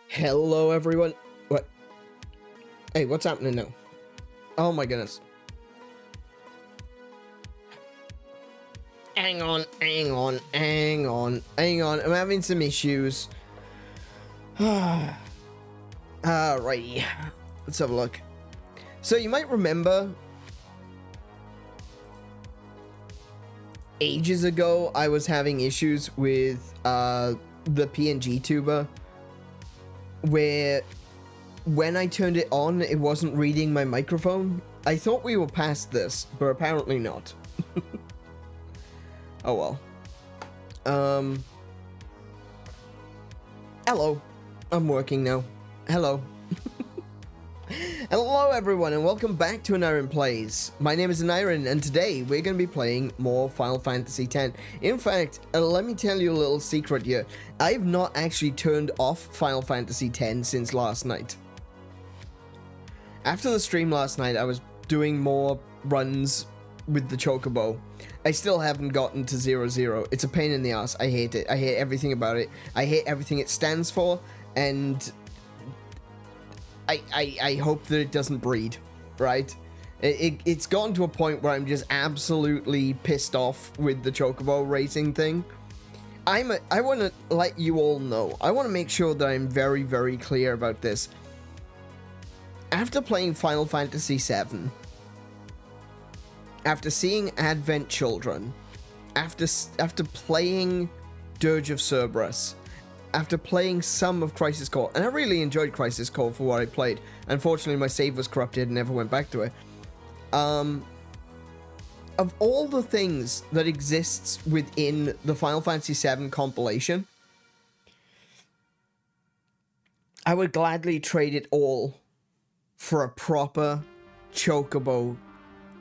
Hello, everyone. What? Hey, what's happening now? Oh my goodness. Hang on. I'm having some issues. Alrighty. Let's have a look. So you might remember ages ago I was having issues with the PNG tuber where when I turned it on it wasn't reading my microphone. I thought we were past this, but apparently not. Oh well. Hello. I'm working now. Hello. Hello everyone and welcome back to AneurynPlays. My name is Aneurin and today we're going to be playing more Final Fantasy X. In fact, let me tell you a little secret here. I've not actually turned off Final Fantasy X since last night. After the stream last night, I was doing more runs with the Chocobo. I still haven't gotten to 0-0. It's a pain in the ass. I hate it. I hate everything about it. I hate everything it stands for, and I hope that it doesn't breed, right? It's gotten to a point where I'm just absolutely pissed off with the Chocobo racing thing. I want to let you all know. I want to make sure that I'm very, very clear about this. After playing Final Fantasy VII, after seeing Advent Children, after playing Dirge of Cerberus, after playing some of Crisis Core, and I really enjoyed Crisis Core for what I played. Unfortunately, my save was corrupted and never went back to it. Of all the things that exists within the Final Fantasy VII compilation, I would gladly trade it all for a proper Chocobo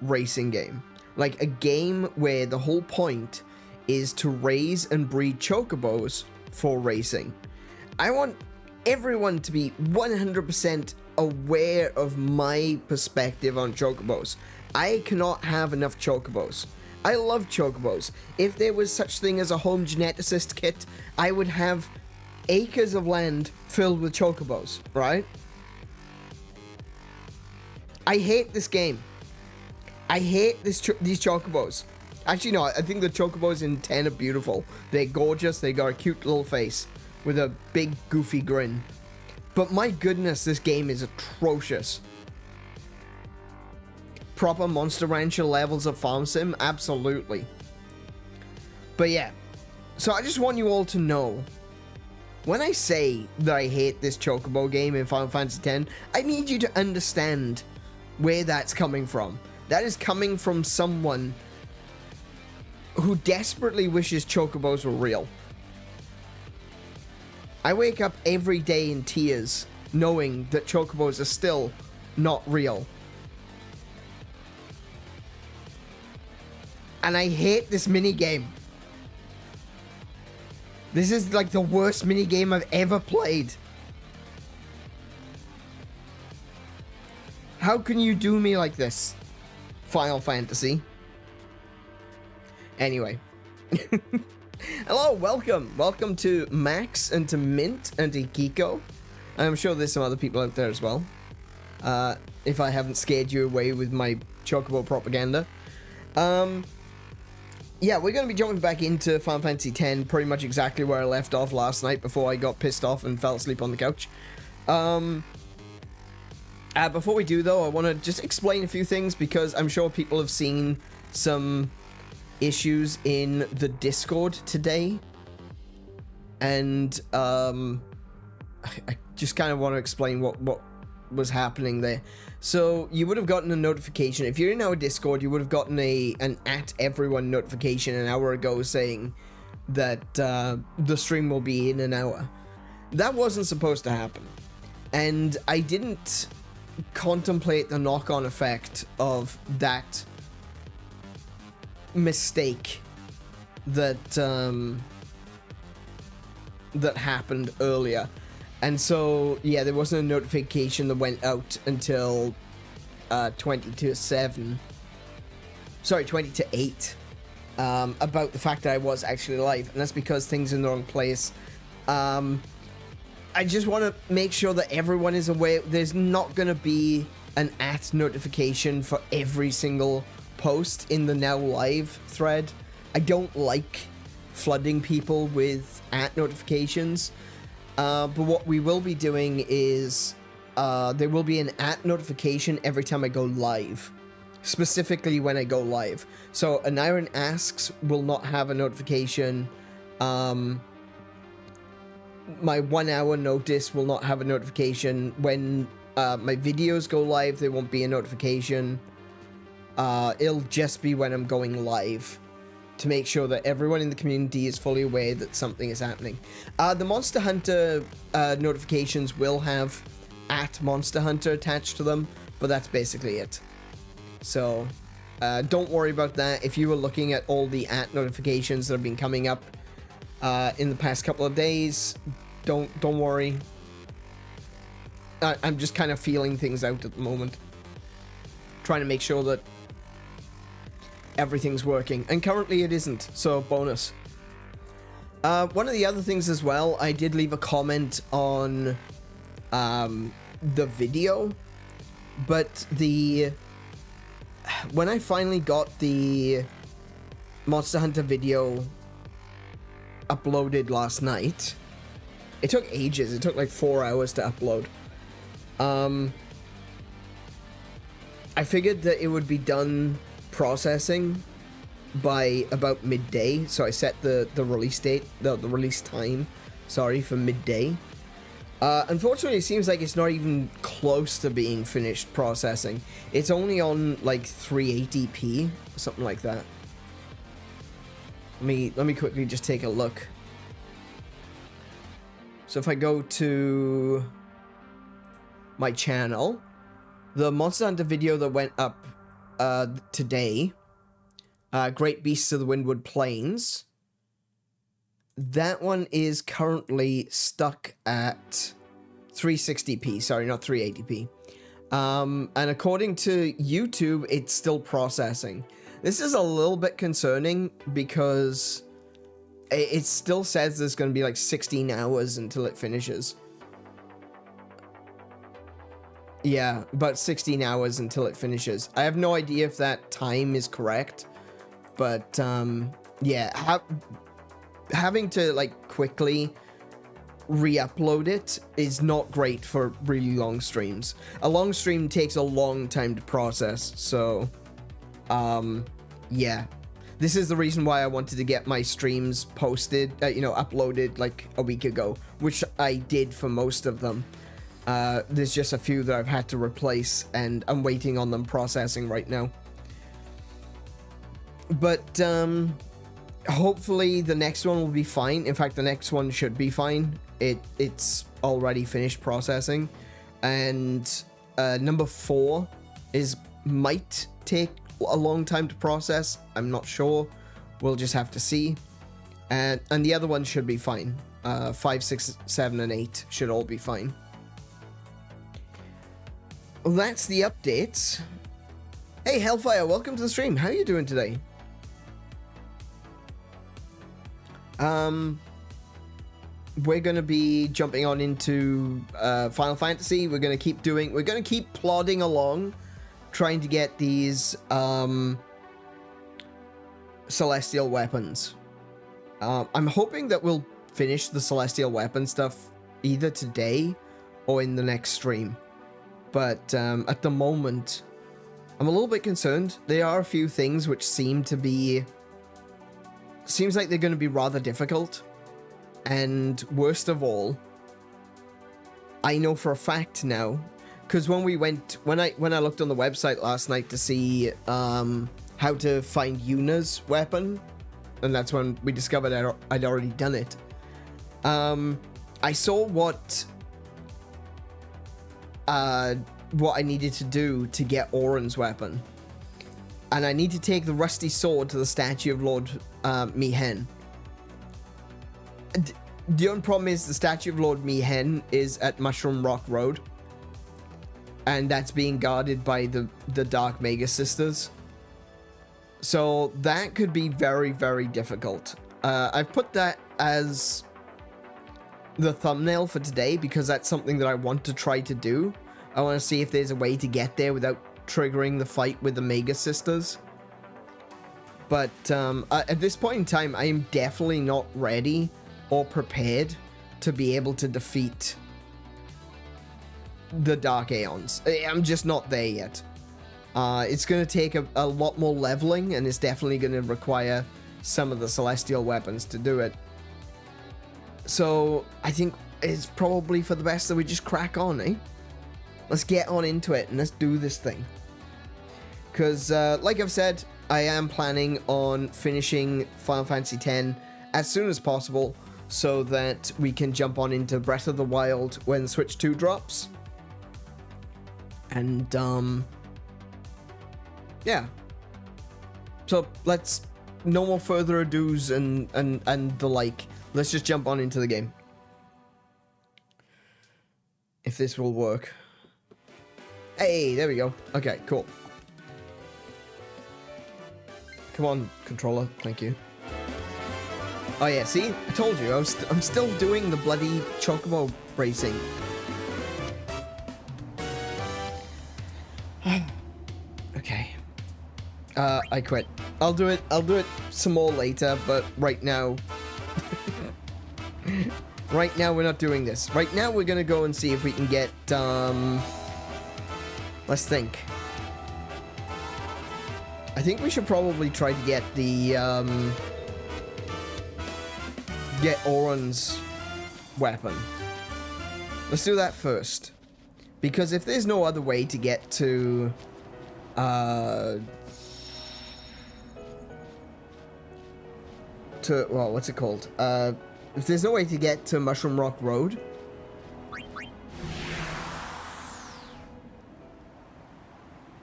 racing game. Like a game where the whole point is to raise and breed Chocobos for racing. I want everyone to be 100% aware of my perspective on Chocobos. I cannot have enough Chocobos. I love Chocobos. If there was such thing as a home geneticist kit, I would have acres of land filled with Chocobos, right? I hate this game. I hate these Chocobos. Actually, no, I think the Chocobos in 10 are beautiful. They're gorgeous. They got a cute little face with a big, goofy grin. But my goodness, this game is atrocious. Proper Monster Rancher levels of farm sim? Absolutely. But yeah. So I just want you all to know, when I say that I hate this Chocobo game in Final Fantasy X, I need you to understand where that's coming from. That is coming from someone who desperately wishes Chocobos were real. I wake up every day in tears knowing that Chocobos are still not real. And I hate this minigame. This is like the worst minigame I've ever played. How can you do me like this, Final Fantasy? Anyway. Hello, welcome to Max and to Mint and to Kiko. I'm sure there's some other people out there as well, if I haven't scared you away with my Chocobo propaganda. Yeah, we're going to be jumping back into Final Fantasy X, pretty much exactly where I left off last night before I got pissed off and fell asleep on the couch. Before we do though, I want to just explain a few things because I'm sure people have seen some issues in the Discord today, and I just kind of want to explain what was happening there. So you would have gotten a notification if you're in our Discord. You would have gotten an @everyone notification an hour ago saying that the stream will be in an hour. That wasn't supposed to happen, and I didn't contemplate the knock-on effect of that mistake that that happened earlier. And so yeah, there wasn't a notification that went out until 20 to 8 about the fact that I was actually live, and that's because things in the wrong place. I just want to make sure that everyone is aware. There's not going to be an notification for every single post in the Now Live thread. I don't like flooding people with notifications. But what we will be doing is there will be an notification every time I go live. Specifically when I go live. So Aneurin Asks will not have a notification. My 1 hour notice will not have a notification. When my videos go live, there won't be a notification. It'll just be when I'm going live, to make sure that everyone in the community is fully aware that something is happening. The Monster Hunter notifications will have @Monster Hunter attached to them, but that's basically it. So don't worry about that. If you were looking at all the notifications that have been coming up in the past couple of days, don't worry. I'm just kind of feeling things out at the moment, trying to make sure that everything's working, and currently it isn't, so bonus. One of the other things as well, I did leave a comment on the video, but when I finally got the Monster Hunter video uploaded last night, it took ages. It took like 4 hours to upload. I figured that it would be done processing by about midday, so I set the release date, the release time, sorry, for midday. Unfortunately, it seems like it's not even close to being finished processing. It's only on like 380p, something like that. Let me quickly just take a look. So if I go to my channel, the Monster Hunter video that went up today, Great Beasts of the Windward Plains, that one is currently stuck at 360p, sorry, not 380p. And according to YouTube, it's still processing. This is a little bit concerning because it still says there's going to be like 16 hours until it finishes. Yeah, about 16 hours until it finishes. I have no idea if that time is correct, but yeah, having to like quickly re-upload it is not great for really long streams. A long stream takes a long time to process, so yeah. This is the reason why I wanted to get my streams posted, uploaded like a week ago, which I did for most of them. There's just a few that I've had to replace, and I'm waiting on them processing right now. But hopefully the next one will be fine. In fact, the next one should be fine. It's already finished processing, and number 4 might take a long time to process. I'm not sure. We'll just have to see. And the other one should be fine. 5, 6, 7, and 8 should all be fine. Well, that's the updates. Hey, Hellfire, welcome to the stream. How are you doing today? We're going to be jumping on into Final Fantasy. We're going to keep plodding along, trying to get these celestial weapons. I'm hoping that we'll finish the celestial weapon stuff either today or in the next stream. But at the moment, I'm a little bit concerned. There are a few things which seems like they're going to be rather difficult. And worst of all, I know for a fact now, because when I looked on the website last night to see how to find Yuna's weapon, and that's when we discovered I'd already done it. I saw what I needed to do to get Auron's weapon, and I need to take the rusty sword to the statue of Lord Mihen. The only problem is the statue of Lord Mihen is at Mushroom Rock Road, and that's being guarded by the Dark Mega Sisters. So that could be very, very difficult. I've put that as the thumbnail for today because that's something that I want to try to do. I want to see if there's a way to get there without triggering the fight with the Mega Sisters. But at this point in time, I am definitely not ready or prepared to be able to defeat the Dark Aeons. I'm just not there yet. It's going to take a lot more leveling, and it's definitely going to require some of the Celestial weapons to do it. So I think it's probably for the best that we just crack on, eh? Let's get on into it and let's do this thing. Because, like I've said, I am planning on finishing Final Fantasy X as soon as possible so that we can jump on into Breath of the Wild when Switch 2 drops. And, yeah. So, let's, no more further ado's and the like. Let's just jump on into the game. If this will work. Hey, there we go. Okay, cool. Come on, controller. Thank you. Oh yeah, see? I told you. I'm still doing the bloody chocobo racing. Okay. I quit. I'll do it some more later, but right now... right now we're not doing this. Right now we're gonna go and see if we can get, let's think. I think we should probably try to get the, get Auron's weapon. Let's do that first. Because if there's no other way to get to, well, what's it called? If there's no way to get to Mushroom Rock Road,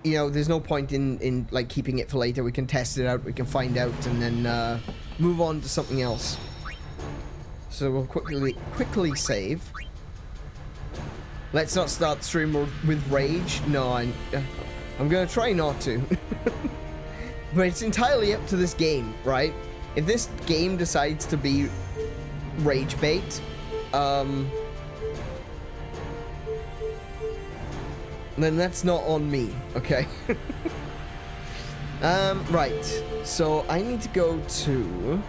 you know, there's no point in like keeping it for later. We can test it out, we can find out, and then move on to something else. So we'll quickly save. Let's not start the stream with rage. No, I'm gonna try not to. But it's entirely up to this game, right? If this game decides to be rage bait, then that's not on me, okay? Right. So I need to go to...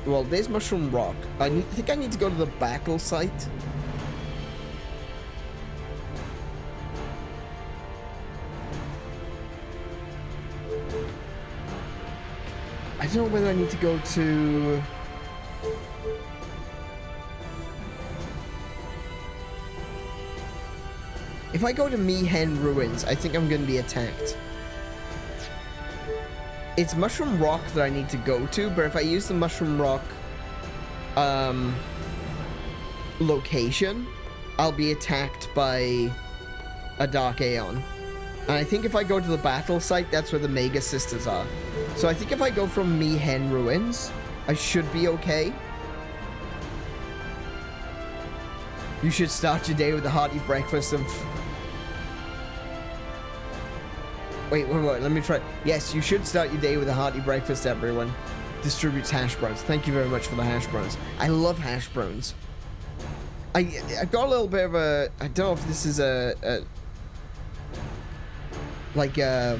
well, there's Mushroom Rock. I think I need to go to the battle site. I don't know whether I need to go to... If I go to Mihen Ruins, I think I'm going to be attacked. It's Mushroom Rock that I need to go to, but if I use the Mushroom Rock location, I'll be attacked by a Dark Aeon. And I think if I go to the battle site, that's where the Mega Sisters are. So I think if I go from Mihen Ruins, I should be okay. You should start your day with a hearty breakfast of... Wait, let me try. Yes, you should start your day with a hearty breakfast, everyone. Distributes hash browns. Thank you very much for the hash browns. I love hash browns. I got a little bit of a... I don't know if this is like a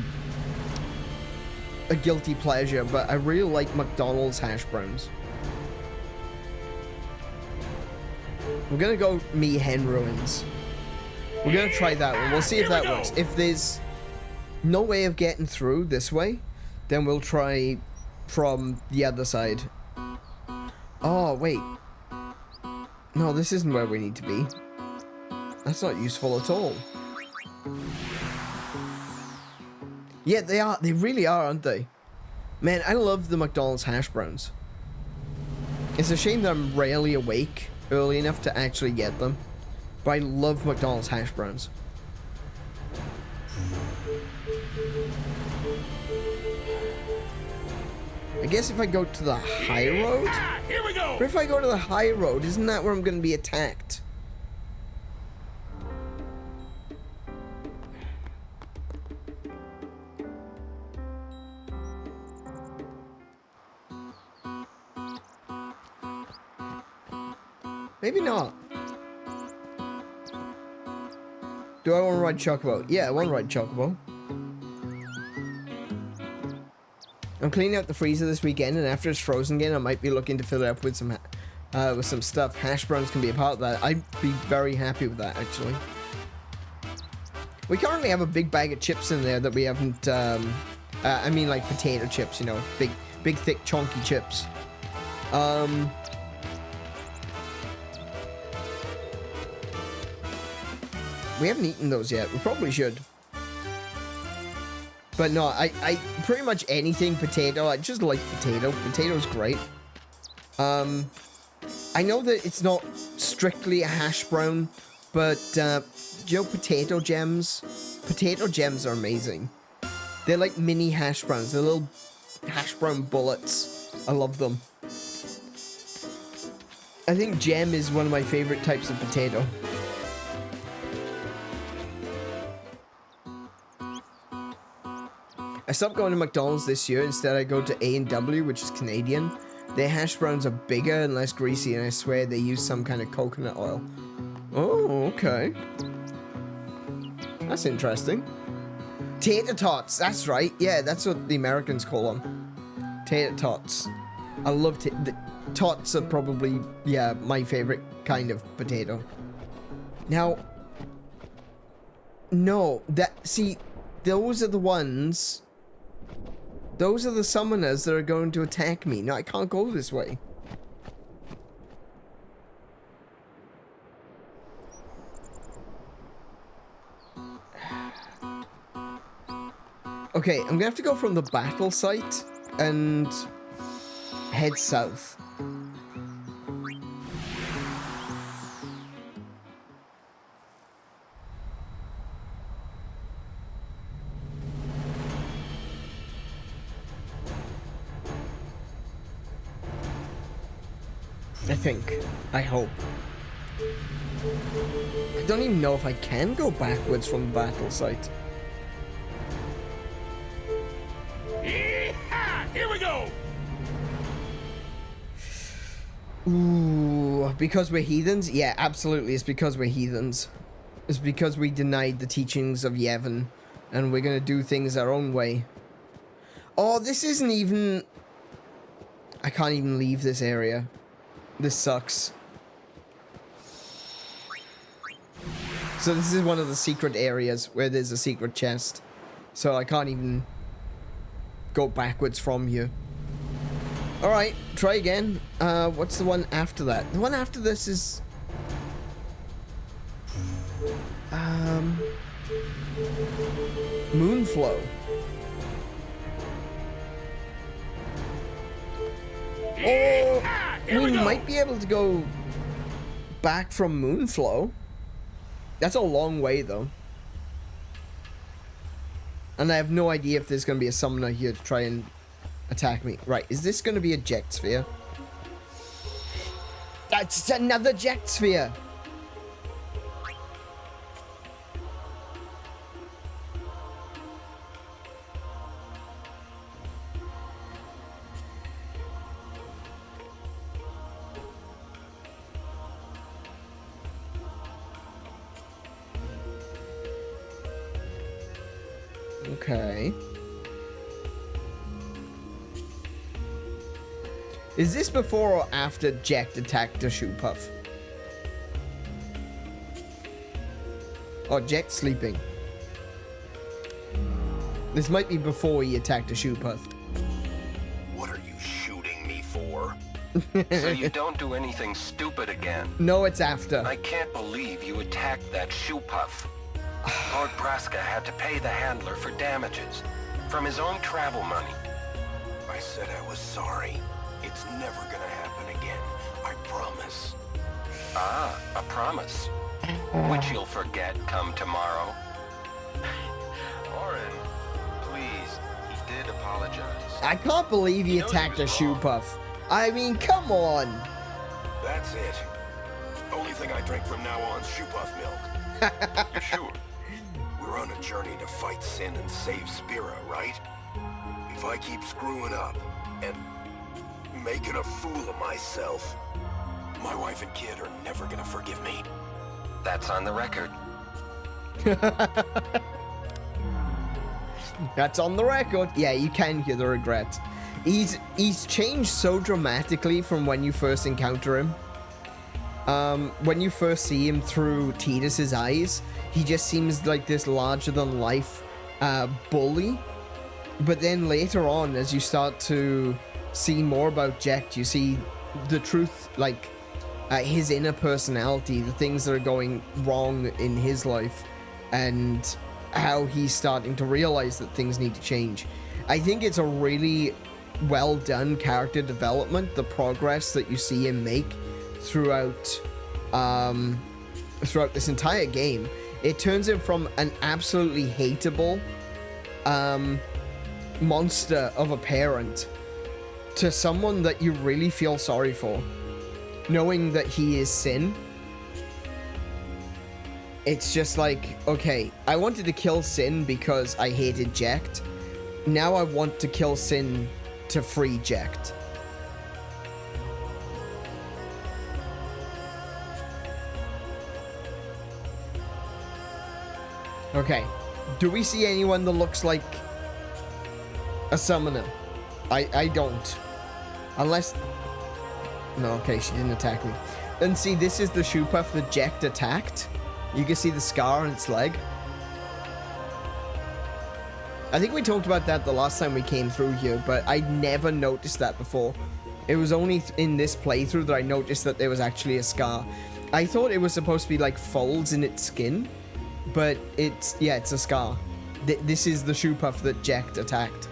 guilty pleasure, but I really like McDonald's hash browns. We're gonna go Mihen Ruins. We're gonna try that one. We'll see if that works. If there's no way of getting through this way, then we'll try from the other side. Oh, wait. No, this isn't where we need to be. That's not useful at all. Yeah, they are. They really are, aren't they? Man, I love the McDonald's hash browns. It's a shame that I'm rarely awake early enough to actually get them. But I love McDonald's hash browns. I guess if I go to the high road? Here we go. But if I go to the high road, isn't that where I'm going to be attacked? Maybe not. Do I want to ride Chocobo? Yeah, I want to ride Chocobo. I'm cleaning out the freezer this weekend, and after it's frozen again, I might be looking to fill it up with some stuff. Hash browns can be a part of that. I'd be very happy with that, actually. We currently have a big bag of chips in there that we haven't, I mean like potato chips, you know, big thick chunky chips. We haven't eaten those yet. We probably should. But no, I pretty much anything potato. I just like potato. Potato's great. I know that it's not strictly a hash brown, but you know, potato gems? Potato gems are amazing. They're like mini hash browns. They're little hash brown bullets. I love them. I think gem is one of my favorite types of potato. I stopped going to McDonald's this year. Instead, I go to A&W, which is Canadian. Their hash browns are bigger and less greasy, and I swear they use some kind of coconut oil. Oh, okay. That's interesting. Tater tots, that's right. Yeah, that's what the Americans call them. Tater tots. I love the tots are probably, yeah, my favorite kind of potato. Now, no, see, those are the ones... Those are the summoners that are going to attack me. No, I can't go this way. Okay, I'm gonna have to go from the battle site and head south. I think. I hope. I don't even know if I can go backwards from the battle site. Yeehaw! Here we go! Ooh, because we're heathens? Yeah, absolutely. It's because we're heathens. It's because we denied the teachings of Yevon, and we're gonna do things our own way. Oh, this isn't even... I can't even leave this area. This sucks. So this is one of the secret areas where there's a secret chest. So I can't even go backwards from here. Alright, try again. What's the one after that? The one after this is... Moonflow. Oh, we might be able to go back from Moonflow. That's a long way, though. And I have no idea if there's going to be a summoner here to try and attack me. Right, is this going to be a Jecht sphere? That's another Jecht sphere! Okay. Is this before or after Jecht attacked the 𝗂𝗏? Oh, Jecht sleeping. This might be before he attacked the 𝗂𝗏. What are you shooting me for? So you don't do anything stupid again. No, it's after. I can't believe you attacked that 𝗂𝗏. Lord Braska had to pay the handler for damages from his own travel money. I said I was sorry. It's never gonna happen again. I promise. Ah, a promise. Which you'll forget come tomorrow. Auron, please. He did apologize. I can't believe he attacked a 𝗂𝗏. I mean, come on. That's it. Only thing I drink from now on is 𝗂𝗏 milk. You're sure? We're on a journey to fight sin and save Spira, right? If I keep screwing up and making a fool of myself, My wife and kid are never gonna forgive me. That's on the record. That's on the record. Yeah, you can hear the regret. He's changed so dramatically from when you first encounter him. When you first see him through Tidus's eyes, he just seems like this larger-than-life bully. But then later on, as you start to see more about Jecht, you see the truth, like his inner personality, the things that are going wrong in his life, and how he's starting to realize that things need to change. I think it's a really well done character development, the progress that you see him make throughout this entire game. It turns him from an absolutely hateable monster of a parent to someone that you really feel sorry for, knowing that he is sin. It's just like, okay, I wanted to kill Sin because I hated Jecht. Now I want to kill Sin to free Jecht. Okay, do we see anyone that looks like a summoner? I don't. Unless... No, okay, she didn't attack me. And see, this is the Shoopuf that Jecht attacked. You can see the scar on its leg. I think we talked about that the last time we came through here, but I never noticed that before. It was only in this playthrough that I noticed that there was actually a scar. I thought it was supposed to be like folds in its skin, but it's a scar. This is the Shoopuf that Jecht attacked.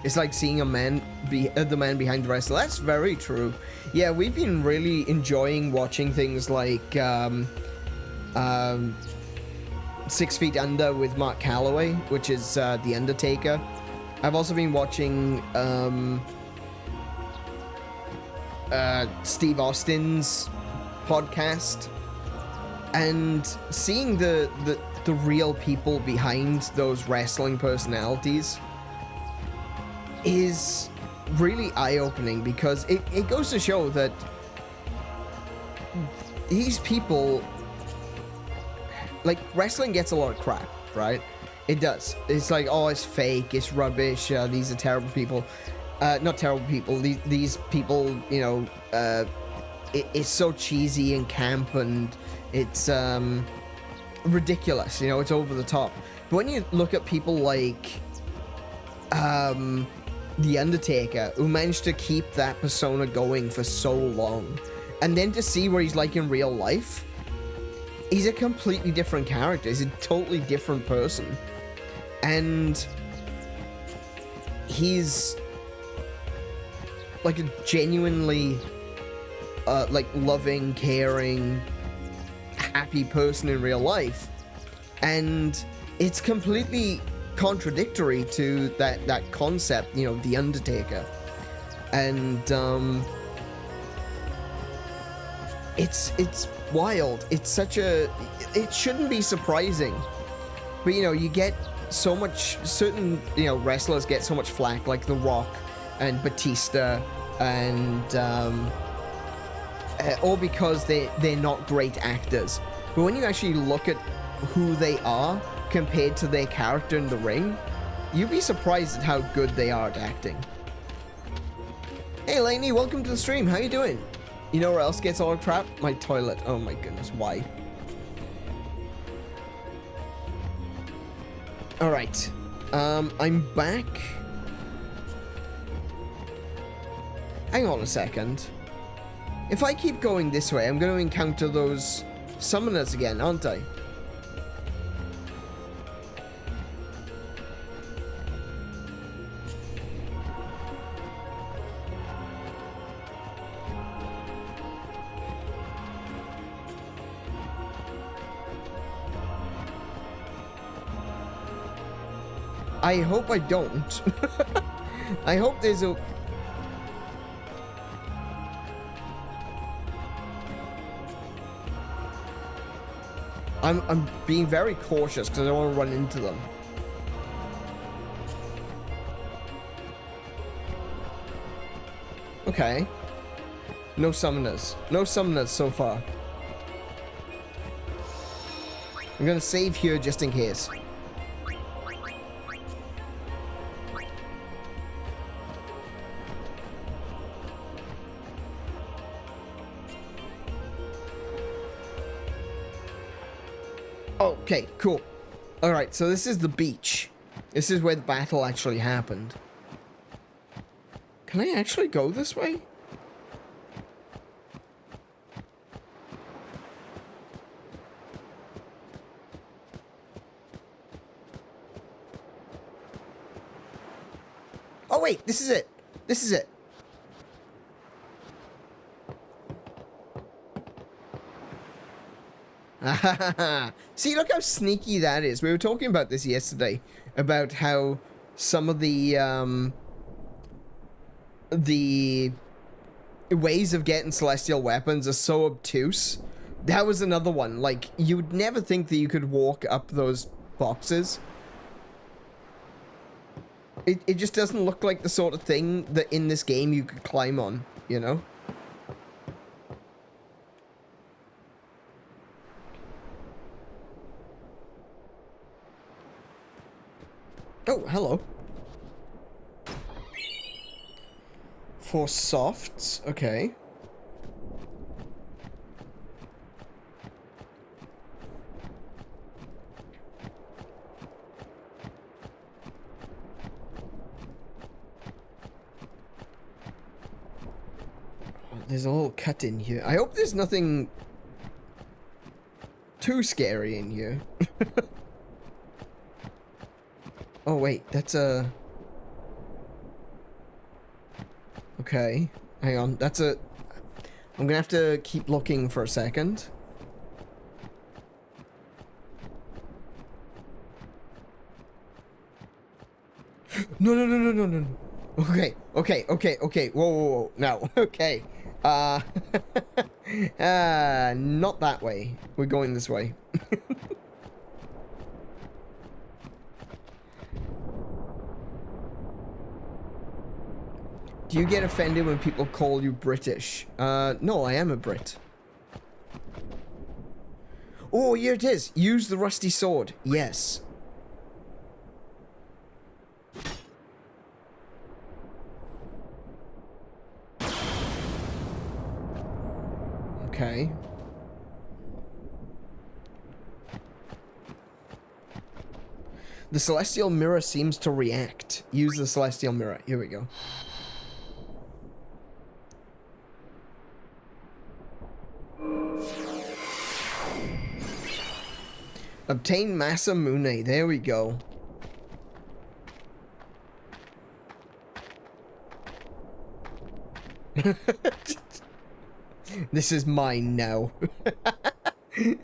It's like seeing a man the man behind the wrestler. That's very true. Yeah, we've been really enjoying watching things like 6 Feet Under with Mark Calloway, which is The Undertaker. I've also been watching Steve Austin's podcast, and seeing the real people behind those wrestling personalities is really eye-opening, because it goes to show that these people, like, wrestling gets a lot of crap, right? It does. It's like, oh, it's fake, it's rubbish, these are terrible people. Not terrible people, these people, you know, it's so cheesy and camp, and it's ridiculous, you know, it's over the top. But when you look at people like The Undertaker, who managed to keep that persona going for so long, and then to see where he's like in real life, he's a completely different character. He's a totally different person, and he's like a genuinely like loving, caring, happy person in real life, and it's completely contradictory to that concept, you know, The Undertaker. And it's wild. It's such a, it shouldn't be surprising, but you know, you get so much, certain, you know, wrestlers get so much flack, like The Rock and Batista, and all because they're not great actors. But when you actually look at who they are compared to their character in the ring, you'd be surprised at how good they are at acting. Hey Lainey, welcome to the stream. How you doing? You know where else gets all the crap? My toilet. Oh my goodness, why? Alright. I'm back. Hang on a second. If I keep going this way, I'm going to encounter those summoners again, aren't I? I hope I don't. I hope there's a... I'm being very cautious because I don't want to run into them. Okay. No summoners. No summoners so far. I'm gonna save here just in case. Okay, cool. Alright, so this is the beach. This is where the battle actually happened. Can I actually go this way? Oh wait, this is it. This is it. See, look how sneaky that is. We were talking about this yesterday, about how some of the ways of getting celestial weapons are so obtuse. That was another one. Like, you would never think that you could walk up those boxes. It just doesn't look like the sort of thing that in this game you could climb on, you know? Oh, hello. For softs, okay. There's a little cut in here. I hope there's nothing too scary in here. Oh, wait, that's a... Okay, hang on, that's a... I'm gonna have to keep looking for a second. No, no, no, no, no, no, no. Okay, okay, okay, okay, whoa, whoa, whoa, no, okay. Not that way. We're going this way. Do you get offended when people call you British? No, I am a Brit. Oh, here it is. Use the rusty sword. Yes. Okay. The celestial mirror seems to react. Use the celestial mirror. Here we go. Obtain 𝗦𝘄𝗶𝗁𝗵. There we go. This is mine now. I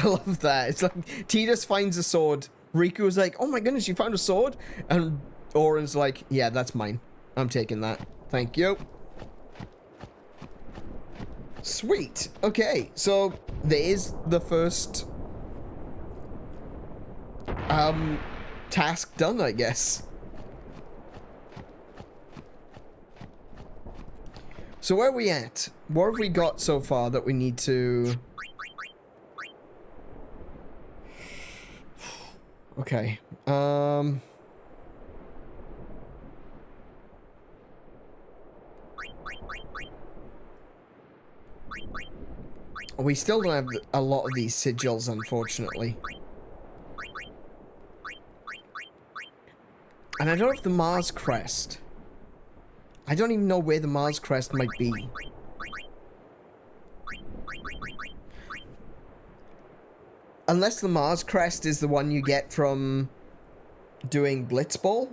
love that. It's like Tidus finds a sword. Riku's like, oh my goodness, you found a sword? And Auron's like, yeah, that's mine. I'm taking that. Thank you. Sweet. Okay, so there is the first task done, I guess. So where are we at? What have we got so far that we need to... Okay. We still don't have a lot of these sigils, unfortunately. And I don't have the Mars crest. I don't even know where the Mars crest might be. Unless the Mars crest is the one you get from doing Blitzball?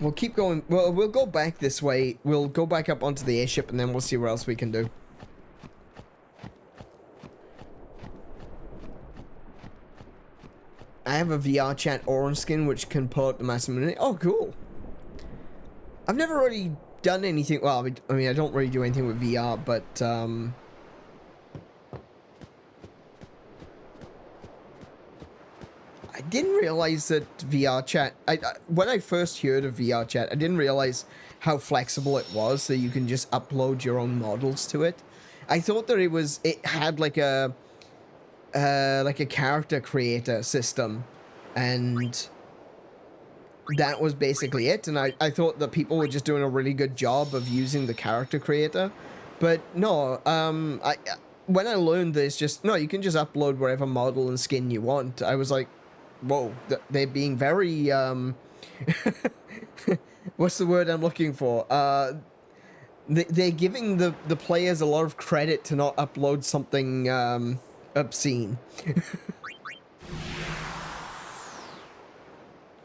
We'll keep going. Well, we'll go back this way. We'll go back up onto the airship and then we'll see what else we can do. I have a VR chat Auron skin which can pull out the 𝗦𝘄𝗶𝗁𝗵. Oh, cool. I've never really done anything. Well, I mean, I don't really do anything with VR, but didn't realize that VR chat, when I first heard of VR chat, I didn't realize how flexible it was, that you can just upload your own models to it. I thought that it had like a character creator system, and that was basically it. And I thought that people were just doing a really good job of using the character creator, but no. When I learned this, just no, you can just upload whatever model and skin you want. I was like, whoa, they're being very what's the word I'm looking for? They're giving the players a lot of credit to not upload something obscene.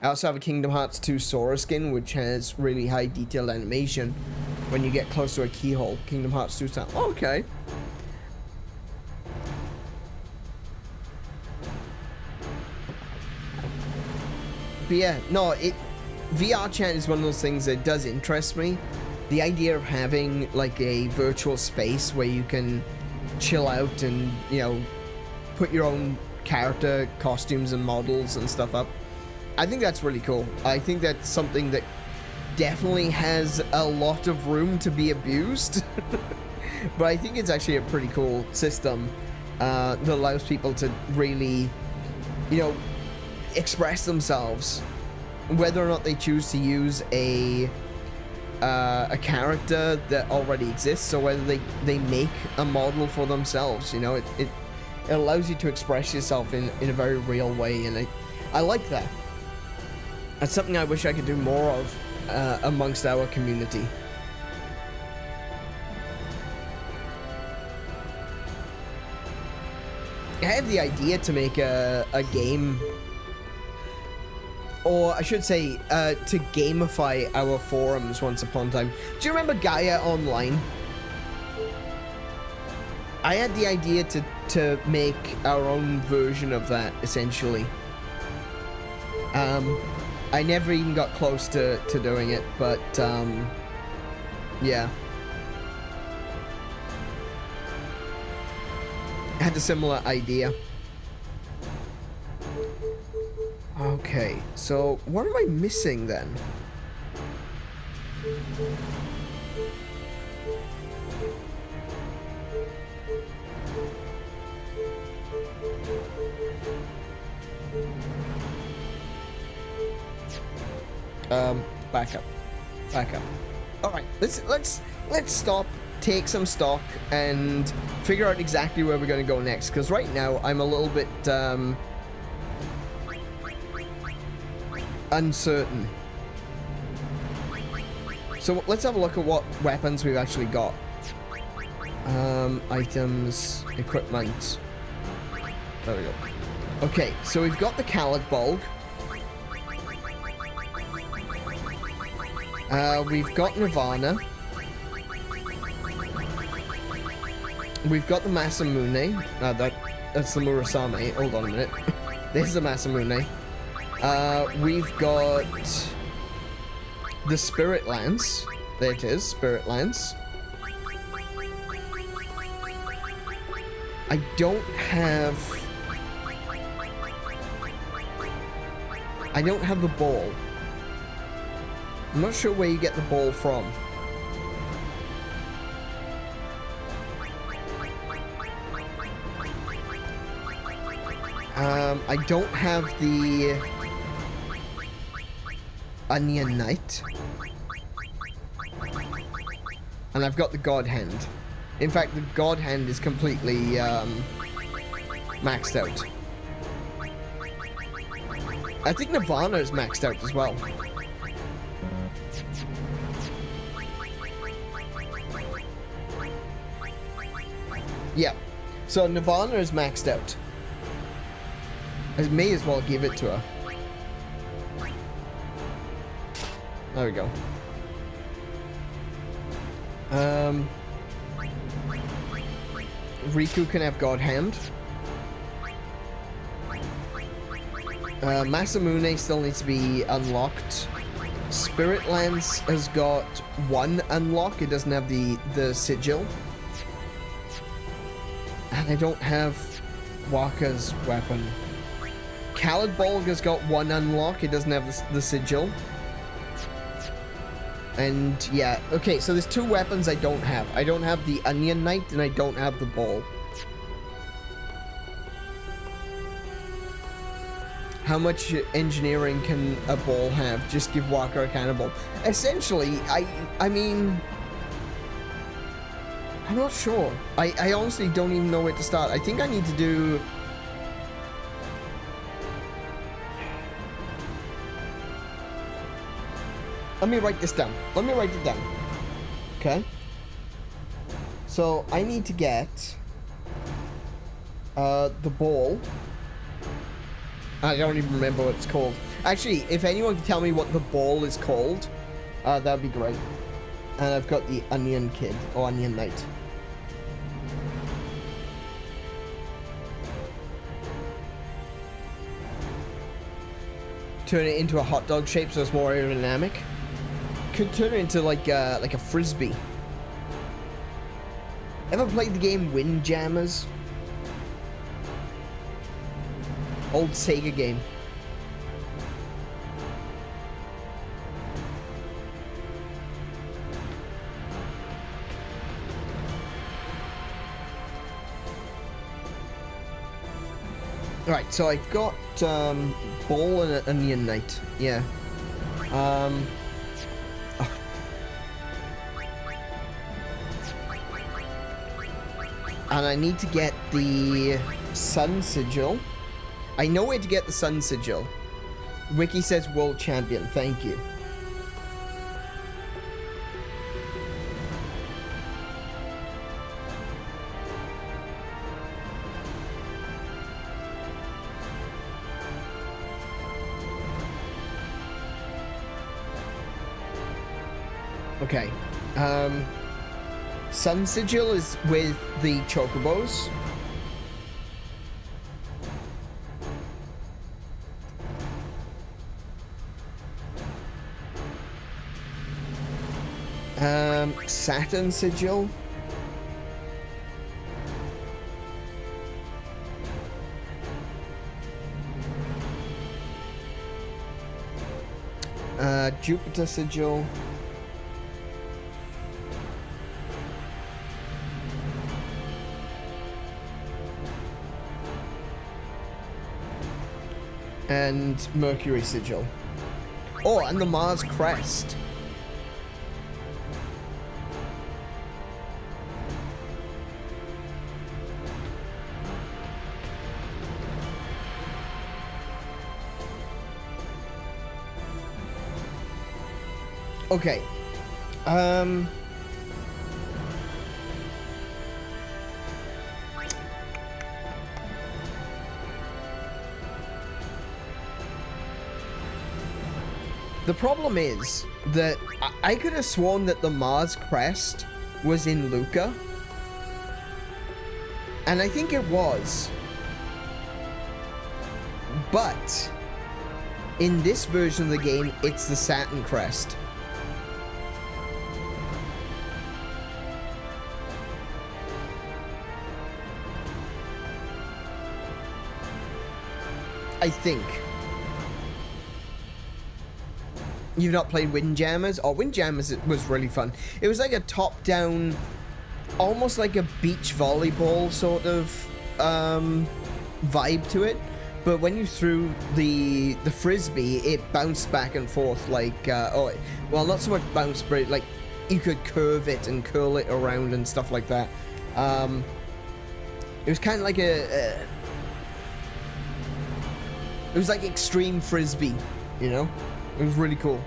I also have a Kingdom Hearts 2 Sora skin, which has really high detailed animation when you get close to a keyhole. Kingdom Hearts 2 style. Oh, okay. But yeah, no, VR chat is one of those things that does interest me. The idea of having like a virtual space where you can chill out and, you know, put your own character costumes and models and stuff up. I think that's really cool. I think that's something that definitely has a lot of room to be abused. But I think it's actually a pretty cool system that allows people to really, you know, express themselves, whether or not they choose to use a character that already exists, or whether they make a model for themselves. You know, it allows you to express yourself in a very real way, and I like that. That's something I wish I could do more of amongst our community. I had the idea to make a game, or I should say, to gamify our forums once upon a time. Do you remember Gaia Online? I had the idea to make our own version of that, essentially. I never even got close to doing it, but, yeah. I had a similar idea. Okay, so what am I missing then? Back up. All right, let's stop, take some stock, and figure out exactly where we're going to go next. Because right now I'm a little bit uncertain. So let's have a look at what weapons we've actually got. Items, equipment. There we go. Okay, so we've got the Calic-Bulg. We've got Nirvana. We've got the Masamune. That's the Murasame. Hold on a minute. This is the Masamune. We've got the Spirit Lance. There it is, Spirit Lance. I don't have the ball. I'm not sure where you get the ball from. I don't have the Onion Knight. And I've got the God Hand. In fact, the God Hand is completely maxed out. I think Nirvana is maxed out as well. Yeah, so Nirvana is maxed out. I may as well give it to her. There we go. Riku can have God Hand. Masamune still needs to be unlocked. Spirit Lance has got one unlock. It doesn't have the sigil. And I don't have Waka's weapon. Colored Ball has got one unlock. It doesn't have the sigil. And yeah, okay, so there's two weapons I don't have. I don't have the Onion Knight and I don't have the ball. How much engineering can a ball have? Just give Walker a cannonball. Essentially, I mean, I'm not sure. I honestly don't even know where to start. I think I need to do... Let me write this down. Let me write it down. Okay. So I need to get the ball. I don't even remember what it's called. Actually, if anyone can tell me what the ball is called, that'd be great. And I've got the Onion Kid or Onion Knight. Turn it into a hot dog shape so it's more aerodynamic. Could turn it into like a frisbee. Ever played the game Windjammers? Old Sega game. Right, so I've got ball and an Onion Knight. Yeah. And I need to get the Sun Sigil. I know where to get the Sun Sigil. Wiki says World Champion. Thank you. Okay. Sun Sigil is with the Chocobos. Saturn Sigil. Jupiter Sigil. And Mercury Sigil. Oh, and the Mars Crest. Okay. The problem is that I could have sworn that the Mars Crest was in Luca. And I think it was. But in this version of the game, it's the Saturn Crest. I think. You've not played Windjammers? Oh, Windjammers was really fun. It was like a top-down, almost like a beach volleyball sort of vibe to it. But when you threw the frisbee, it bounced back and forth like, well, not so much bounce, but like you could curve it and curl it around and stuff like that. It was kind of like it was like extreme frisbee, you know? It was really cool.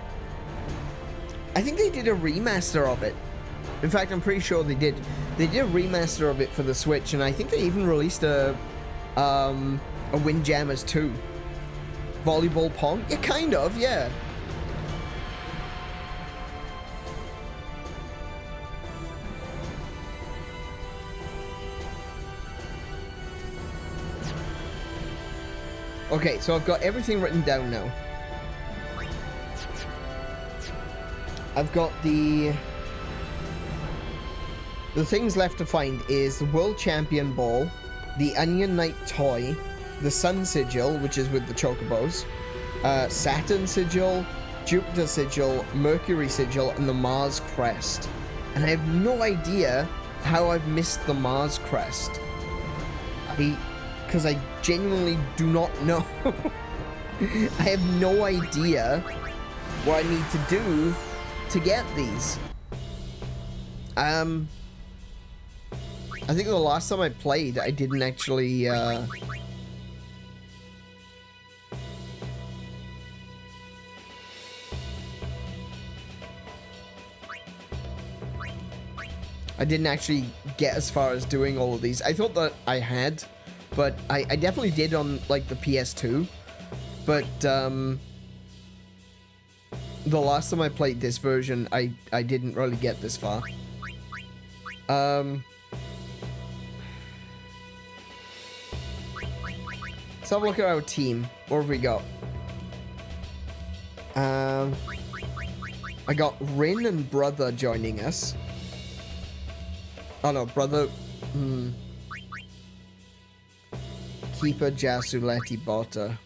I think they did a remaster of it. In fact, I'm pretty sure they did. They did a remaster of it for the Switch, and I think they even released a Windjammers 2. Volleyball Pong? Yeah, kind of, yeah. Okay, so I've got everything written down now. I've got the things left to find is the World Champion Ball, the Onion Knight toy, the Sun Sigil, which is with the Chocobos, Saturn Sigil, Jupiter Sigil, Mercury Sigil, and the Mars Crest. And I have no idea how I've missed the Mars Crest. Because I genuinely do not know. I have no idea what I need to do to get these. I think the last time I played, I didn't actually, get as far as doing all of these. I thought that I had, but I definitely did on, like, the PS2. But, the last time I played this version, I didn't really get this far. Let's have a look at our team. What have we got? I got Rin and Brother joining us. Oh no, Brother. Keeper, Jasuleti, Botta.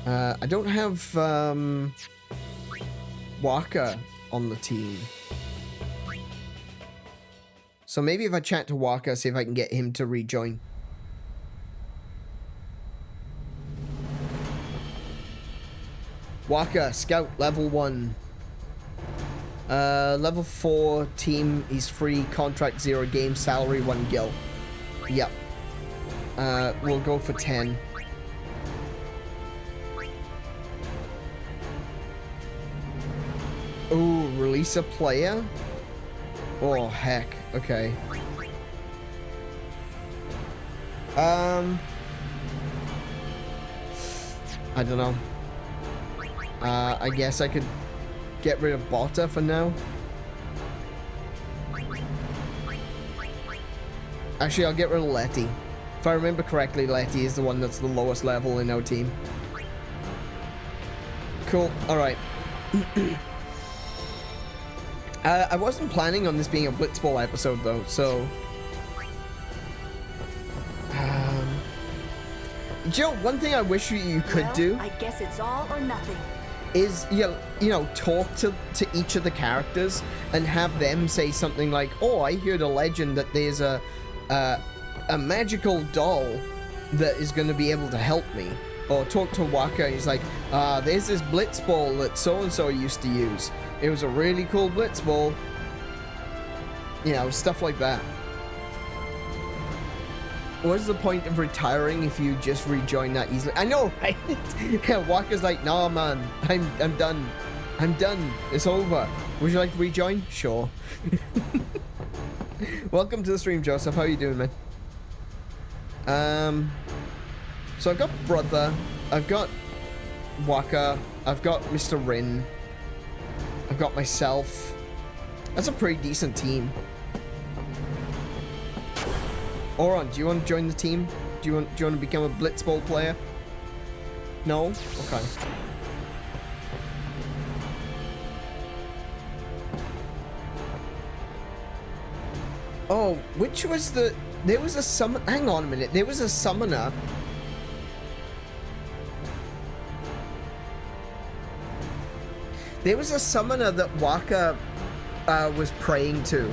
I don't have Waka on the team. So maybe if I chat to Waka, see if I can get him to rejoin. Waka, Scout, level 1. Level 4 team, he's free, contract 0, game salary 1 gil. Yep. We'll go for 10. Ooh, release a player? Oh, heck. Okay. I don't know. I guess I could get rid of Botta for now. Actually, I'll get rid of Letty. If I remember correctly, Letty is the one that's the lowest level in our team. Cool. Alright. I wasn't planning on this being a Blitzball episode, though, so... Joe, one thing I wish you could do... I guess it's all or nothing. Is, you know, talk to each of the characters and have them say something like, oh, I heard a legend that there's a magical doll that is going to be able to help me. Or talk to Waka and he's like, there's this Blitzball that so-and-so used to use. It was a really cool Blitzball. You know, stuff like that. What's the point of retiring if you just rejoin that easily? I know, right? Waka's like, nah, man, I'm done. I'm done. It's over. Would you like to rejoin? Sure. Welcome to the stream, Joseph. How are you doing, man? So I've got Brother, I've got Waka, I've got Mr. Rin, I've got myself. That's a pretty decent team. Auron, do you want to join the team? Do you want to become a Blitzball player? No? Okay. Oh, which was the... There was a summon... Hang on a minute. There was a summoner. There was a summoner that Waka was praying to.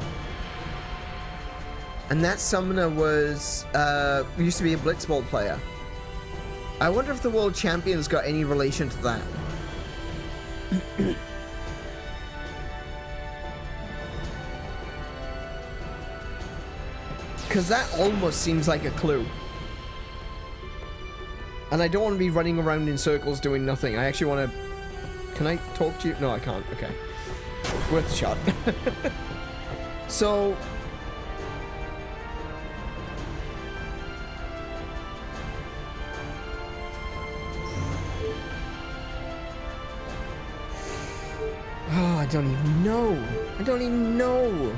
And that summoner was... used to be a Blitzball player. I wonder if the World Champion's got any relation to that. Because that almost seems like a clue. And I don't want to be running around in circles doing nothing. I actually want to... Can I talk to you? No, I can't. Okay. Worth a shot. So... Oh, I don't even know. I don't even know.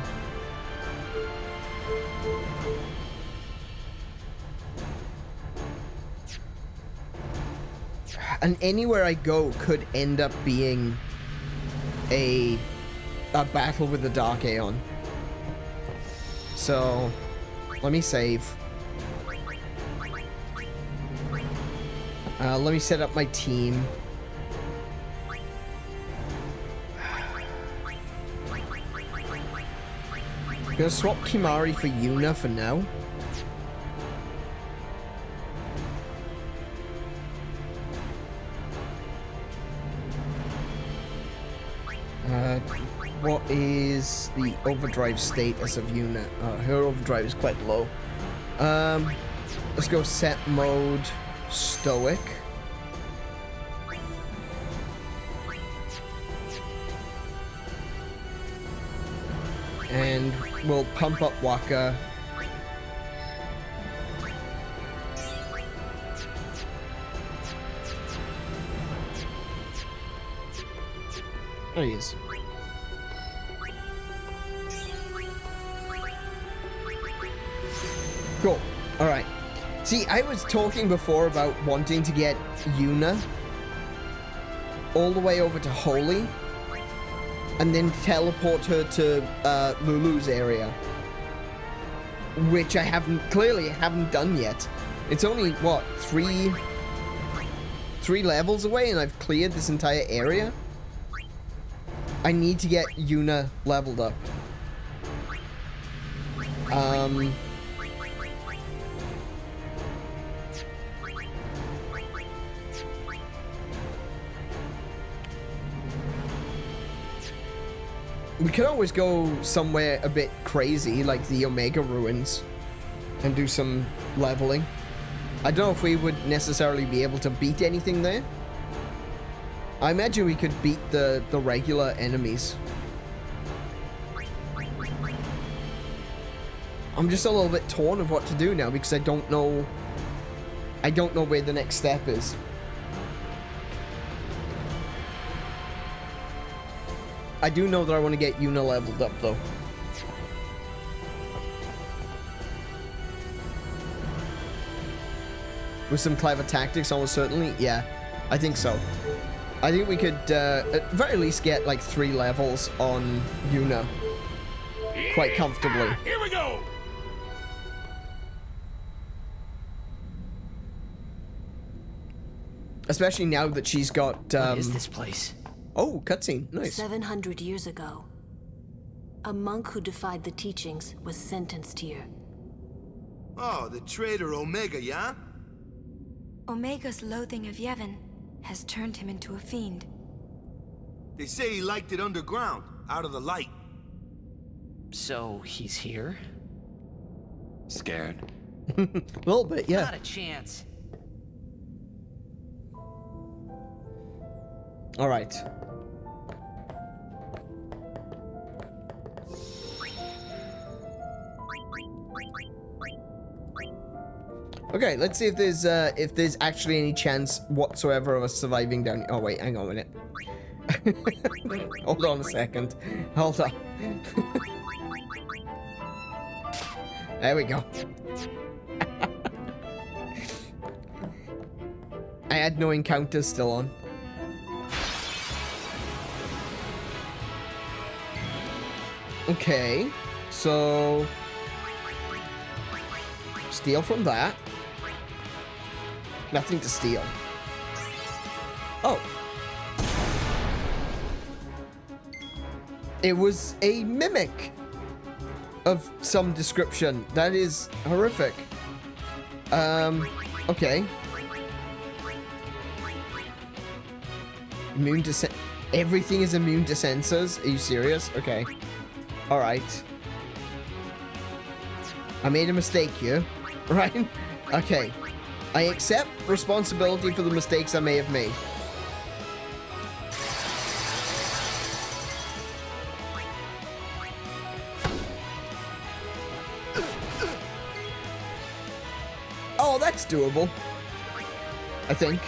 And anywhere I go could end up being a battle with the Dark Aeon. So, let me save. Let me set up my team. I'm gonna swap Kimari for Yuna for now. What is the overdrive status of Yuna? Her overdrive is quite low. Let's go set mode stoic. And we'll pump up Waka. There he is. Cool. Alright. See, I was talking before about wanting to get Yuna all the way over to Holy and then teleport her to Lulu's area, which I clearly haven't done yet. It's only, what, three levels away and I've cleared this entire area? I need to get Yuna leveled up. We could always go somewhere a bit crazy, like the Omega Ruins, and do some leveling. I don't know if we would necessarily be able to beat anything there. I imagine we could beat the regular enemies. I'm just a little bit torn of what to do now because I don't know where the next step is. I do know that I want to get Yuna leveled up, though. With some clever tactics, almost certainly. Yeah, I think so. I think we could, at very least, get, like, 3 levels on Yuna. Quite comfortably. Here we go! Especially now that she's got, What is this place? Oh, cutscene. Nice. 700 years ago, a monk who defied the teachings was sentenced here. Oh, the traitor Omega, yeah? Omega's loathing of Yevon has turned him into a fiend. They say he liked it underground, out of the light. So, he's here? Scared? A little bit, yeah. Not a chance. All right. Okay, let's see if there's actually any chance whatsoever of us surviving down. Oh wait, hang on a minute. Hold on a second. Hold on. There we go. I had no encounters still on. Okay, so steal from that. Nothing to steal. Oh. It was a mimic of some description. That is horrific. Okay. Immune to everything is immune to sensors? Are you serious? Okay. Alright. I made a mistake here. Right? Okay. I accept responsibility for the mistakes I may have made. Oh, that's doable. I think.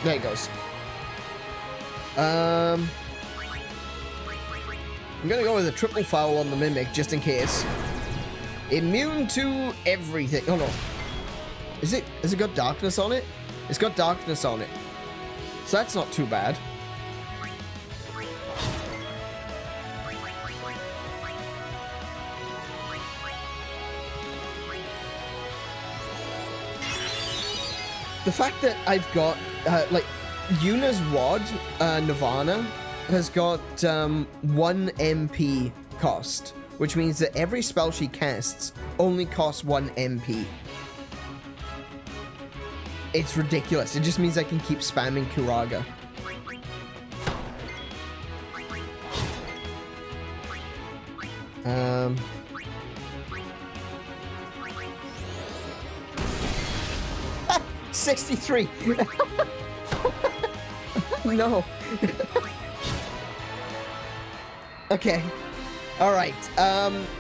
There it goes. I'm gonna go with a triple foul on the Mimic, just in case. Immune to everything. Oh no. Has it got darkness on it? It's got darkness on it. So that's not too bad. the fact that I've got, like, Yuna's Wad, Nirvana, has got 1 MP cost, which means that every spell she casts only costs 1 MP. It's ridiculous. It just means I can keep spamming Kuraga. Um... 63. No. Okay. All right.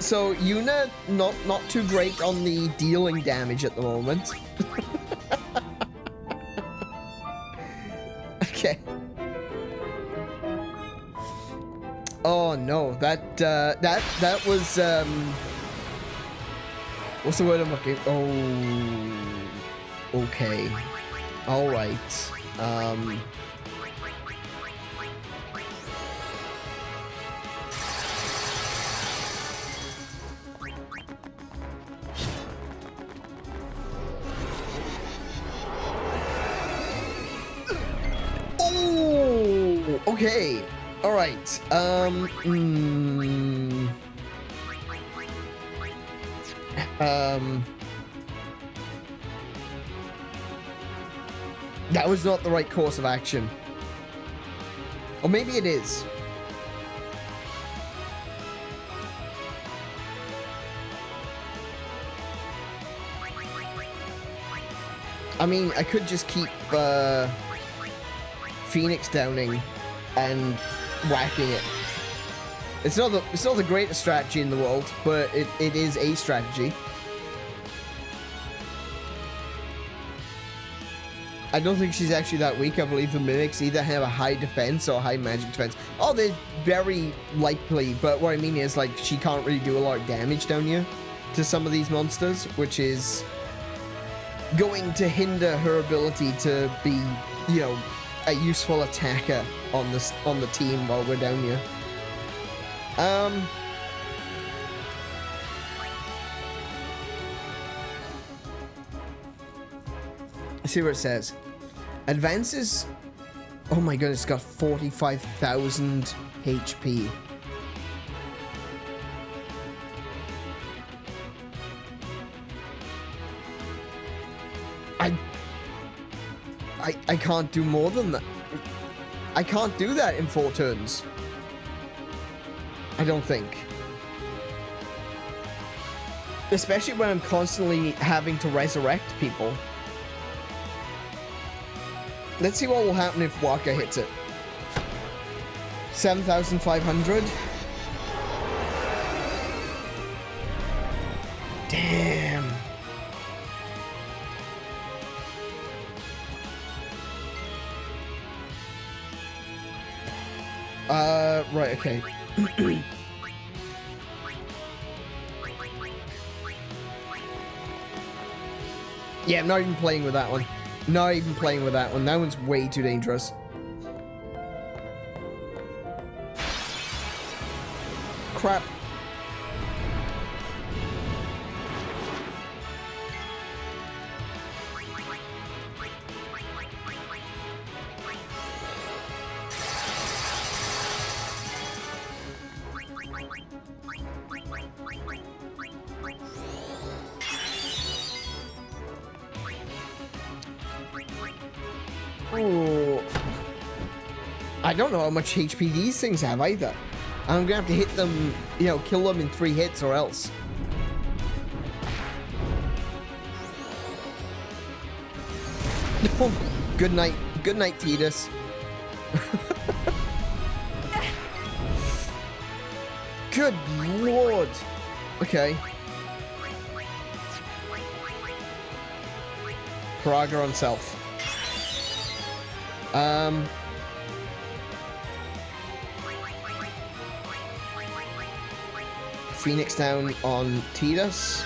So Yuna not too great on the dealing damage at the moment. Okay. Oh no, that was what's the word I'm looking? Oh, okay. All right. Oh, okay. All right. That was not the right course of action. Or maybe it is. I mean, I could just keep Phoenix downing and whacking it. It's not the greatest strategy in the world, but it is a strategy. I don't think she's actually that weak. I believe the mimics either have a high defense or high magic defense. Oh, they're very likely, but what I mean is, like, she can't really do a lot of damage down here to some of these monsters, which is going to hinder her ability to be, you know, a useful attacker on the team while we're down here. Let's see what it says. Advances. Oh my goodness, it's got 45,000 HP. I can't do more than that. I can't do that in 4 turns. I don't think. Especially when I'm constantly having to resurrect people. Let's see what will happen if Waka hits it. 7,500. Damn. Right, okay. Yeah, I'm not even playing with that one. Not even playing with that one. That one's way too dangerous. Crap. Oh, I don't know how much HP these things have either. I'm gonna have to hit them, you know, kill them in 3 hits or else. Good night, Tidus. Good lord. Okay. Kuraga on self. Phoenix down on Tidus.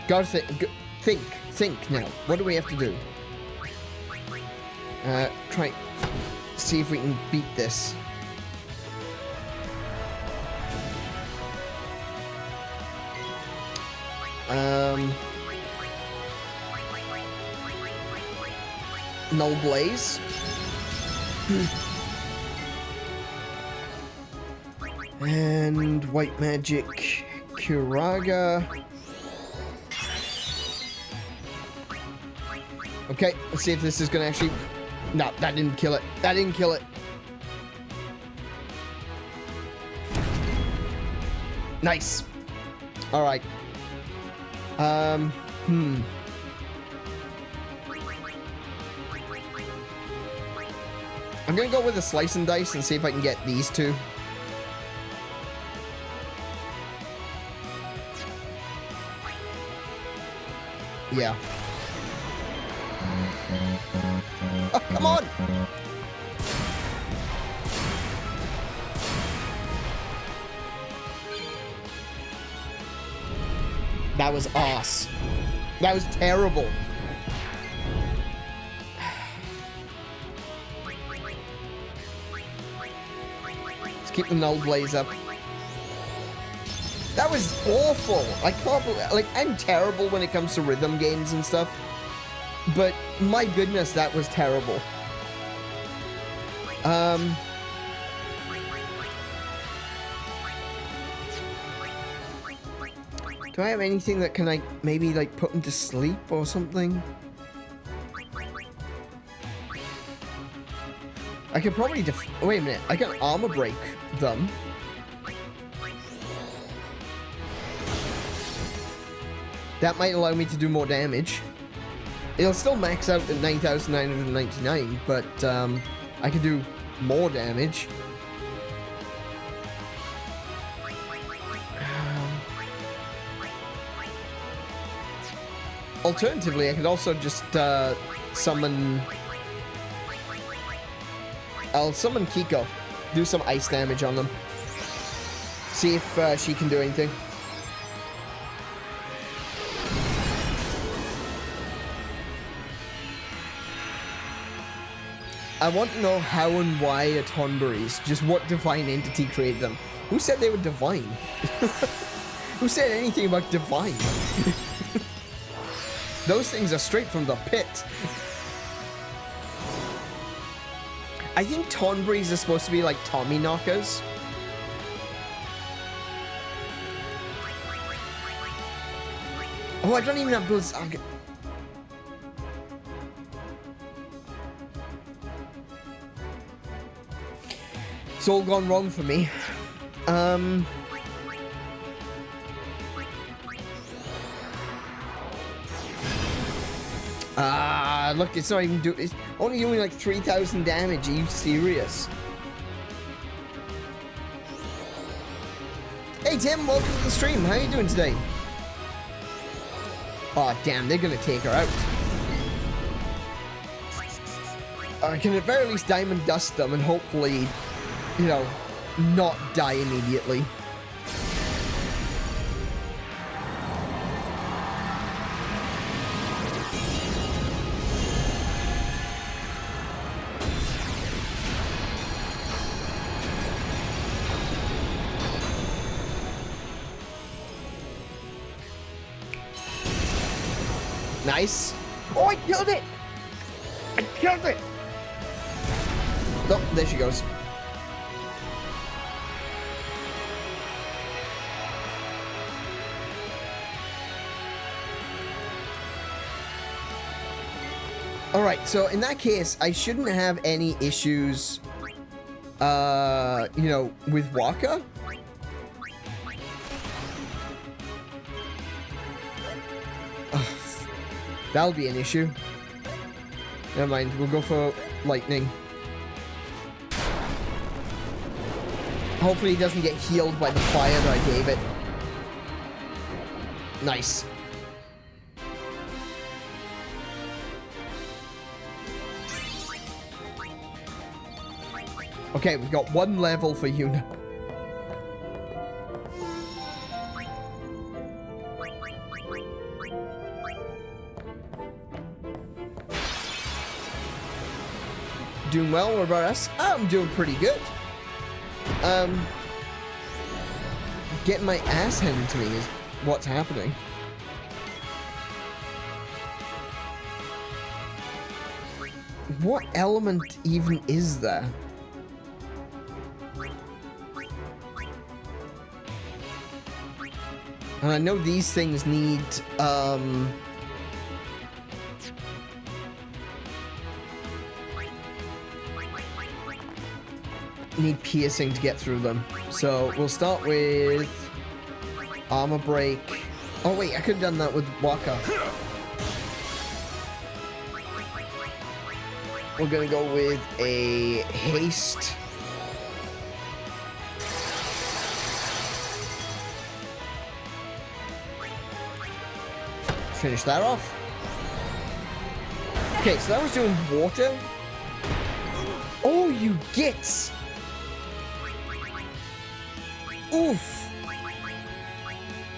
Gotta think now. What do we have to do? Try see if we can beat this. Null Blaze. And White Magic Kuraga. Okay, let's see if this is gonna actually... No, that didn't kill it. That didn't kill it. Nice. Alright. I'm gonna go with a slice and dice and see if I can get these two. Yeah. Oh, come on! That was ass. That was terrible. Let's keep the Null Blaze up. That was awful. I can't believe, like, I'm terrible when it comes to rhythm games and stuff. But my goodness, that was terrible. Do I have anything that can, like, maybe, like, put them to sleep or something? I could probably wait a minute. I can armor break them. That might allow me to do more damage. It'll still max out at 9,999, but I can do more damage. Alternatively, I could also just summon... I'll summon Kiko. Do some ice damage on them. See if she can do anything. I want to know how and why a Tonberries. Just what divine entity created them. Who said they were divine? Who said anything about divine? Those things are straight from the pit. I think Tonberries are supposed to be like Tommy knockers. Oh, I don't even have Blitz. It's all gone wrong for me. Look, it's not even it's only doing like 3,000 damage. Are you serious? Hey Tim, welcome to the stream. How are you doing today? Oh damn, they're gonna take her out. I can at very least diamond dust them and hopefully, you know, not die immediately. Nice. Oh, I killed it! I killed it! Oh, there she goes. Alright, so in that case, I shouldn't have any issues, you know, with Waka. That'll be an issue. Never mind, we'll go for lightning. Hopefully he doesn't get healed by the fire that I gave it. Nice. Okay, we've got one level for Yuna. Doing well, what about us? I'm doing pretty good. Getting my ass handed to me is what's happening. what element even is there? And I know these things need, need piercing to get through them. So we'll start with armor break. Oh wait, I could have done that with Waka. We're gonna go with a haste. Finish that off. Okay, so that was doing water. Oh, you gits! Oof!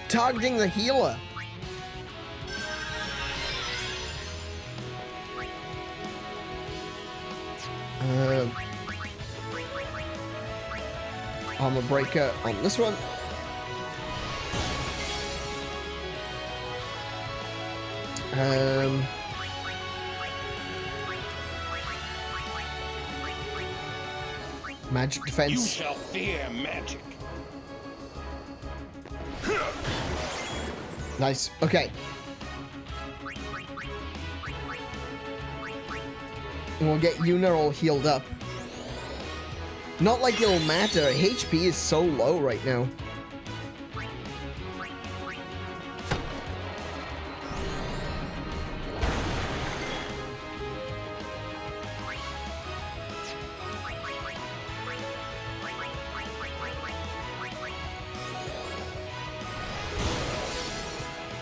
Targeting the healer. Armor breaker on this one. Magic defense. You shall fear magic. Nice. Okay. And we'll get Yuna all healed up. Not like it'll matter. HP is so low right now.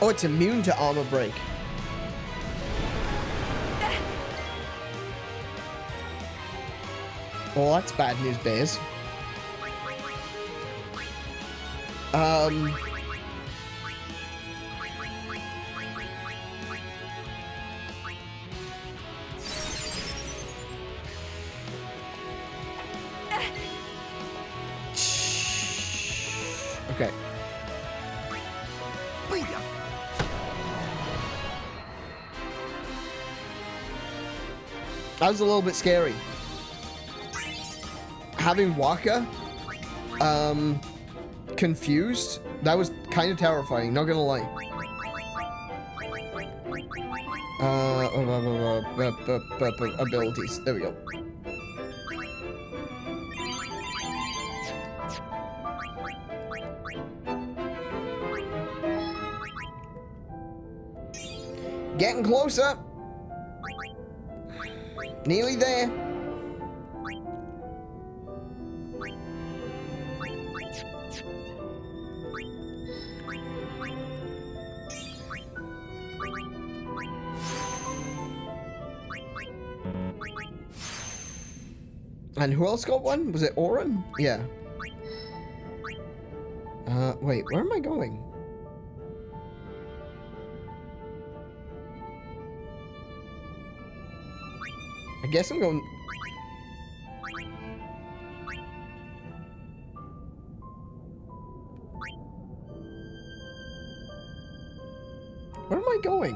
Oh, it's immune to armor break. Well, that's bad news, Bears. Okay. That was a little bit scary. Having Waka confused, that was kind of terrifying, not gonna lie. Abilities, there we go. Getting closer. Nearly there. And who else got one? Was it Auron? Yeah. Wait, where am I going? I guess I'm going... Where am I going?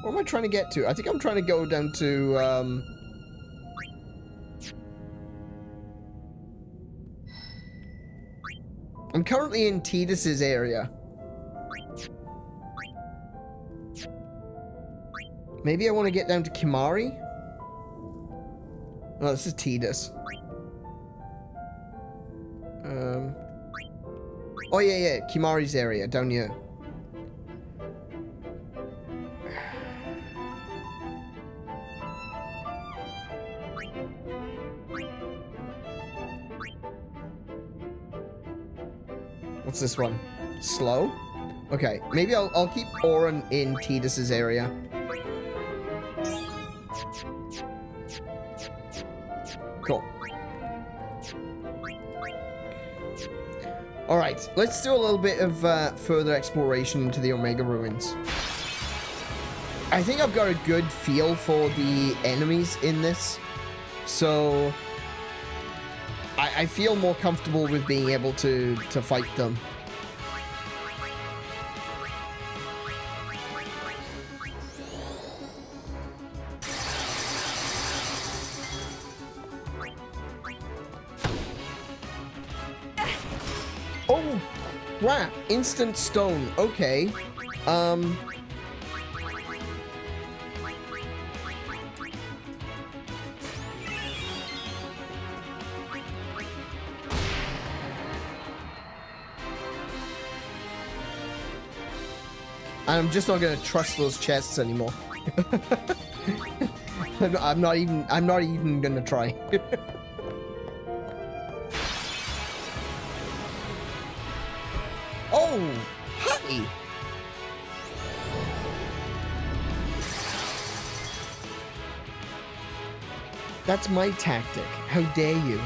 Where am I trying to get to? I think I'm trying to go down to, I'm currently in Tidus's area. Maybe I want to get down to 𝗬𝗏? Oh, this is Tidus. Oh, yeah, 𝗬𝗏's area, down here. What's this one? Slow? Okay, maybe I'll keep Auron in Tidus's area. Cool. Alright, let's do a little bit of further exploration into the Omega Ruins. I think I've got a good feel for the enemies in this, so I feel more comfortable with being able to fight them. Oh, crap. Instant stone. Okay. I'm just not gonna trust those chests anymore. I'm not even gonna try. Oh, hi. That's my tactic. How dare you?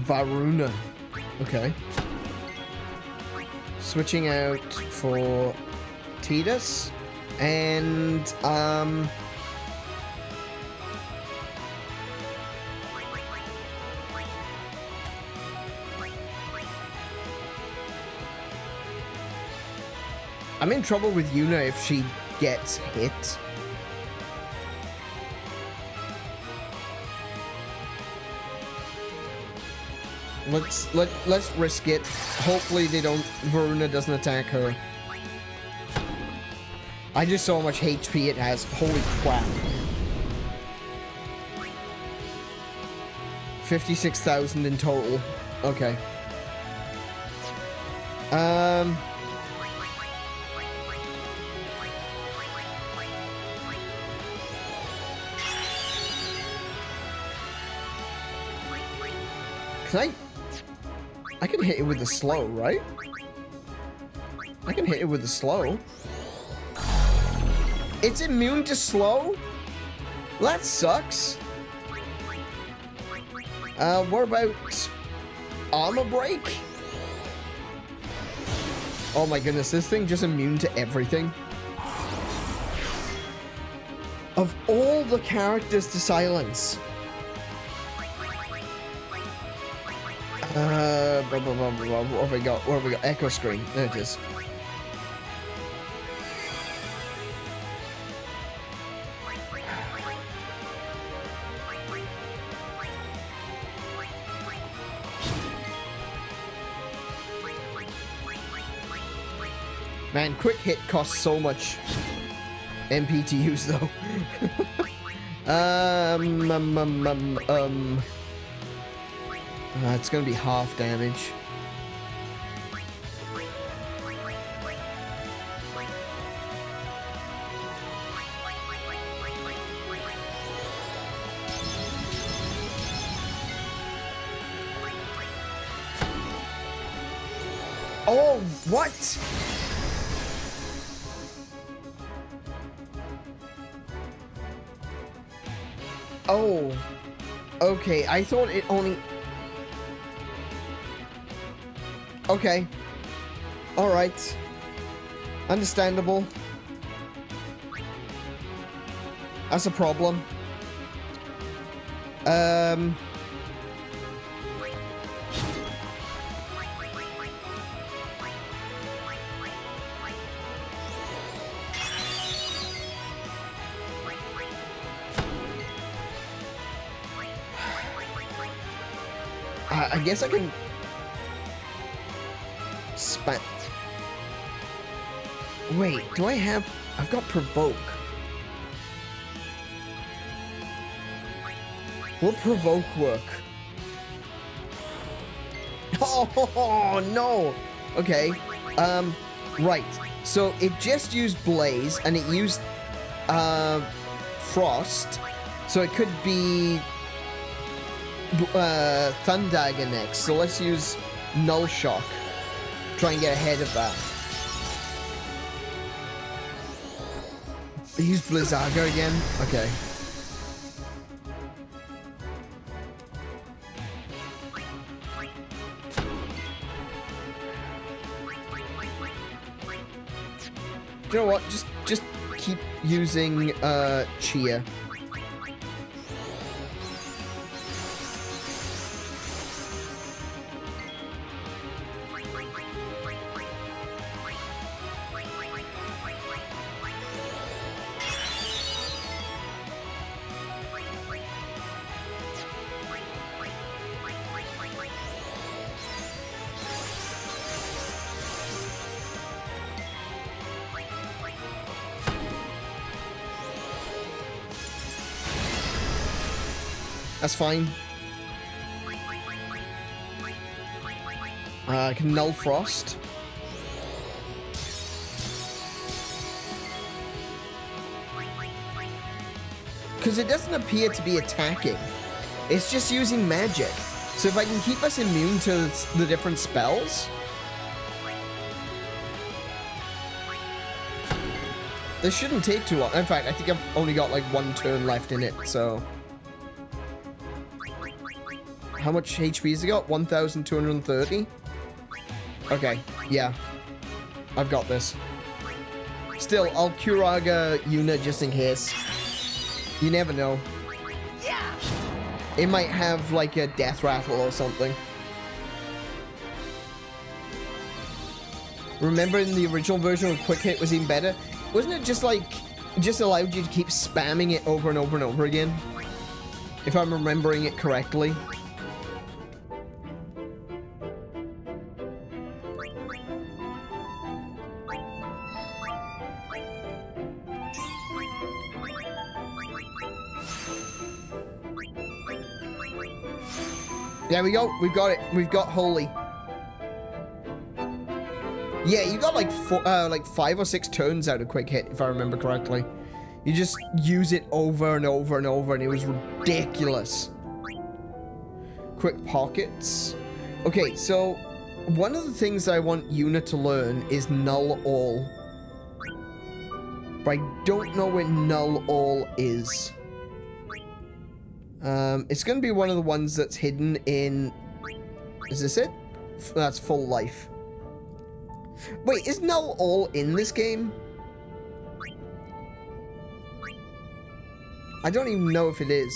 Varuna. Okay. Switching out for Tidus and I'm in trouble with Yuna if she gets hit. Let's risk it. Hopefully Varuna doesn't attack her. I just saw how much HP it has. Holy crap. 56,000 in total. Okay. I can hit it with the slow, right? I can hit it with the slow. It's immune to slow? That sucks. What about armor break? Oh my goodness, this thing just immune to everything. Of all the characters to silence. What have we got? What have we got? Echo screen. There it is. Man, quick hit costs so much MP to use though. It's gonna be half damage. Oh, what? Oh, okay. I thought it only... Okay. Alright. Understandable. That's a problem. I guess I can... Wait, do I have... I've got provoke. Will provoke work? Oh, no! Okay. Right. So, it just used Blaze, and it used, Frost. So, it could be... Thundagger next. So, let's use Null Shock. Try and get ahead of that. Use Blizzaga again? Okay. You know what? Just keep using Chia. That's fine. I can null frost. Because it doesn't appear to be attacking. It's just using magic. So if I can keep us immune to the different spells... This shouldn't take too long. In fact, I think I've only got like 1 turn left in it, so... How much HP has it got? 1,230? Okay, yeah. I've got this. Still, I'll Curaga Yuna just in case. You never know. Yeah. It might have like a death rattle or something. Remember in the original version of Quick Hit was even better? Wasn't it just like, just allowed you to keep spamming it over and over and over again? If I'm remembering it correctly. There we go. We've got it. We've got Holy. Yeah, you got like 5 or 6 turns out of Quick Hit, if I remember correctly. You just use it over and over and over, and it was ridiculous. Quick Pockets. Okay, so one of the things I want Yuna to learn is Null All. But I don't know where Null All is. It's going to be one of the ones that's hidden in... Is this it? That's Full Life. Wait, is Null All in this game? I don't even know if it is.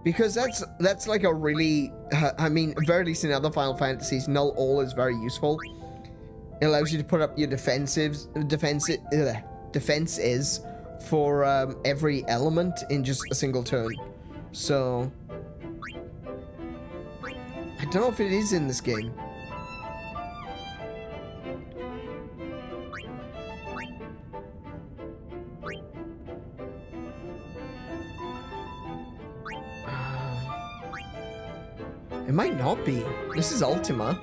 Because that's like a really, I mean, at very least in other Final Fantasies, Null All is very useful. It allows you to put up your defenses for every element in just a single turn. So, I don't know if it is in this game. It might not be. This is Ultima.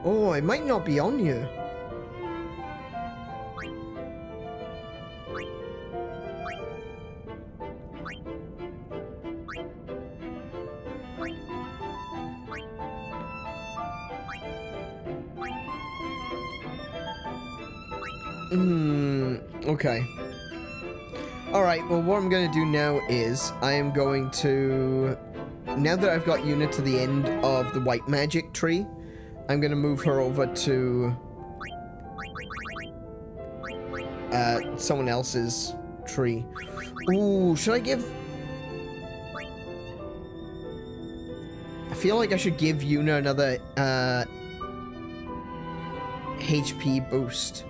Oh, it might not be on you. Okay. Alright, well what I'm going to do now is I am going to... Now that I've got Yuna to the end of the white magic tree, I'm going to move her over to... someone else's tree. Ooh, should I give... I feel like I should give Yuna another HP boost.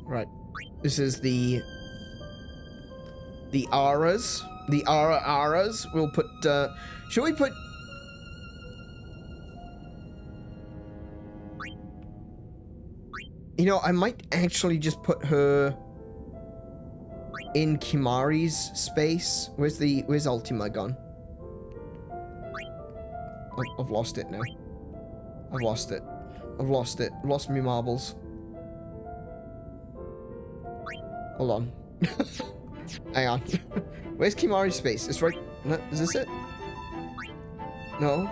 Right. This is the auras. The auras. We'll put, should we put... You know, I might actually just put her in Kimahri's space. Where's Ultima gone? I've lost it now. I've lost it. I've lost me marbles. Hold on. Hang on. Where's Kimahri's space? It's right... No, is this it? No.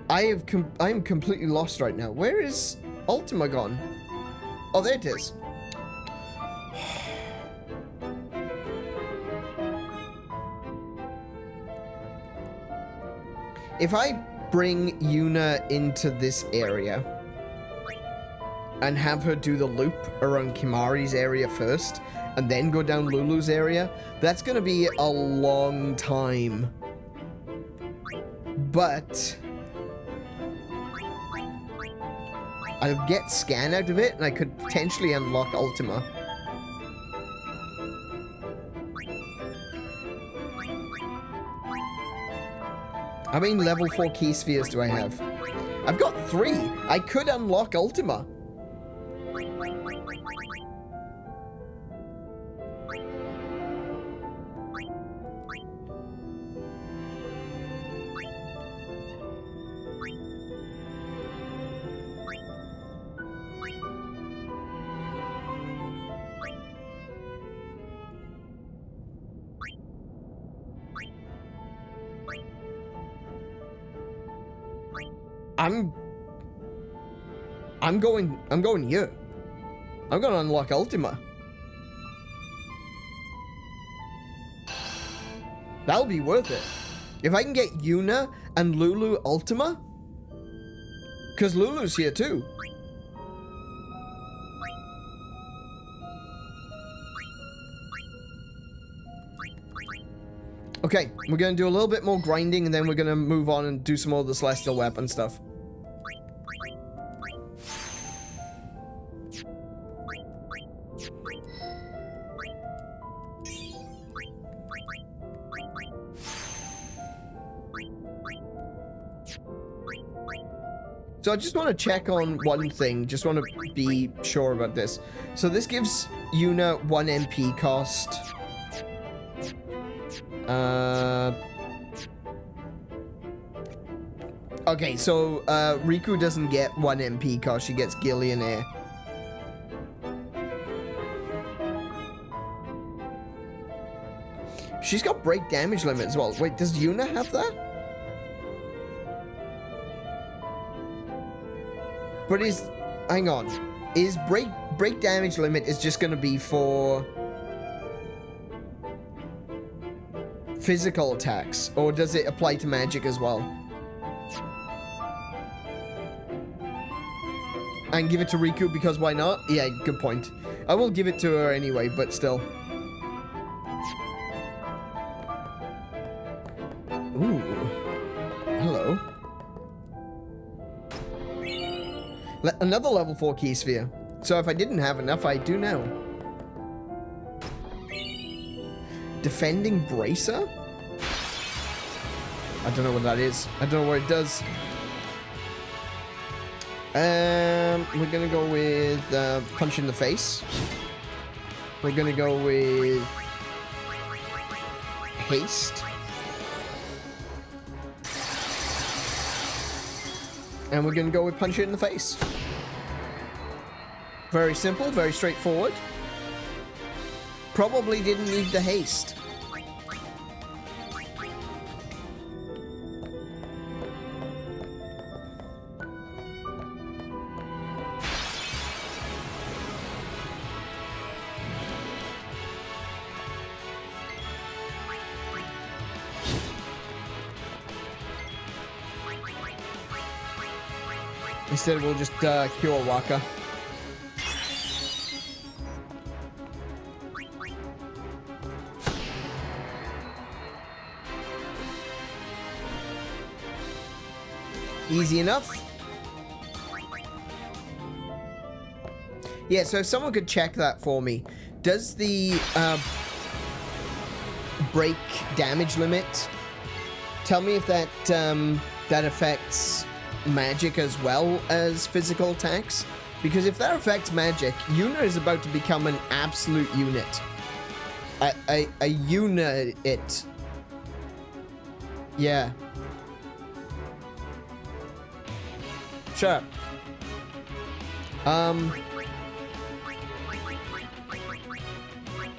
I am completely lost right now. Where is Ultima gone? Oh, there it is. If I bring Yuna into this area and have her do the loop around Kimahri's area first and then go down Lulu's area, that's gonna be a long time. But I'll get Scan out of it and I could potentially unlock Ultima. How many level 4 key spheres do I have? I've got 3. I could unlock Ultima. I'm going here. I'm gonna unlock Ultima. That'll be worth it. If I can get Yuna and Lulu Ultima, because Lulu's here too. Okay, we're gonna do a little bit more grinding and then we're gonna move on and do some more of the Celestial Weapon stuff. So I just want to check on one thing, just want to be sure about this. So this gives Yuna 1 MP cost. Okay, so Riku doesn't get 1 MP cost, she gets Gillionaire. She's got break damage limit as well. Wait, does Yuna have that? But hang on, is break damage limit is just gonna be for physical attacks, or does it apply to magic as well? And give it to Riku because why not? Yeah, good point. I will give it to her anyway, but still. Ooh. Hello. Another level 4 key sphere. So if I didn't have enough, I do now. Defending Bracer? I don't know what that is. I don't know what it does. We're gonna go with Punch in the Face. We're gonna go with Haste. And we're gonna go with Punch It in the Face. Very simple, very straightforward. Probably didn't need the haste. Instead, we'll just cure Waka. Easy enough. Yeah, so if someone could check that for me. Does the break damage limit tell me if that that affects magic as well as physical attacks? Because if that affects magic, Yuna is about to become an absolute unit. A unit. Yeah. Shut up.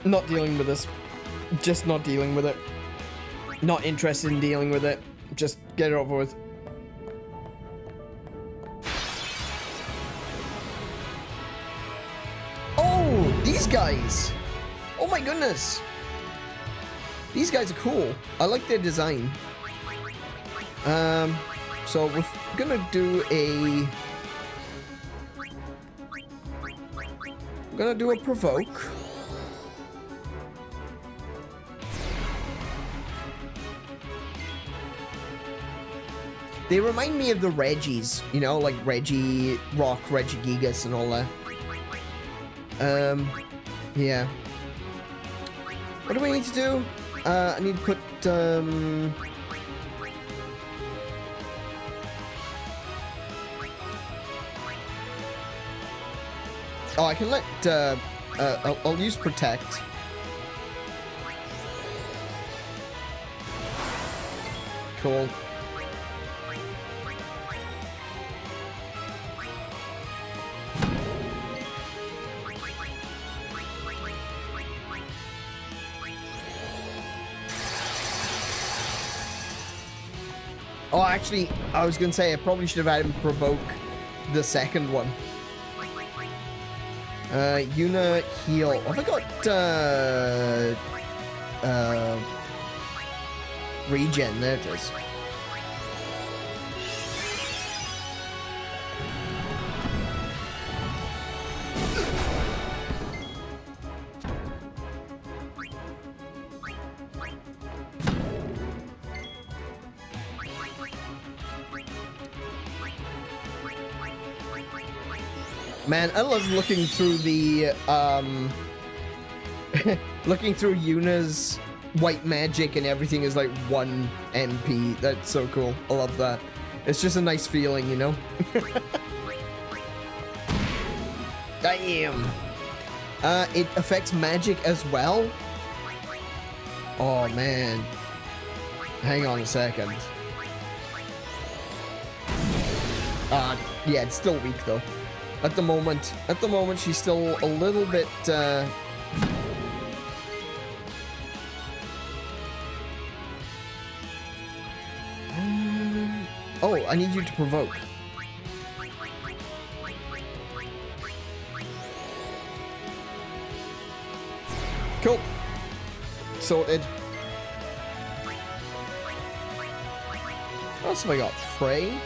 Not dealing with this. Just not dealing with it. Not interested in dealing with it. Just get it over with. These guys! Oh my goodness! These guys are cool. I like their design. So we're gonna do a... I'm gonna do a provoke. They remind me of the Reggies, you know, like Reggie Rock, Reggie Gigas and all that. Yeah. What do we need to do? I need to put, oh, I can let, I'll use protect. Cool. Oh, actually, I was gonna say I probably should have had him provoke the second one. Yuna heal. Have I got regen? There it is. Man, I love looking through the, looking through Yuna's white magic and everything is like 1 MP. That's so cool. I love that. It's just a nice feeling, you know? Damn! It affects magic as well? Oh, man. Hang on a second. Yeah, it's still weak, though. At the moment, she's still a little bit, oh, I need you to provoke. Cool. Sorted. What else have I got? Prey?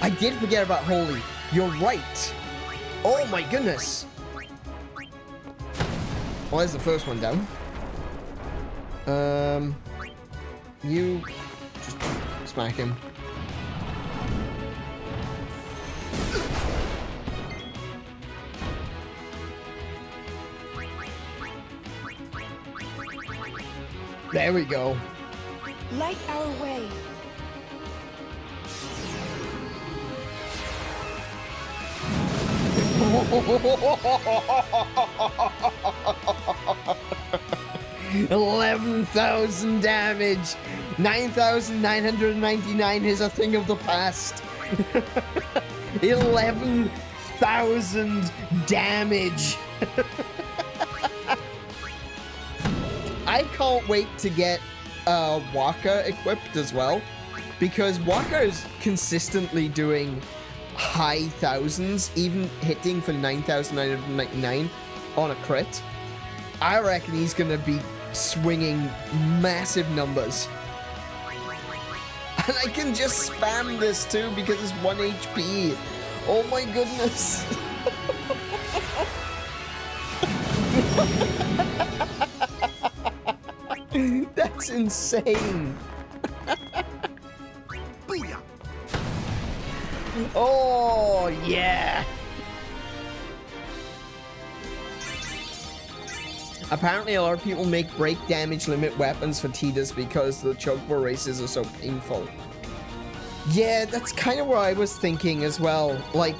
I did forget about Holy. You're right. Oh my goodness. Well, there's the first one down. You just smack him. There we go. Light our way. 11,000 damage. 9,999 is a thing of the past. 11,000 damage. I can't wait to get Waka equipped as well, because Waka is consistently doing high thousands, even hitting for 9,999 on a crit. I reckon he's gonna be swinging massive numbers. And I can just spam this too because it's 1 HP. Oh my goodness. That's insane. Oh, yeah. Apparently, a lot of people make break damage limit weapons for Tidus because the chokebar races are so painful. Yeah, that's kind of what I was thinking as well. Like,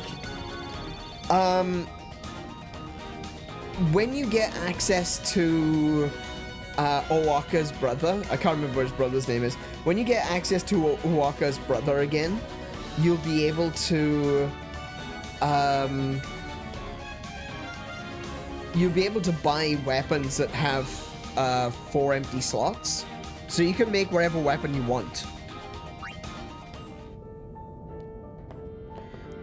when you get access to Owaka's brother, I can't remember what his brother's name is. When you get access to Owaka's brother again, you'll be able to, buy weapons that have 4 empty slots, so you can make whatever weapon you want.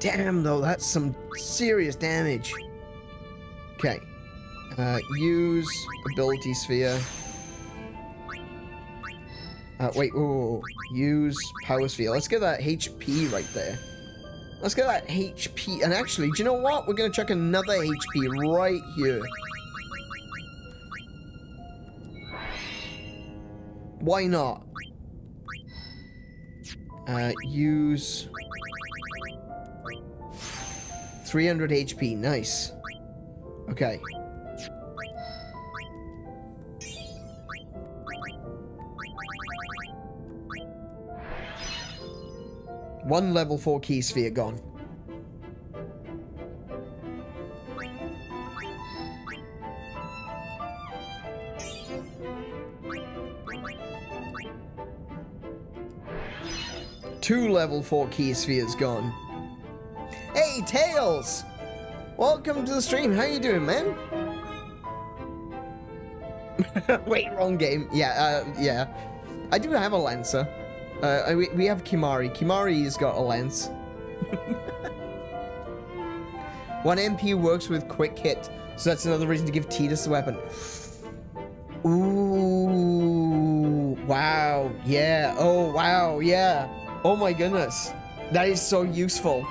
Damn, though, that's some serious damage. Okay. Use ability sphere. Wait, oh, use power sphere. Let's get that HP right there. Let's get that HP. And actually, do you know what? We're going to check another HP right here. Why not? Use 300 HP. Nice. Okay. One level 4 key sphere gone. Two level 4 key spheres gone. Hey, Tails! Welcome to the stream. How you doing, man? Wait, wrong game. Yeah, yeah. I do have a Lancer. We have Kimari. Kimari's got a lance. 1 MP works with quick hit, so that's another reason to give Tidus the weapon. Ooh, wow, yeah, oh, wow, yeah. Oh my goodness, that is so useful.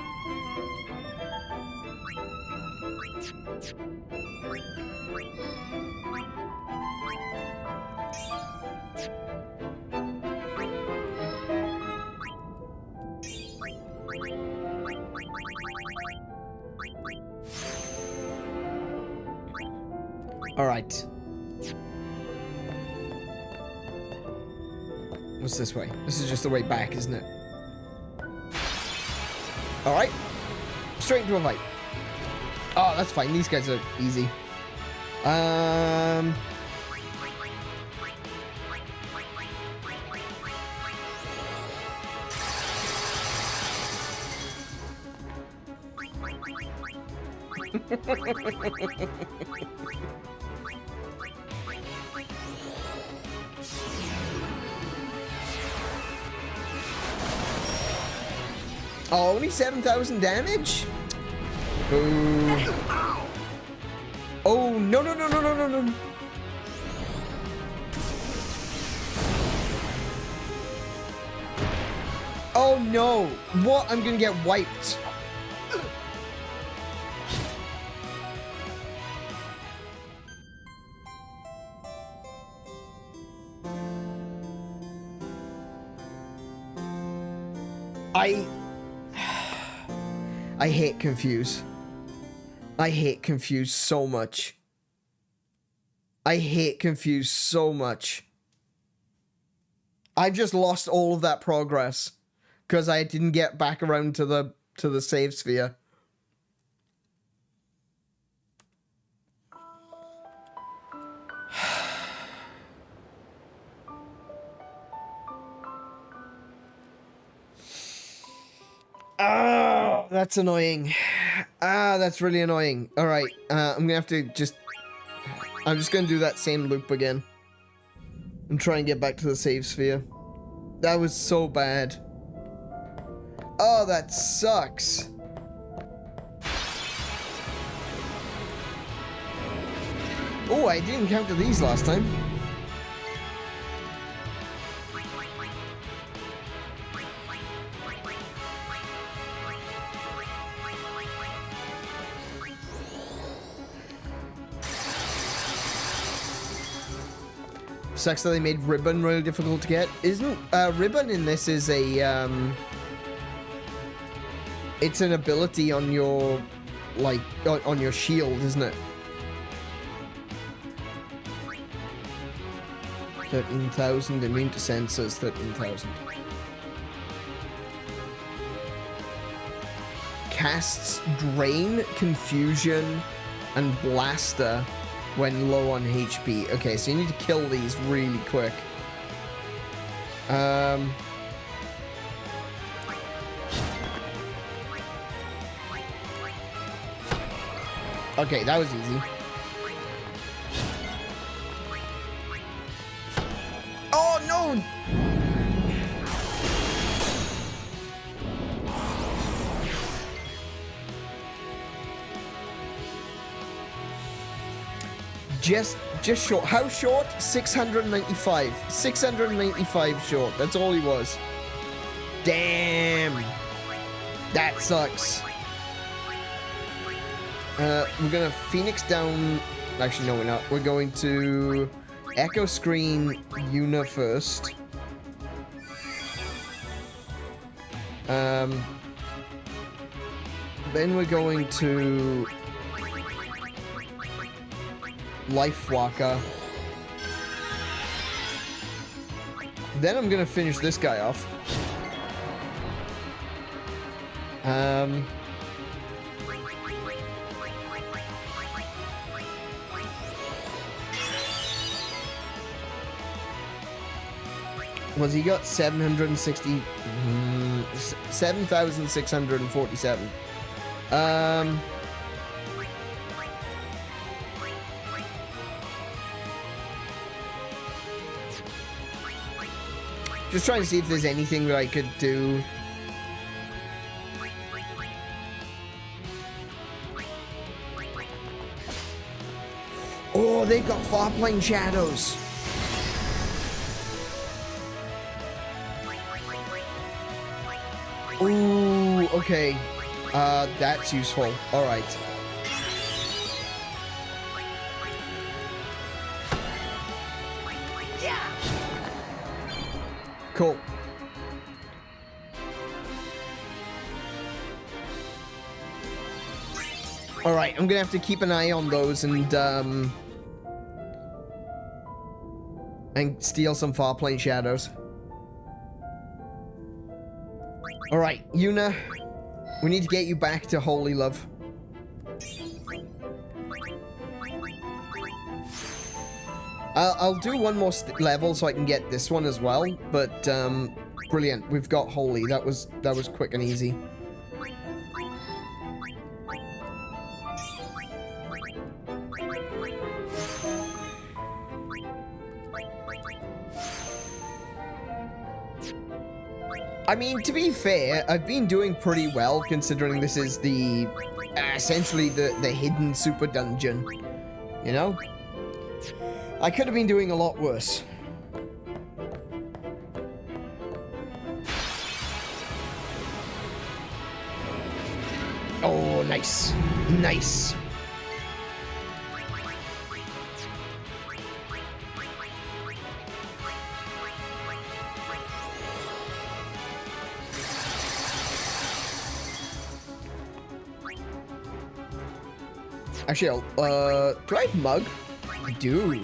All right. What's this way? This is just the way back, isn't it? All right. Straight into a fight. Oh, that's fine. These guys are easy. Oh, only 7,000 damage? Ooh. Oh, no, no, no, no, no, no, no. Oh, no. What? I'm gonna get wiped. I hate Confuse. I hate Confuse so much. I hate Confuse so much. I've just lost all of that progress because I didn't get back around to the save sphere. Ah, that's annoying. Ah, that's really annoying. All right, I'm gonna have to just... I'm just gonna do that same loop again. And try and get back to the save sphere. That was so bad. Oh, that sucks. Oh, I didn't encounter these last time. Sucks that they made Ribbon really difficult to get. Isn't Ribbon in this is a it's an ability on your like on your shield, isn't it? 13,000 immune to sensors, 13,000. Casts Drain, Confusion, and Blaster when low on HP. Okay, so you need to kill these really quick. Okay, that was easy. Oh, no! Just short. How short? 695. 695 short. That's all he was. Damn. That sucks. We're gonna Phoenix down. Actually, no, we're not. We're going to Echo Screen Yuna first. Then we're going to Life Walker. Then I'm gonna finish this guy off. Was he got 760? 7,647. Just trying to see if there's anything that I could do. Oh, they've got far-plane shadows. Ooh, okay. That's useful. All right. Cool. All right, I'm gonna have to keep an eye on those and steal some far plane shadows. All right, Yuna, we need to get you back to Holy Love. I'll do one more level so I can get this one as well, but brilliant. We've got Holy. That was quick and easy. I mean, to be fair, I've been doing pretty well considering this is the essentially the hidden super dungeon, you know? I could have been doing a lot worse. Oh, nice. Nice. Actually, do I have Mug? I do.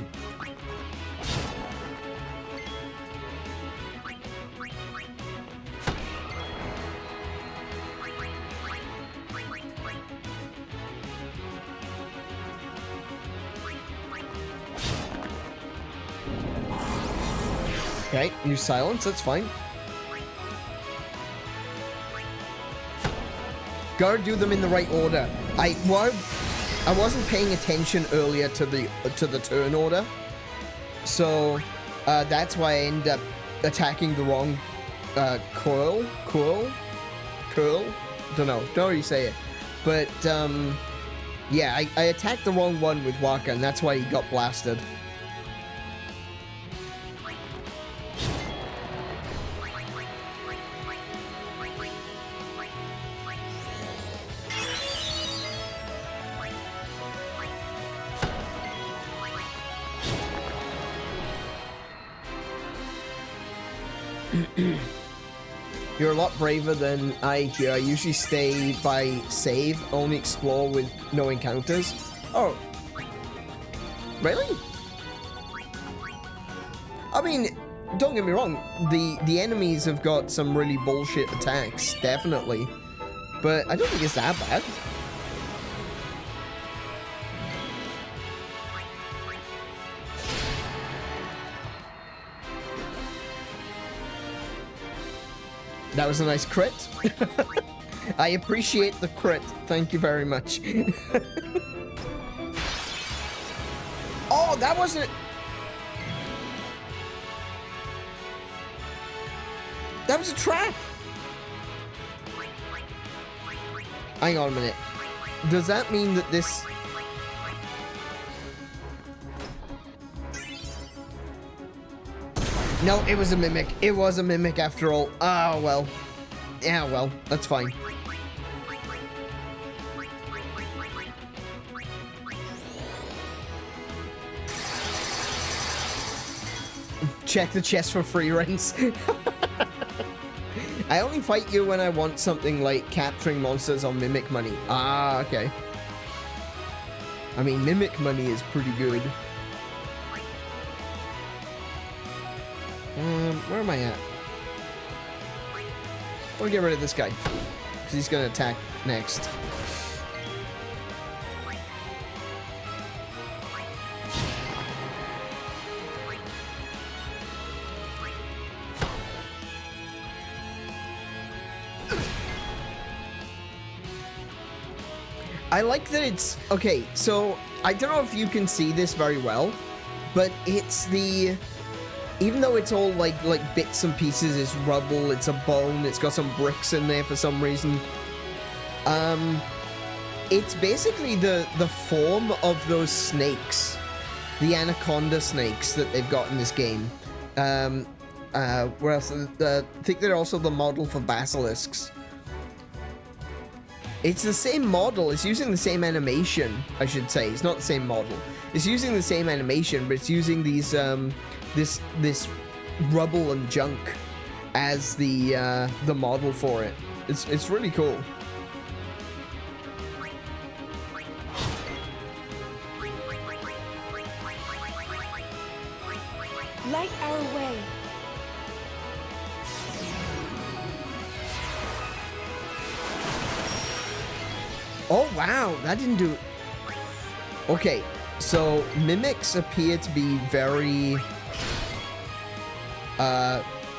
Okay, use silence, that's fine. Gotta do them in the right order. I wasn't paying attention earlier to the turn order, so that's why I ended up attacking the wrong curl. Don't know how you say it, but yeah, I attacked the wrong one with Waka, and that's why he got blasted. You're a lot braver than I hear. I usually stay by save, only explore with no encounters. Oh. Really? I mean, don't get me wrong, the enemies have got some really bullshit attacks, definitely. But I don't think it's that bad. That was a nice crit. I appreciate the crit. Thank you very much. Oh, that wasn't... That was a trap. Hang on a minute. Does that mean that this... No, it was a mimic. It was a mimic after all. Oh, well. Yeah, well, that's fine. Check the chest for free rents. I only fight you when I want something like capturing monsters on mimic money. Ah, okay. I mean, mimic money is pretty good. Where am I at? I want to get rid of this guy, because he's going to attack next. I like that it's... Okay, so I don't know if you can see this very well, but it's the... Even though it's all like bits and pieces, it's rubble, it's a bone, it's got some bricks in there for some reason. It's basically the form of those snakes, the anaconda snakes that they've got in this game. Where else? I think they're also the model for basilisks. It's the same model. It's using the same animation, I should say. It's not the same model. It's using the same animation, but it's using these this rubble and junk as the model for it. It's really cool. Light our way. Oh wow, that didn't do... Okay, so mimics appear to be very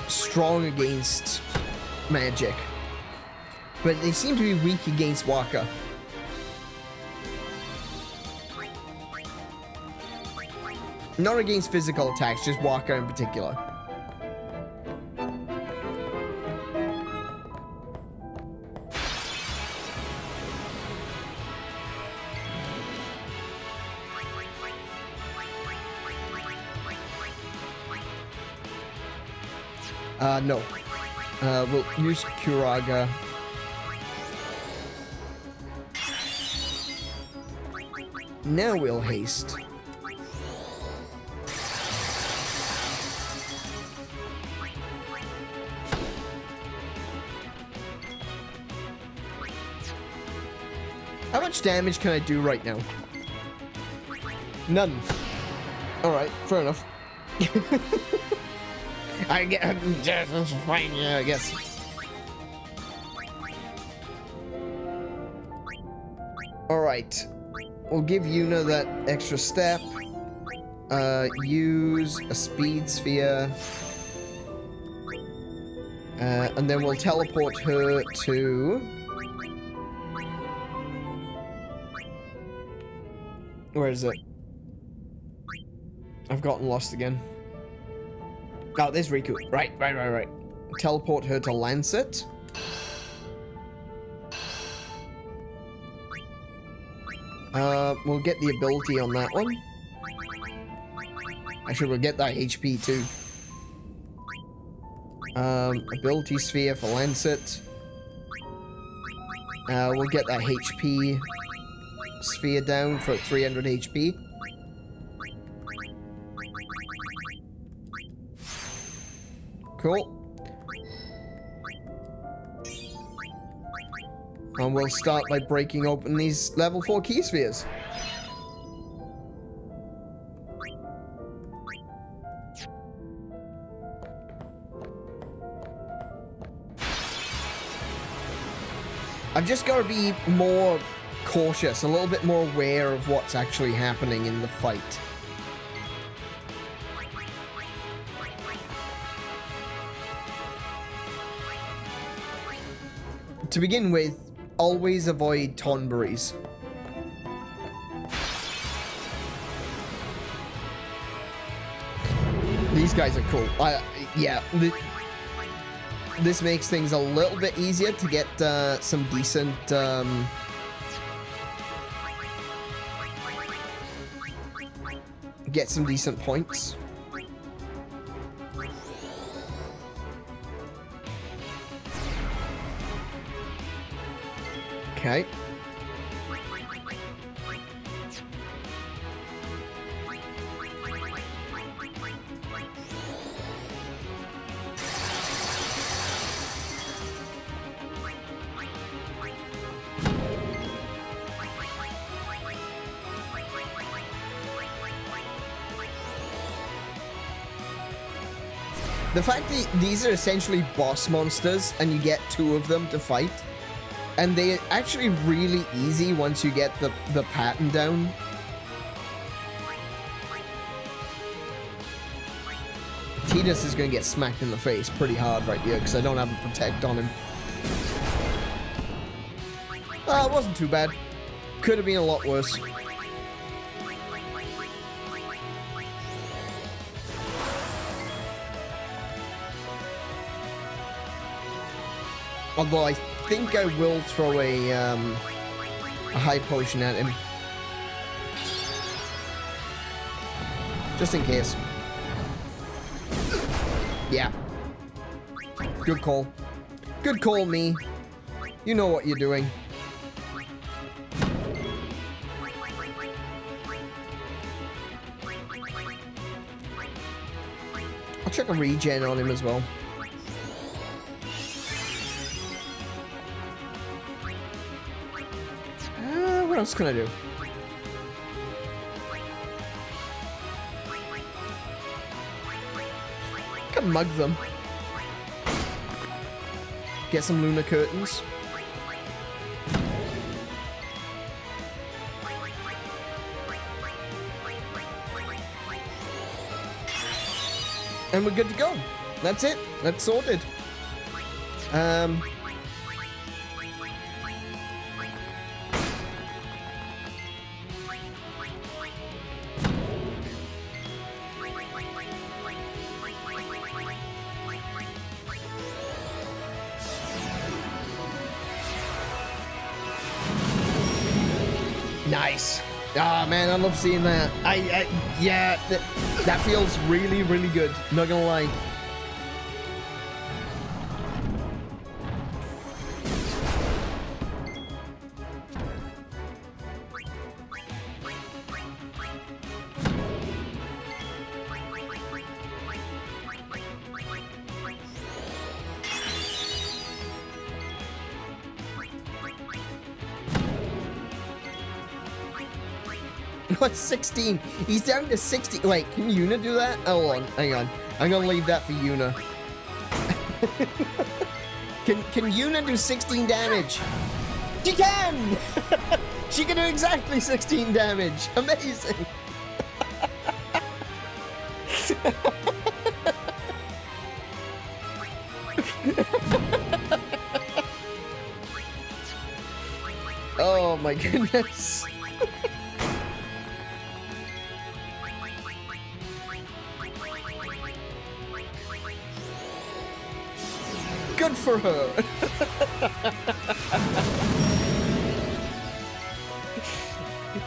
strong against magic, but they seem to be weak against Waka. Not against physical attacks, just Waka in particular. No. We'll use Curaga. Now we'll haste. How much damage can I do right now? None. Alright, fair enough. I get fine, yeah, I guess. Alright. We'll give Yuna that extra step. Use a speed sphere. And then we'll teleport her to... Where is it? I've gotten lost again. Oh, there's Riku. Right. Teleport her to Lancet. We'll get the ability on that one. Actually, we'll get that HP too. Ability sphere for Lancet. We'll get that HP sphere down for 300 HP. Cool. And we'll start by breaking open these level 4 key spheres. I've just got to be more cautious, a little bit more aware of what's actually happening in the fight. To begin with, always avoid Tonberries. These guys are cool. Yeah, this makes things a little bit easier to get some decent Okay. The fact that these are essentially boss monsters and you get 2 of them to fight, and they're actually really easy once you get the pattern down. Tidus is going to get smacked in the face pretty hard right here because I don't have a protect on him. Oh, it wasn't too bad. Could have been a lot worse. Although I think I will throw a high potion at him. Just in case. Yeah. Good call. Good call, me. You know what you're doing. I'll check a regen on him as well. What else can I do? I can mug them. Get some lunar curtains. And we're good to go. That's it. That's sorted. Nice. Ah, man, I love seeing that. Yeah, that feels really, really good. Not gonna lie. What's 16? He's down to 60. Wait, can Yuna do that? Hold on, hang on. I'm gonna leave that for Yuna. Can Yuna do 16 damage? She can! She can do exactly 16 damage. Amazing. Oh my goodness. Good for her.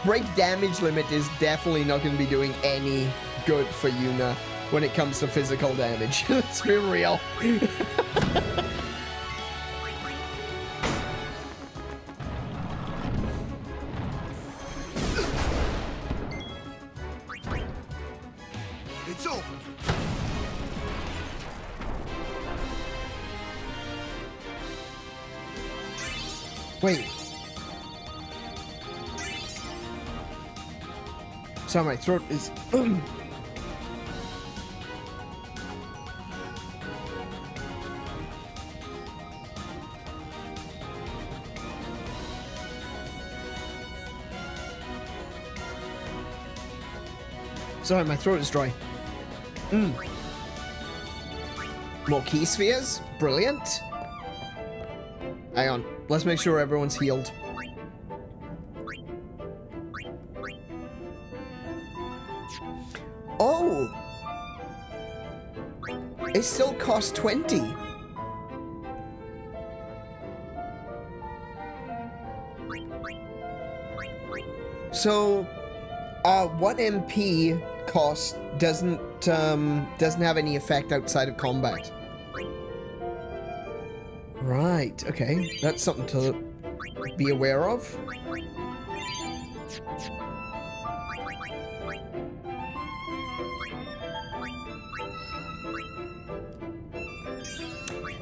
Break damage limit is definitely not going to be doing any good for Yuna when it comes to physical damage. Let's be real. It's over. Wait. Sorry, my throat is... Sorry, my throat is dry. More key spheres? Brilliant. Hang on. Let's make sure everyone's healed. Oh! It still costs 20. So, 1 MP cost doesn't have any effect outside of combat. Right, okay. That's something to be aware of.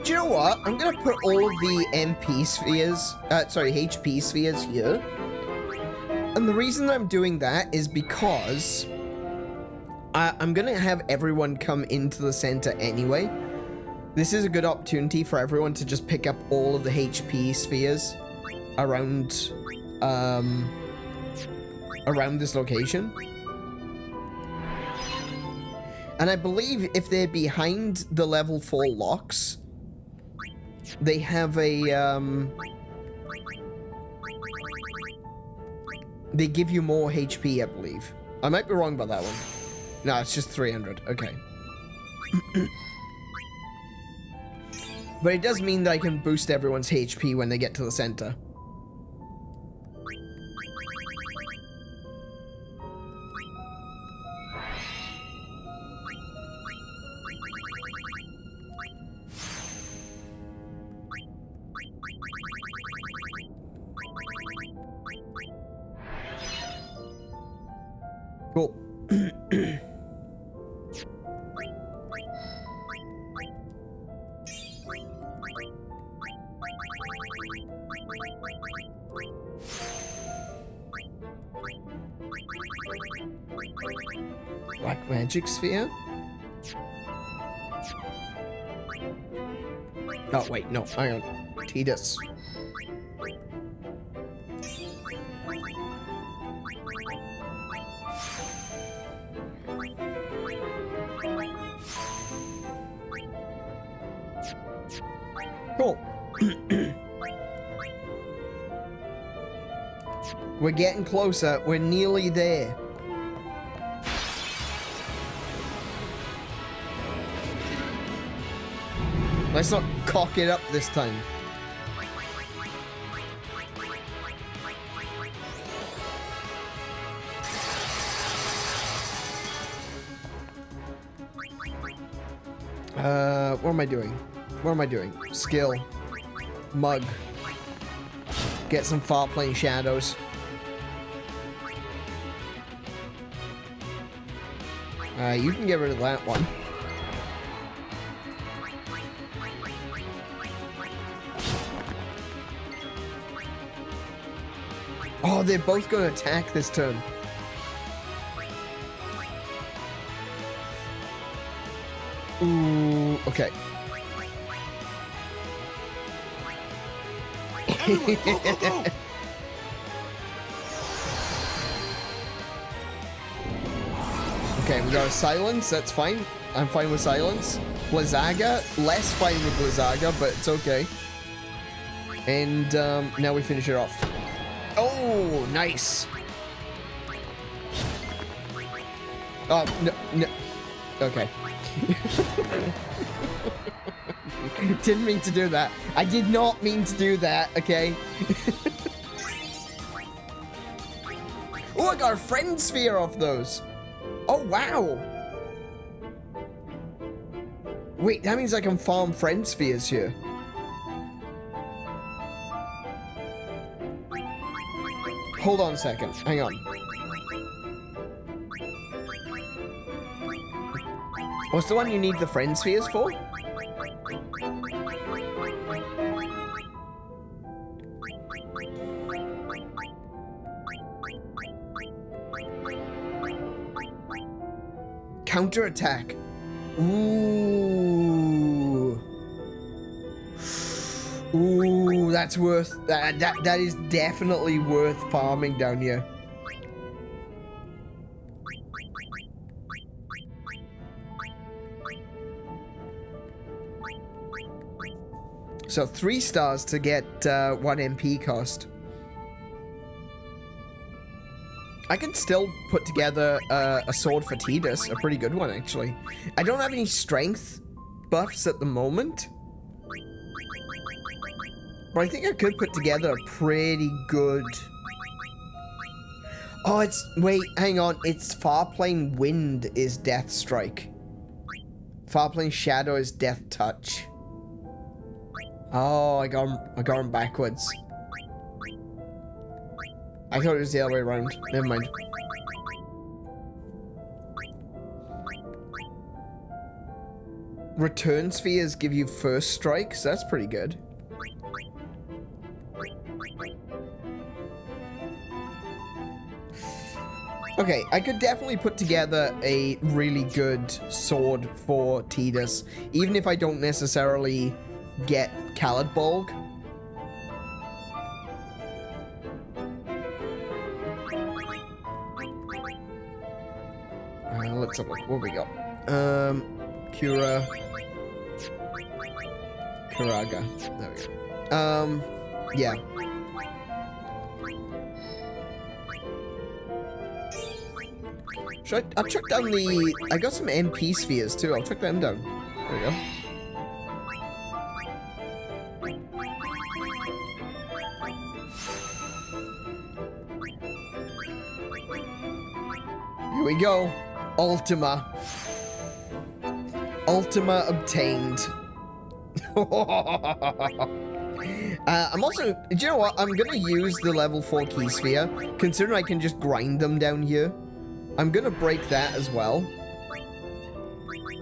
Do you know what? I'm gonna put all of the MP spheres, sorry, HP spheres here. And the reason I'm doing that is because I'm gonna have everyone come into the center anyway. This is a good opportunity for everyone to just pick up all of the HP spheres around, around this location. And I believe if they're behind the level 4 locks, they have a, they give you more HP, I believe. I might be wrong about that one. No, it's just 300. Okay. But it does mean that I can boost everyone's HP when they get to the center. Cool. Black magic sphere? Oh, wait, no, hang on. Tidus. Cool. We're getting closer. We're nearly there. Let's not cock it up this time. What am I doing? What am I doing? Skill. Mug. Get some far plane shadows. You can get rid of that one. Oh, they're both going to attack this turn. Ooh, okay. Okay, we got a silence, that's fine. I'm fine with silence. Blizzaga, less fine with Blizzaga, but it's okay. And now we finish it off. Oh, nice. Oh, no, no. Okay. Didn't mean to do that. I did not mean to do that, okay? Oh, I got a friend sphere off those. Oh, wow. Wait, that means I can farm friend spheres here. Hold on a second. Hang on. What's the one you need the friend spheres for? Counterattack. Ooh. Ooh, that's worth that is definitely worth farming down here. So 3 stars to get 1 MP cost. I can still put together a sword for Tidus, a pretty good one actually. I don't have any strength buffs at the moment, but I think I could put together a pretty good... Oh, it's... Wait, hang on. It's Farplane Wind is Death Strike. Farplane Shadow is Death Touch. Oh, I got him backwards. I thought it was the other way around. Never mind. Return spheres give you first strikes. That's pretty good. Okay, I could definitely put together a really good sword for Tidus, even if I don't necessarily get 𝗬𝗏𝗁𝗁. Let's have a look. What we got? Kuraga. There we go. Yeah. I'll chuck down the... I got some MP spheres too. I'll chuck them down. There we go. Here we go. Ultima. Ultima obtained. I'm also... Do you know what? I'm going to use the level 4 key sphere, considering I can just grind them down here. I'm going to break that as well.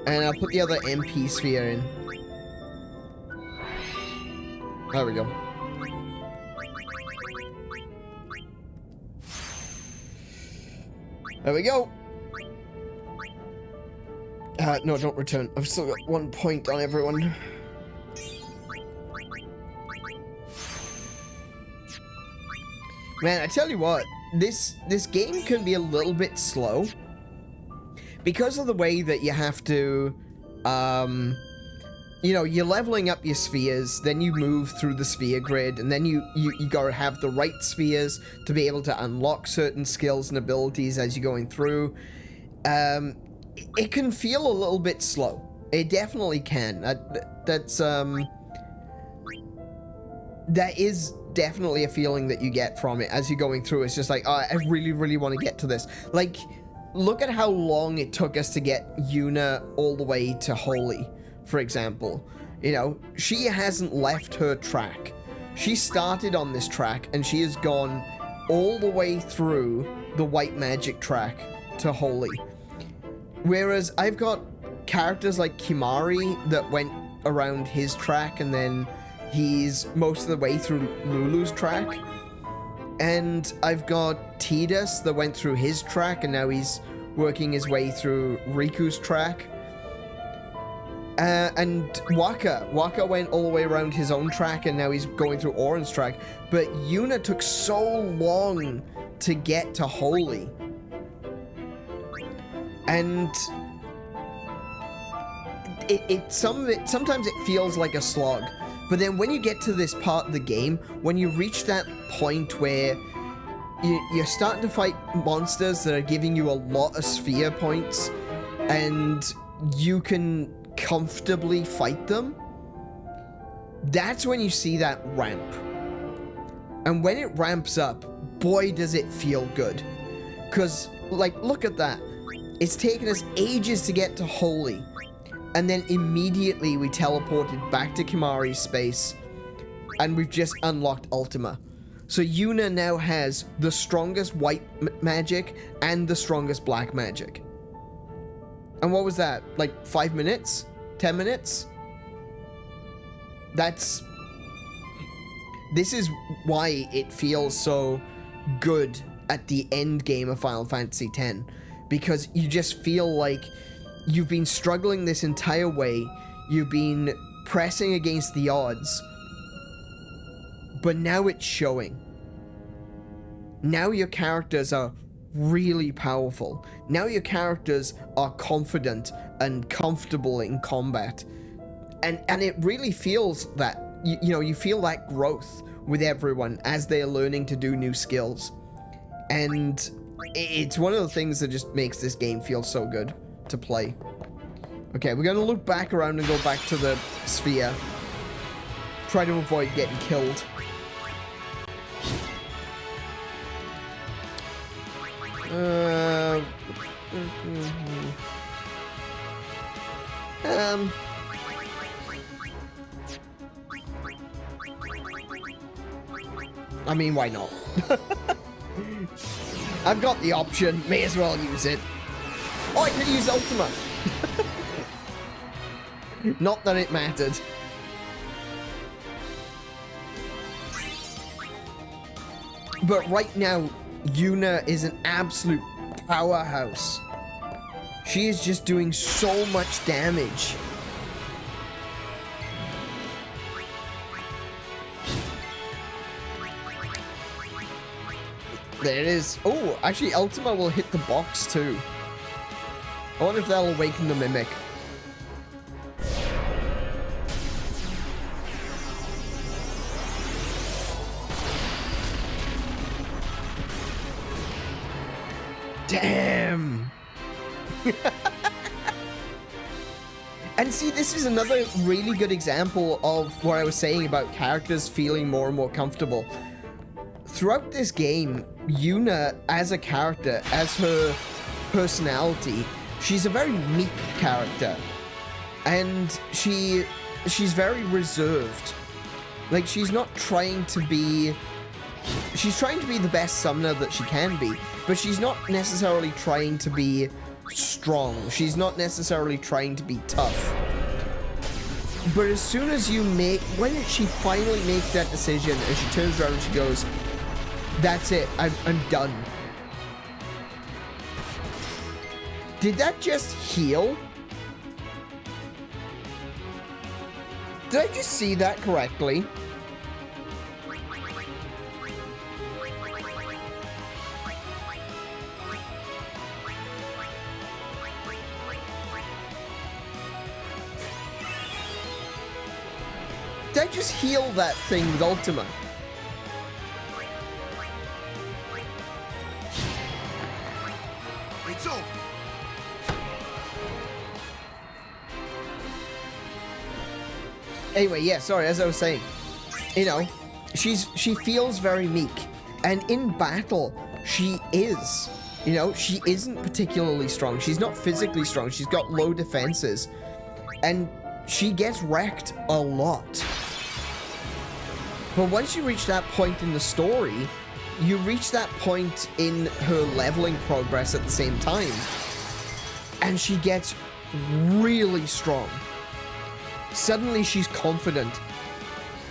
And I'll put the other MP sphere in. There we go. There we go. No, don't return. I've still got 1 point on everyone. Man, I tell you what, this game can be a little bit slow because of the way that you have to, you know, you're leveling up your spheres, then you move through the sphere grid, and then you gotta have the right spheres to be able to unlock certain skills and abilities as you're going through. It can feel a little bit slow. It definitely can. That is definitely a feeling that you get from it as you're going through. It's just like, oh, I really, really want to get to this. Like, look at how long it took us to get Yuna all the way to Holy, for example. You know, she hasn't left her track. She started on this track, and she has gone all the way through the white magic track to Holy. Whereas I've got characters like Kimahri that went around his track, and then he's most of the way through Lulu's track. And I've got Tidus that went through his track, and now he's working his way through Riku's track. And Wakka went all the way around his own track, and now he's going through Auron's track. But Yuna took so long to get to Holy. And sometimes it feels like a slog. But then when you get to this part of the game, when you reach that point where you're starting to fight monsters that are giving you a lot of sphere points, and you can comfortably fight them, that's when you see that ramp. And when it ramps up, boy does it feel good. Because, like, look at that. It's taken us ages to get to Holy. And then immediately we teleported back to Kimahri's space, and we've just unlocked Ultima. So Yuna now has the strongest white magic and the strongest black magic. And what was that? Like 5 minutes? 10 minutes? This is why it feels so good at the end game of Final Fantasy X. Because you just feel like you've been struggling this entire way, you've been pressing against the odds, but now it's showing. Now your characters are really powerful. Now your characters are confident and comfortable in combat. And it really feels that, you know, you feel that growth with everyone as they're learning to do new skills. And it's one of the things that just makes this game feel so good to play. Okay, we're gonna loop back around and go back to the sphere. Try to avoid getting killed. I mean, why not? I've got the option. May as well use it. Oh, I could use Ultima. Not that it mattered. But right now, Yuna is an absolute powerhouse. She is just doing so much damage. There it is. Oh, actually, Ultima will hit the box too. I wonder if that'll awaken the Mimic. Damn. And see, this is another really good example of what I was saying about characters feeling more and more comfortable. Throughout this game, Yuna, as a character, as her personality, she's a very meek character. And she's very reserved. Like, she's not trying to be... She's trying to be the best summoner that she can be, but she's not necessarily trying to be strong. She's not necessarily trying to be tough. But as soon as you make... When she finally makes that decision and she turns around and she goes, that's it, I'm done. Did that just heal? Did I just see that correctly? Did I just heal that thing with Ultima? It's over. Anyway, yeah, sorry, as I was saying, you know, she feels very meek, and in battle, she is, you know, she isn't particularly strong. She's not physically strong. She's got low defenses, and she gets wrecked a lot. But once you reach that point in the story, you reach that point in her leveling progress at the same time, and she gets really strong. Suddenly she's confident.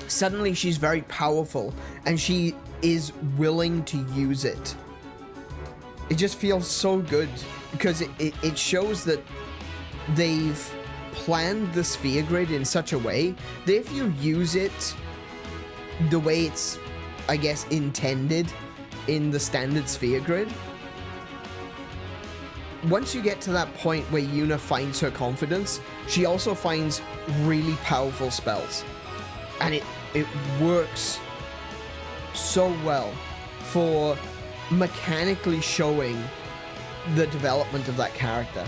Suddenly she's very powerful, and she is willing to use it. It just feels so good, because it shows that they've planned the sphere grid in such a way that if you use it the way it's, I guess, intended in the standard sphere grid, once you get to that point where Yuna finds her confidence, she also finds really powerful spells. And it works so well for mechanically showing the development of that character.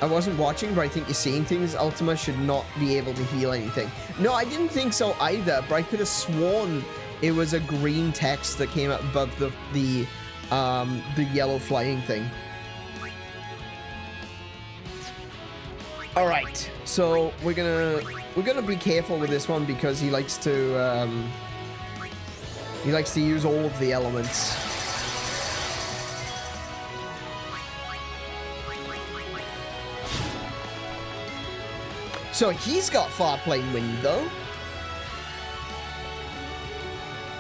I wasn't watching, but I think you're seeing things. Ultima should not be able to heal anything. No, I didn't think so either, but I could have sworn it was a green text that came up above the yellow flying thing. All right, so we're gonna be careful with this one because he likes to use all of the elements. So he's got far plane wind though.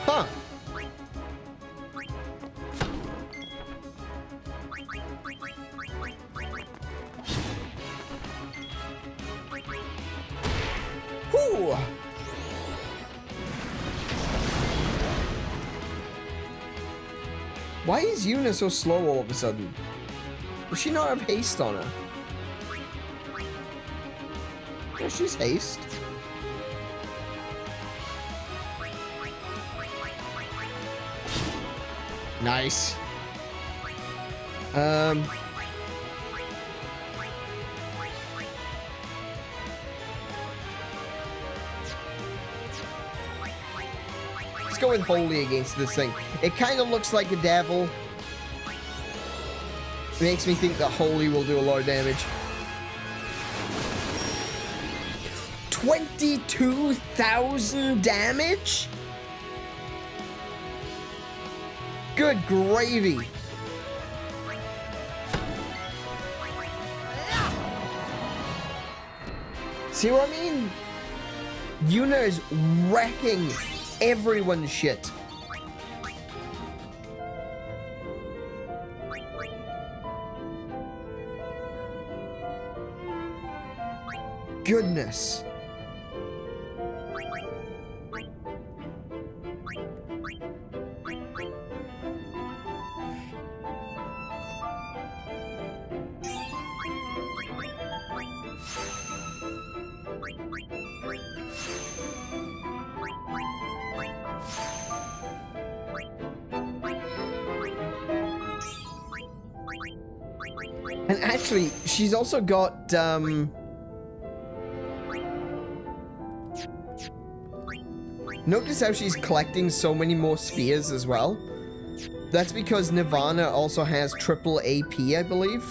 Huh. Whew. Why is Yuna so slow all of a sudden? Does she not have haste on her? Yeah, she's haste. Nice. Let's go with Holy against this thing. It kind of looks like a devil. It makes me think that Holy will do a lot of damage. 22,000 damage? Good gravy. See what I mean? Yuna is wrecking everyone's shit. Goodness. And actually, she's also got, notice how she's collecting so many more spheres as well? That's because Nirvana also has triple AP, I believe.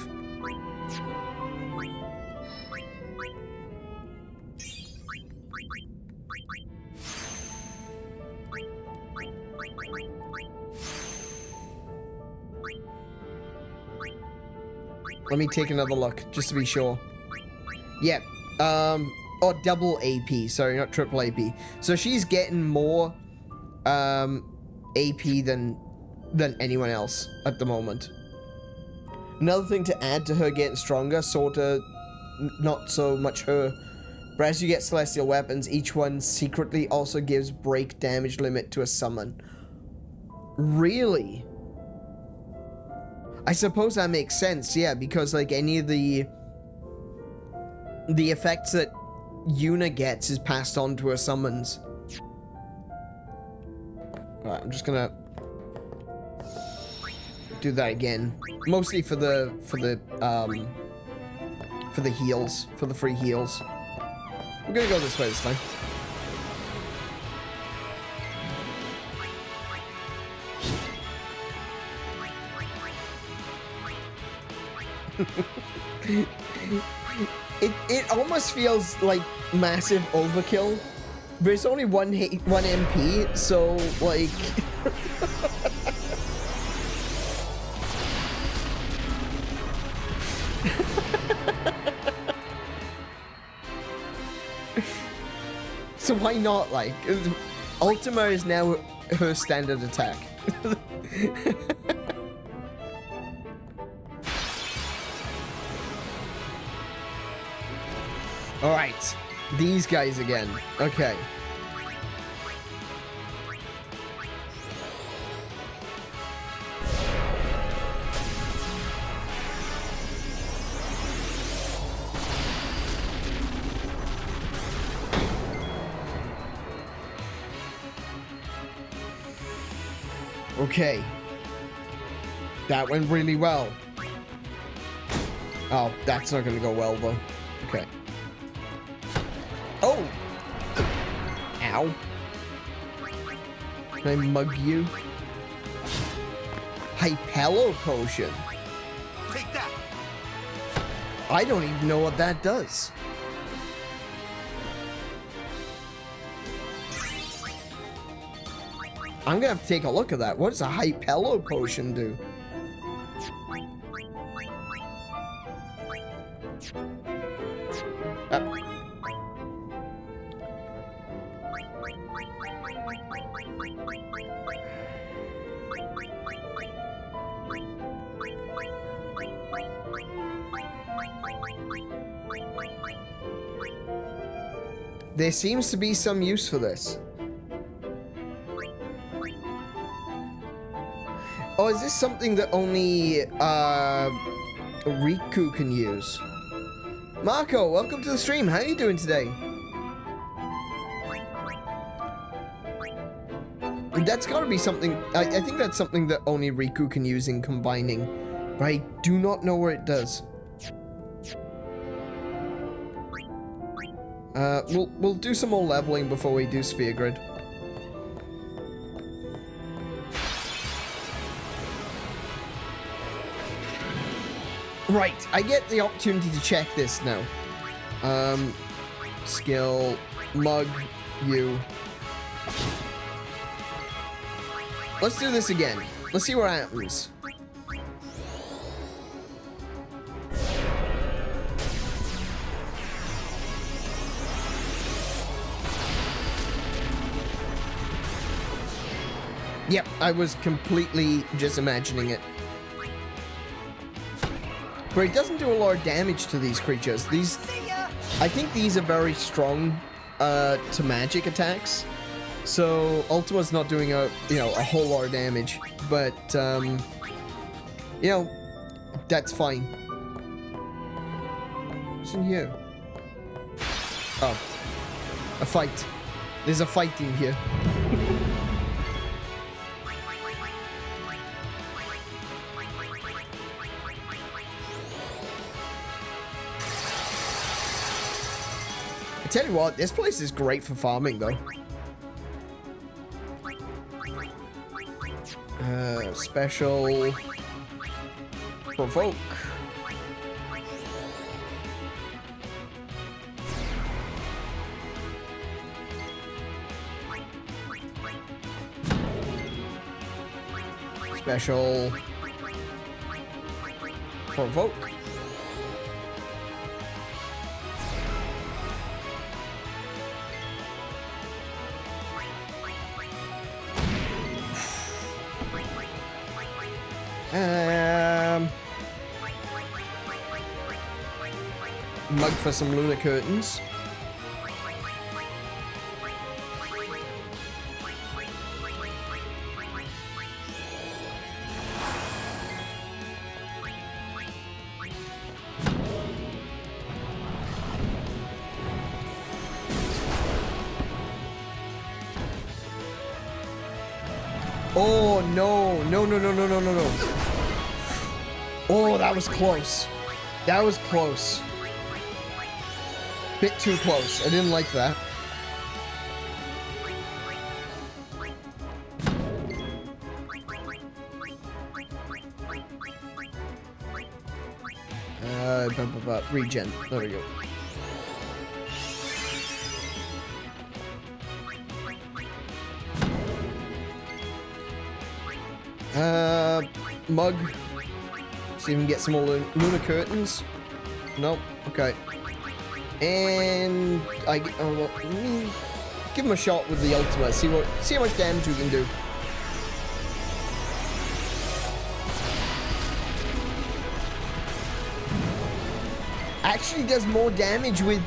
Let me take another look, just to be sure. Yeah, or double AP, sorry, not triple AP. So she's getting more AP than anyone else at the moment. Another thing to add to her getting stronger, sorta not so much her, but as you get celestial weapons, each one secretly also gives break damage limit to a summon. Really? I suppose that makes sense, yeah, because like any of the effects that Yuna gets is passed on to her summons. Alright, I'm just gonna do that again. Mostly for the heals, for the free heals. We're gonna go this way this time. It almost feels like massive overkill, but it's only one MP, so like so why not? Like, Ultima is now her standard attack. Alright, these guys again. Okay. Okay. That went really well. Oh, that's not gonna go well though. Okay. Oh! Ow. Can I mug you? Hypello potion. Take that. I don't even know what that does. I'm gonna have to take a look at that. What does a Hypello potion do? There seems to be some use for this. Oh, is this something that only Riku can use? Marco, welcome to the stream. How are you doing today? That's got to be something. I think that's something that only Riku can use in combining, but I do not know what it does. We'll do some more leveling before we do Sphere Grid. Right, I get the opportunity to check this now. Skill, mug, you. Let's do this again. let's see what happens. Yep, I was completely just imagining it. But it doesn't do a lot of damage to these creatures. I think these are very strong to magic attacks. So Ultima's not doing a whole lot of damage. But that's fine. What's in here? Oh. A fight. There's a fight in here. I tell you what, this place is great for farming, though. Special provoke. Special provoke. Mug for some lunar curtains. Oh no, no, no, no, no, no, no, no. Oh, that was close. That was close. Bit too close. I didn't like that. Regen. There we go. Mug. See if we can get some more lunar curtains. Nope. Okay. And give him a shot with the ultimate. See how much damage we can do. Actually, does more damage with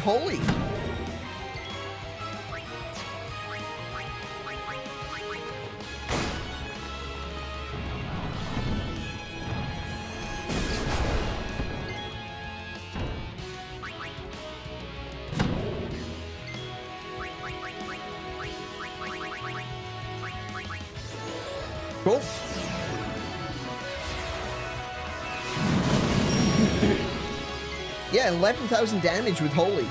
holy. Cool. Yeah, 11,000 damage with holy.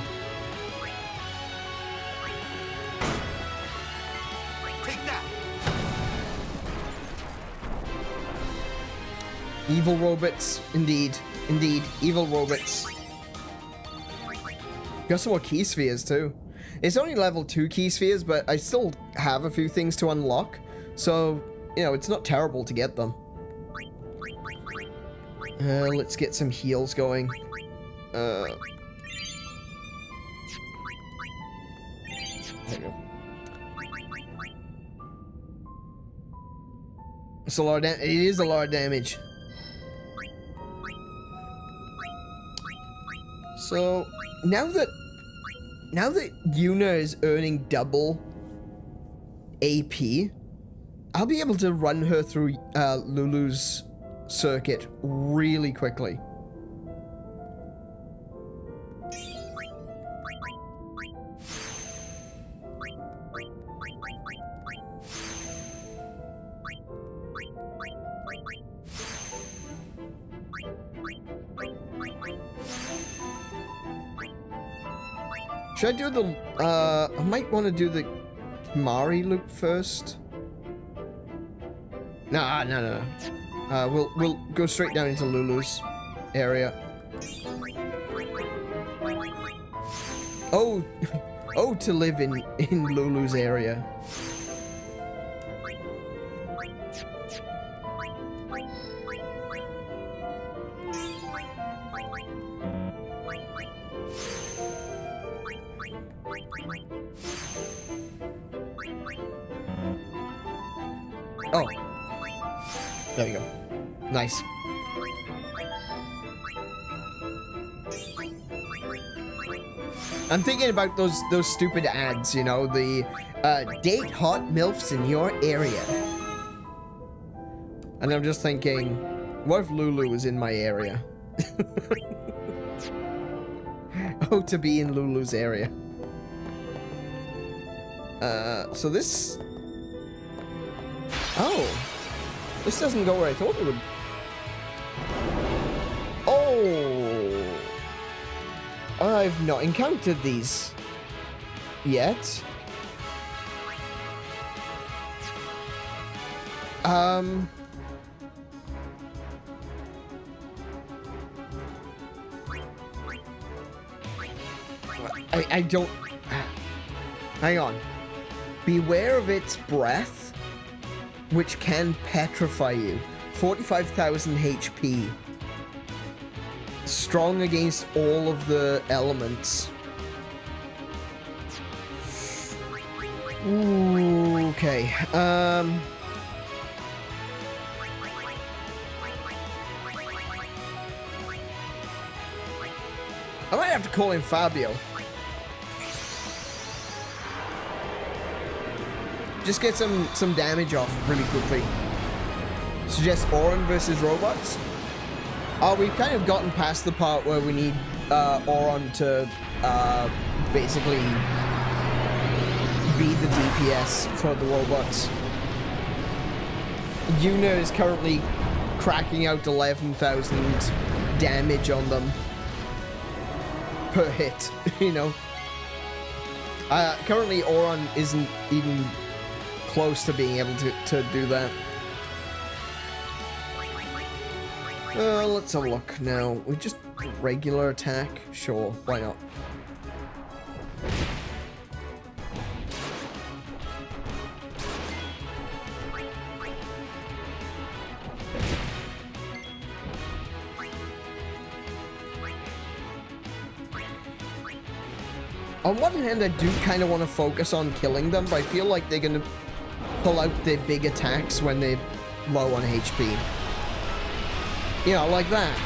Take that. Evil robots, indeed, indeed, evil robots. Got some more key spheres too. It's only level 2 key spheres, but I still have a few things to unlock, so it's not terrible to get them. Let's get some heals going. There we go. It's a lot of damage. It is a lot of damage. So now that Yuna is earning double AP, I'll be able to run her through Lulu's circuit really quickly. Should I do the, I might want to do the Mari loop first. No. We'll go straight down into Lulu's area. Oh, to live in Lulu's area. Oh. There you go. Nice. I'm thinking about those stupid ads, you know, the date hot MILFs in your area. And I'm just thinking, what if Lulu was in my area? Oh, to be in Lulu's area. So this... Oh. This doesn't go where I thought it would. Oh. I've not encountered these yet. I don't... Hang on. Beware of its breath, which can petrify you. 45,000 HP. Strong against all of the elements. Ooh, okay. I might have to call in Fabio. Just get some damage off really quickly. Suggest Auron versus robots. Oh, we've kind of gotten past the part where we need Auron to basically be the DPS for the robots. Yuna is currently cracking out 11,000 damage on them per hit, you know. Currently Auron isn't even close to being able to do that. Let's have a look now. We just regular attack? Sure, why not? On one hand, I do kind of want to focus on killing them, but I feel like they're going to pull out their big attacks when they're low on HP. You know, like that.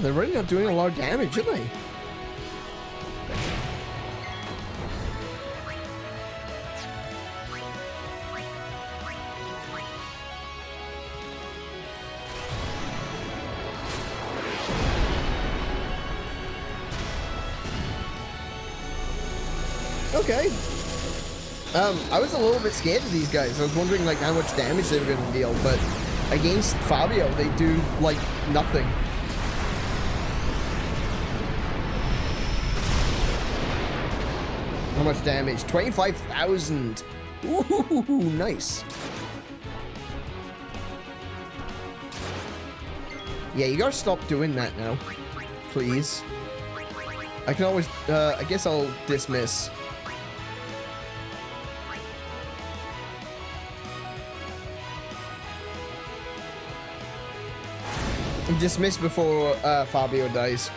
They're really not doing a lot of damage, are they? Okay. I was a little bit scared of these guys. I was wondering like how much damage they were going to deal, but against Fabio, they do like nothing. How much damage? 25,000. Ooh, nice. Yeah, you gotta stop doing that now, please. I can always, I guess I'll dismiss. Dismiss before Fabio dies.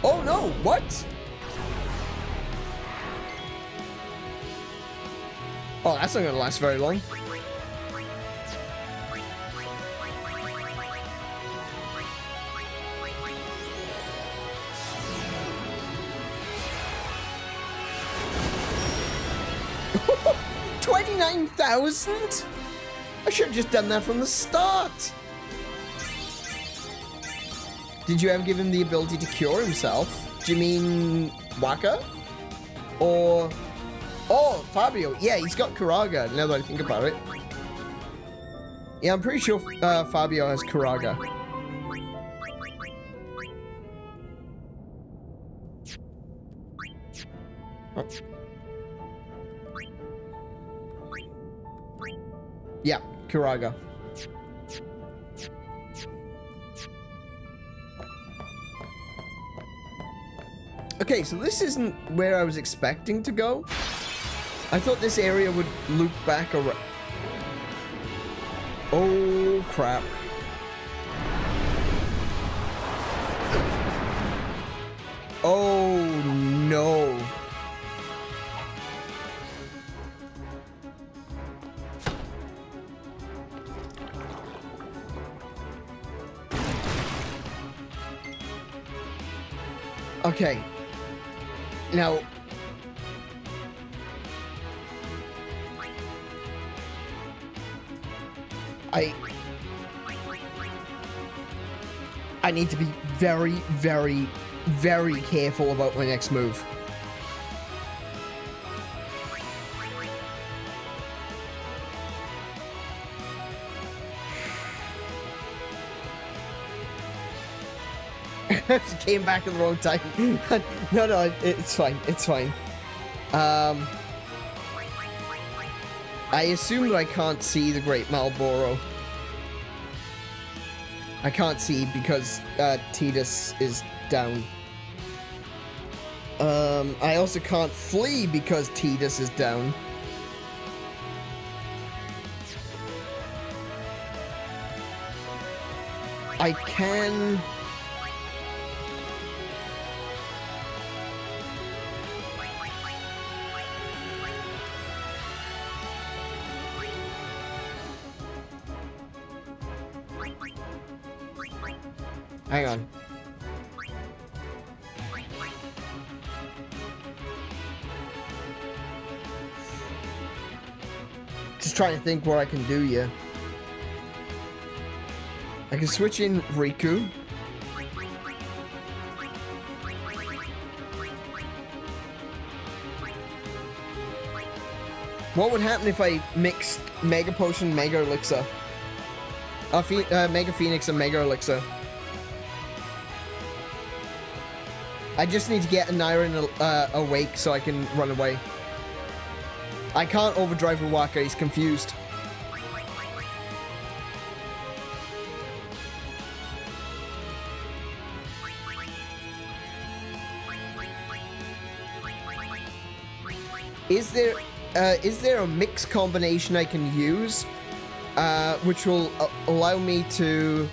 Oh no, what? Oh, that's not gonna last very long. $29,000? I should have just done that from the start. Did you ever give him the ability to cure himself? Do you mean Waka? Or... Oh, Fabio. Yeah, he's got Karaga, now that I think about it. Yeah, I'm pretty sure Fabio has Karaga. Oh. Yeah, Karaga. Okay, so this isn't where I was expecting to go. I thought this area would loop back around. Oh, crap. Oh, no. Okay. Now, I need to be very, very, very careful about my next move. Came back at the wrong time. No, it's fine. It's fine. I assume that I can't see the Great Marlboro. I can't see because Tidus is down. I also can't flee because Tidus is down. I can... Hang on. Just trying to think what I can do here. I can switch in Riku. What would happen if I mixed Mega Potion, Mega Elixir? Mega Phoenix and Mega Elixir. I just need to get Aneurin awake so I can run away. I can't overdrive with Waka, he's confused. Is there a mix combination I can use, which will allow me to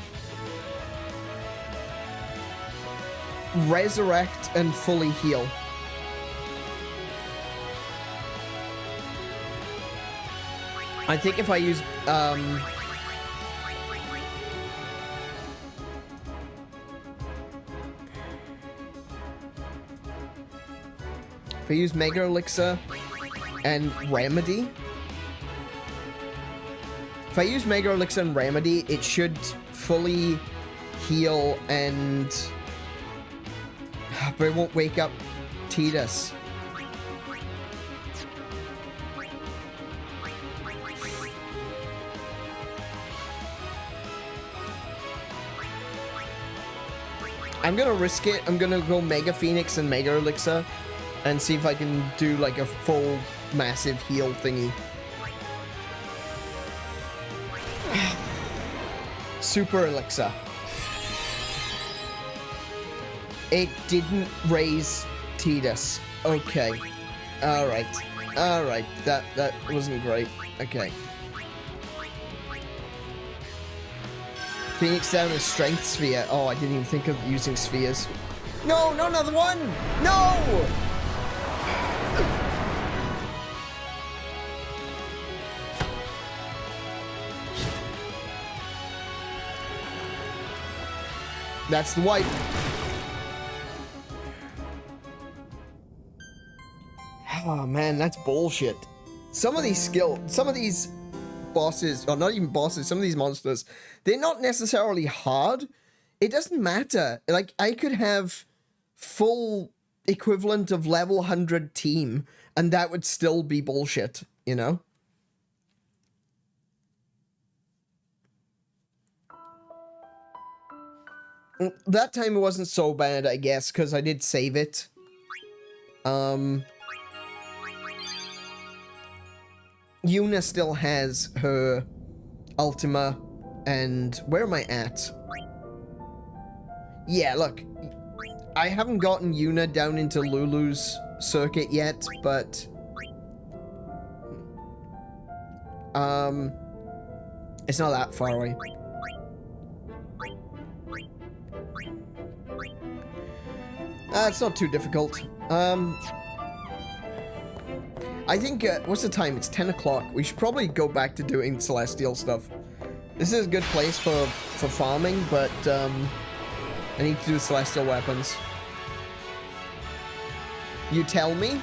resurrect and fully heal? I think if I use Mega Elixir and Remedy. If I use Mega Elixir and Remedy, it should fully heal and... But it won't wake up Tidus. I'm gonna risk it. I'm gonna go Mega Phoenix and Mega Elixir and see if I can do like a full massive heal thingy. Super Elixir. It didn't raise Tidus. Okay. Alright. Alright. That wasn't great. Okay. Phoenix down a strength sphere. Oh, I didn't even think of using spheres. No, not another one! No! That's the wipe. Oh man, that's bullshit. Some of these bosses, or not even bosses, some of these monsters, they're not necessarily hard. It doesn't matter. Like, I could have full equivalent of level 100 team, and that would still be bullshit, you know? That time it wasn't so bad, I guess, because I did save it. Yuna still has her Ultima, and where am I at? Yeah, look, I haven't gotten Yuna down into Lulu's circuit yet, but it's not that far away. It's not too difficult. I think, what's the time? It's 10 o'clock. We should probably go back to doing Celestial stuff. This is a good place for farming, but, I need to do Celestial weapons. You tell me?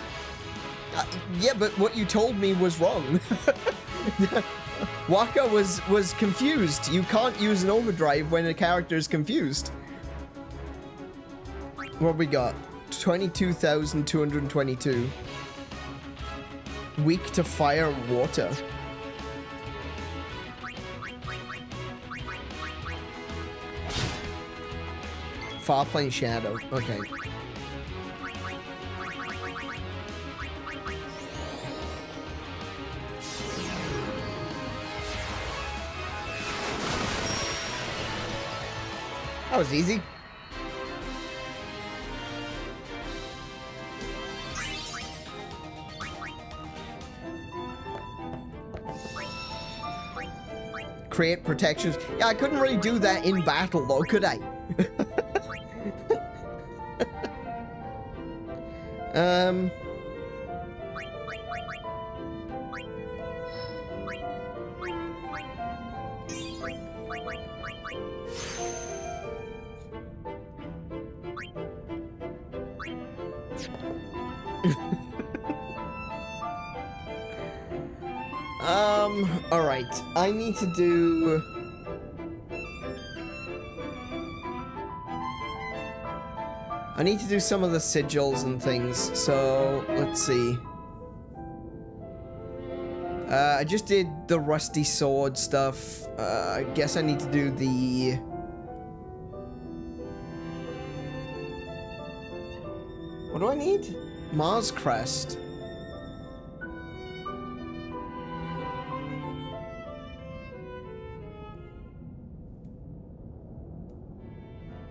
Yeah, but what you told me was wrong. Waka was confused. You can't use an overdrive when a character is confused. What we got? 22,222. Weak to fire and water. Farplane Shadow. Okay. That was easy. Create protections. Yeah, I couldn't really do that in battle, though, could I? Alright, I need to do... I need to do some of the sigils and things, so let's see. I just did the rusty sword stuff. I guess I need to do the... What do I need? Mars Crest.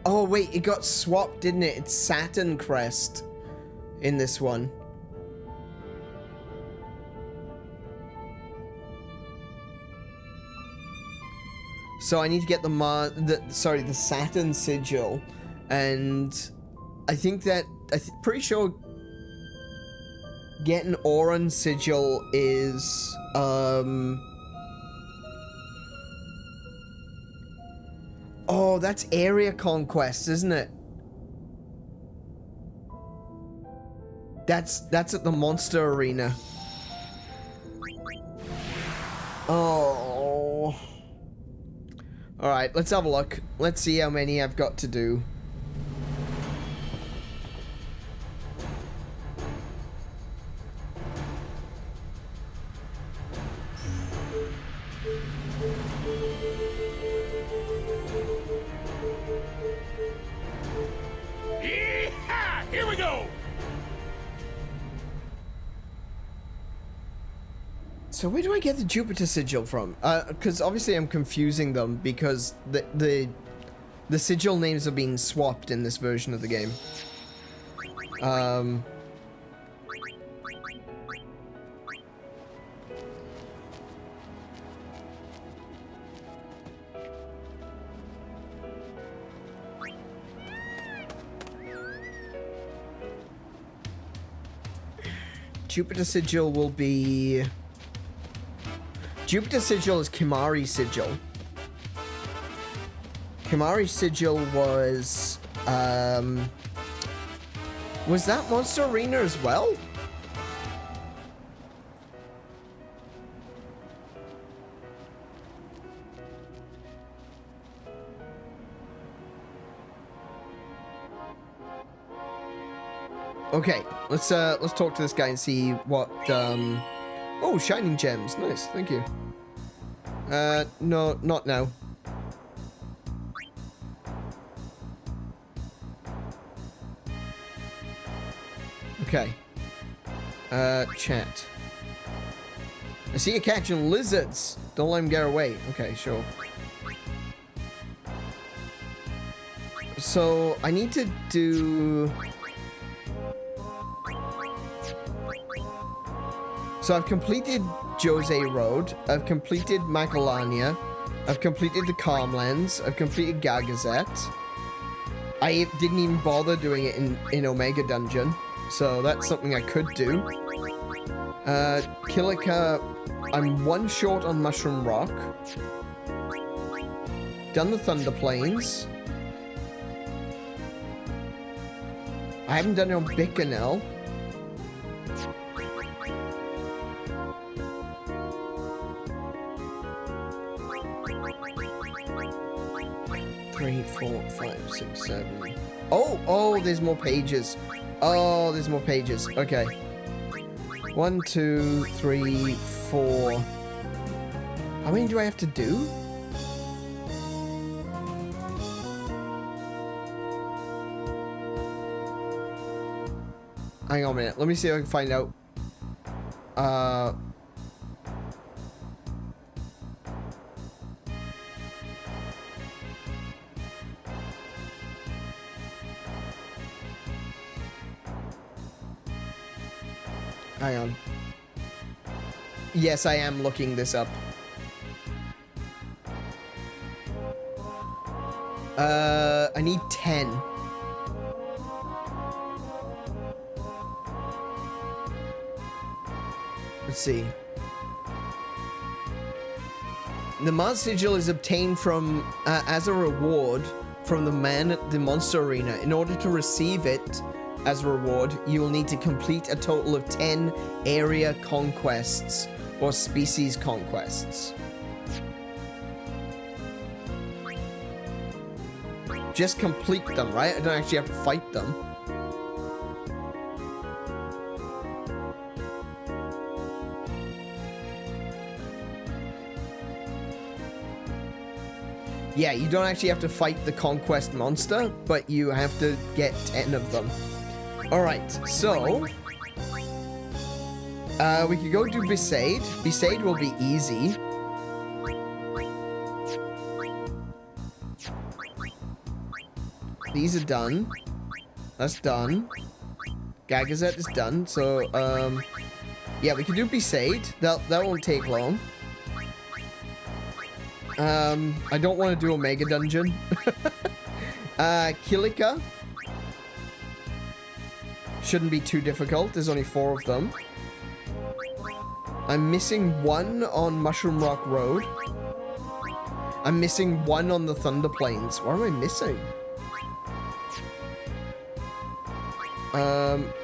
Oh wait, it got swapped, didn't it? It's Saturn Crest in this one. So I need to get the Saturn sigil, and I think that pretty sure getting Auron sigil is oh, that's area conquest, isn't it? That's at the monster arena. Oh. Alright, let's have a look. Let's see how many I've got to do. Here we go! So where do I get the Jupiter sigil from? Because obviously I'm confusing them because the sigil names have been swapped in this version of the game. Jupiter sigil will be... Jupiter sigil is Kimahri sigil. Kimahri sigil was that Monster Arena as well? Okay, let's talk to this guy and see what oh, shining gems. Nice, thank you. No, not now. Okay. Chat. I see you catching lizards. Don't let them get away. Okay, sure. So, I need to do... So, I've completed Jose Road. I've completed Macalania. I've completed the Calmlands. I've completed Gagazet. I didn't even bother doing it in Omega Dungeon. So, that's something I could do. Kilika, I'm one short on Mushroom Rock. Done the Thunder Plains. I haven't done it on Bicanel. Three, 4, 5, 6, 7. Oh, there's more pages. Oh, there's more pages. Okay. 1, 2, 3, 4. How many do I have to do? Hang on a minute. Let me see if I can find out. Hang on. Yes, I am looking this up. I need 10. Let's see. The Mars Sigil is obtained from as a reward from the man at the Monster Arena. In order to receive it as a reward, you will need to complete a total of 10 area conquests or species conquests. Just complete them, right? I don't actually have to fight them. Yeah, you don't actually have to fight the conquest monster, but you have to get 10 of them. Alright, so... we could go do Besaid. Besaid will be easy. These are done. That's done. Gagazet is done, so, yeah, we can do Besaid. That won't take long. I don't want to do Omega Dungeon. Kilika. Shouldn't be too difficult. There's only 4 of them. I'm missing 1 on Mushroom Rock Road. I'm missing 1 on the Thunder Plains. What am I missing?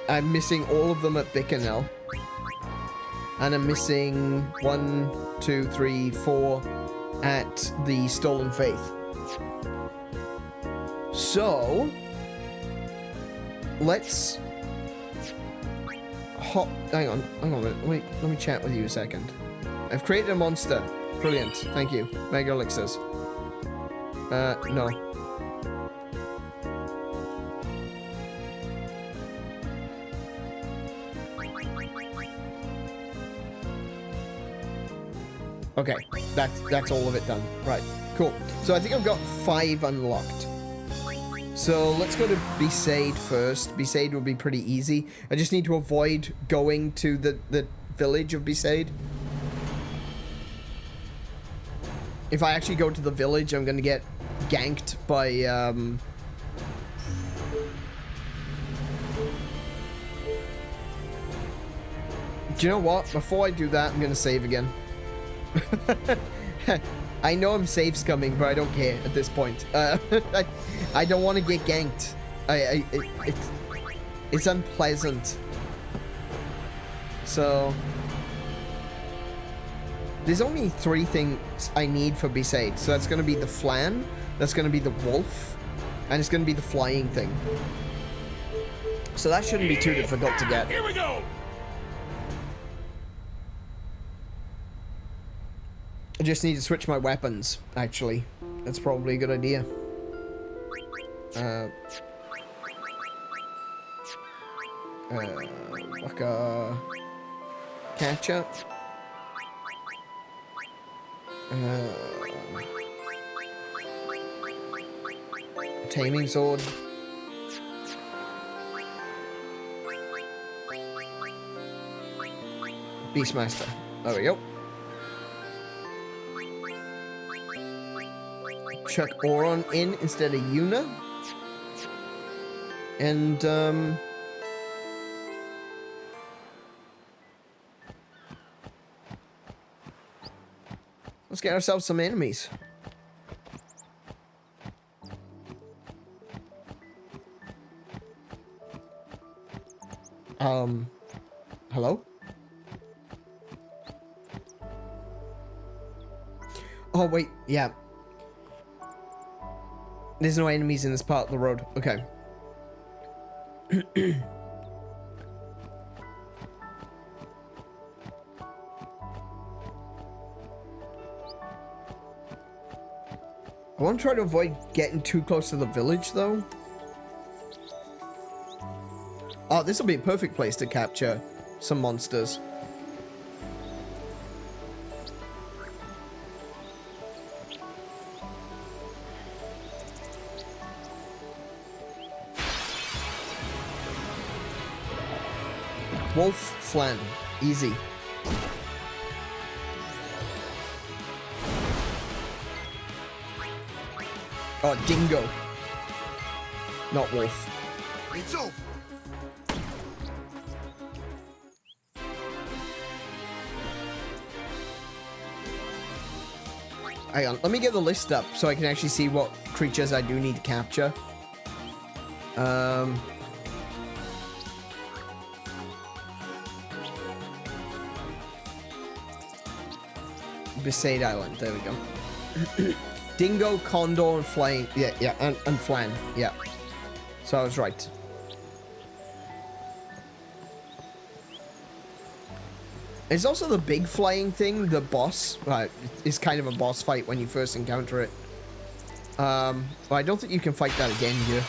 I'm missing all of them at Bicanel. And I'm missing 1, 2, 3, 4 at the Stolen Faith. So, let's hop. Hang on a minute. Wait, let me chat with you a second. I've created a monster. Brilliant. Thank you. Mega Elixirs. No. Okay, that's all of it done. Right, cool. So I think I've got 5 unlocked. So let's go to Besaid first. Besaid will be pretty easy. I just need to avoid going to the village of Besaid. If I actually go to the village, I'm gonna get ganked by Do you know what? Before I do that, I'm gonna save again. I know I'm saves coming, but I don't care at this point. I don't want to get ganked. It's unpleasant. So there's only 3 things I need for Besaid. So that's going to be the Flan, that's going to be the Wolf, and it's going to be the flying thing. So that shouldn't be too difficult to get. Here we go. I just need to switch my weapons, actually. That's probably a good idea. Like a catcher. Taming sword. Beastmaster. There we go. Chuck Auron in instead of Yuna. And, let's get ourselves some enemies. Hello? Oh, wait, yeah. There's no enemies in this part of the road. Okay. I want to try to avoid getting too close to the village, though. Oh, this will be a perfect place to capture some monsters. Wolf Flan. Easy. Oh, dingo. Not wolf. It's over. Hang on, let me get the list up so I can actually see what creatures I do need to capture. Besaid Island, there we go. Dingo, Condor, and Flame. Yeah, and Flan. Yeah. So I was right. It's also the big flying thing, the boss. It's kind of a boss fight when you first encounter it. But I don't think you can fight that again here.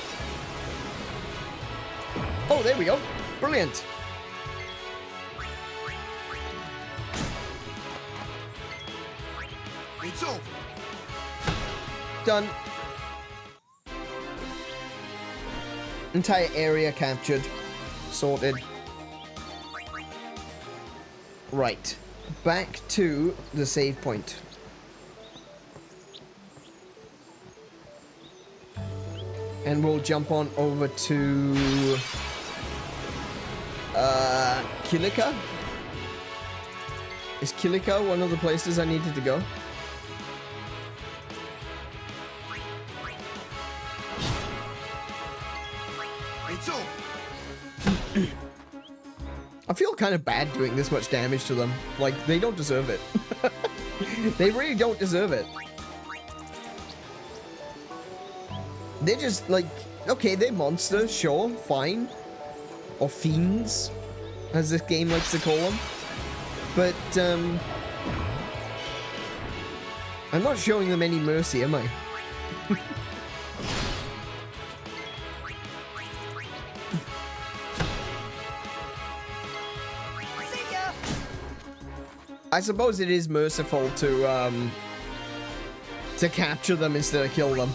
Oh, there we go. Brilliant. It's over. Done. Entire area captured. Sorted. Right. Back to the save point. And we'll jump on over to Kilika. Is Kilika one of the places I needed to go? It's over. I feel kind of bad doing this much damage to them. Like, they don't deserve it. They really don't deserve it. They're just, like, okay, they're monsters, sure, fine. Or fiends, as this game likes to call them. But, I'm not showing them any mercy, am I? I suppose it is merciful to capture them instead of kill them.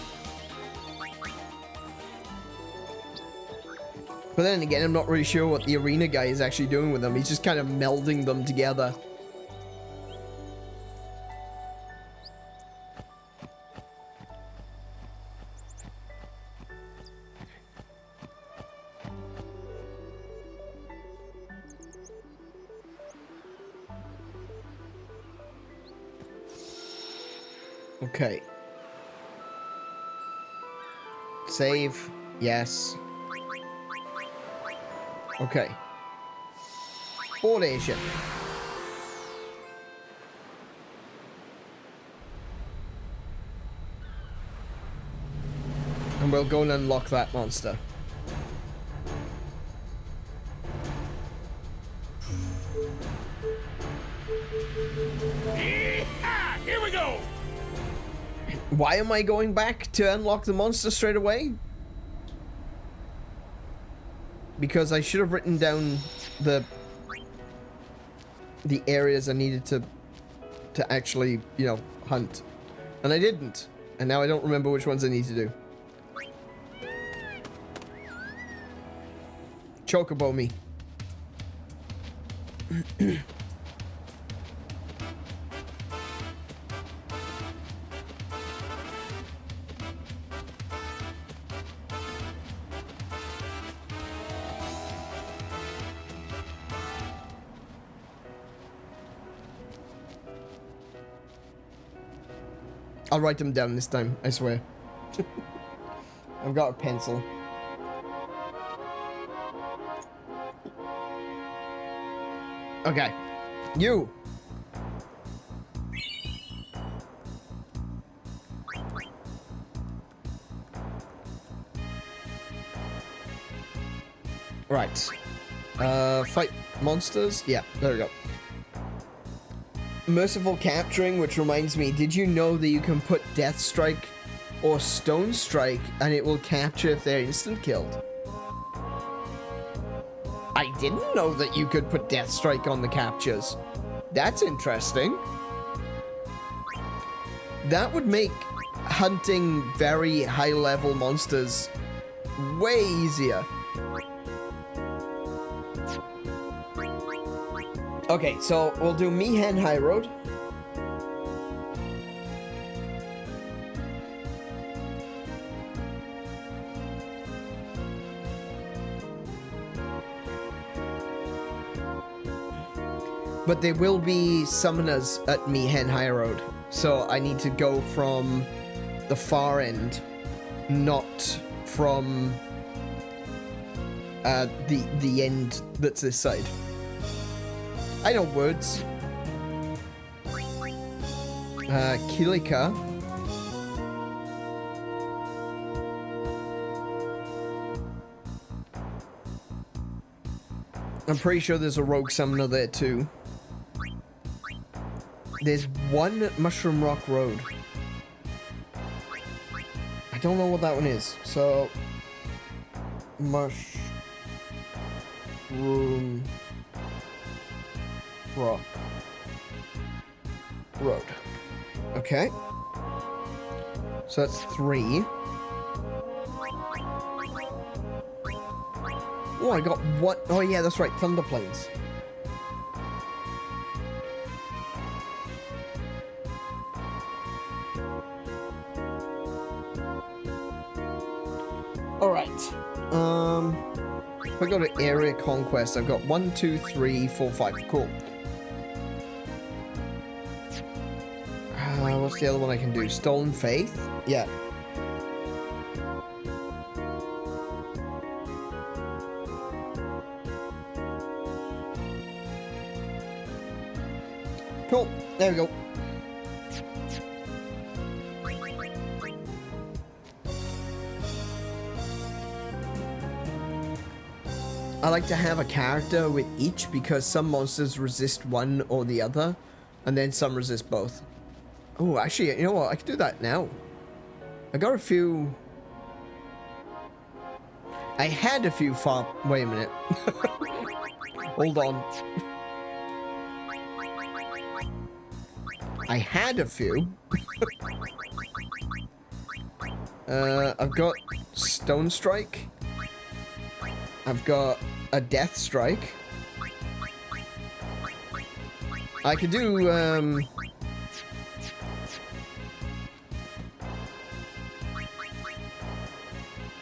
But then again, I'm not really sure what the arena guy is actually doing with them. He's just kind of melding them together. Okay. Save. Yes. Okay. Formation. And we'll go and unlock that monster. Yeehaw! Here we go! Why am I going back to unlock the monster straight away? Because I should have written down the areas I needed to actually, you know, hunt. And I didn't. And now I don't remember which ones I need to do. 𝗄𝗶𝗁𝗵. I'll write them down this time, I swear. I've got a pencil. Okay. You! Right. Fight monsters? Yeah, there we go. Merciful capturing, which reminds me, did you know that you can put Death Strike or Stone Strike and it will capture if they're instant killed? I didn't know that you could put Death Strike on the captures. That's interesting. That would make hunting very high-level monsters way easier. Okay, so we'll do Mihen High Road. But there will be summoners at Mihen High Road, so I need to go from the far end, not from the end that's this side. I know words. 𝗬𝗁𝗃. I'm pretty sure there's a rogue summoner there too. There's one Mushroom Rock Road. I don't know what that one is, so... Mushroom Rock Road. Okay. So that's 3. Oh, I got what? Oh yeah, that's right, Thunder Plains. Alright. If I go to Area Conquest, I've got 1, 2, 3, 4, 5. Cool. What's the other one I can do? Stolen Faith? Yeah. Cool. There we go. I like to have a character with each because some monsters resist one or the other, and then some resist both. Oh, actually, you know what? I can do that now. I got a few... I had a few far... Wait a minute. Hold on. I had a few. I've got Stone Strike. I've got a Death Strike. I could do,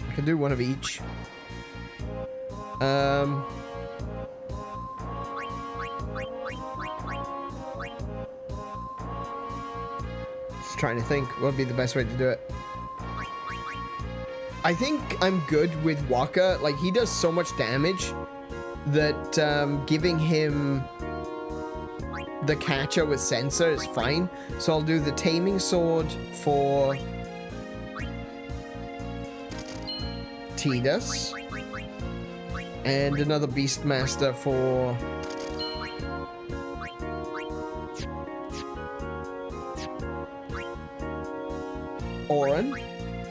I can do one of each. Just trying to think what would be the best way to do it. I think I'm good with Wakka. Like, he does so much damage that giving him the catcher with sensor is fine. So I'll do the Taming Sword for Tidus and another Beastmaster for Auron,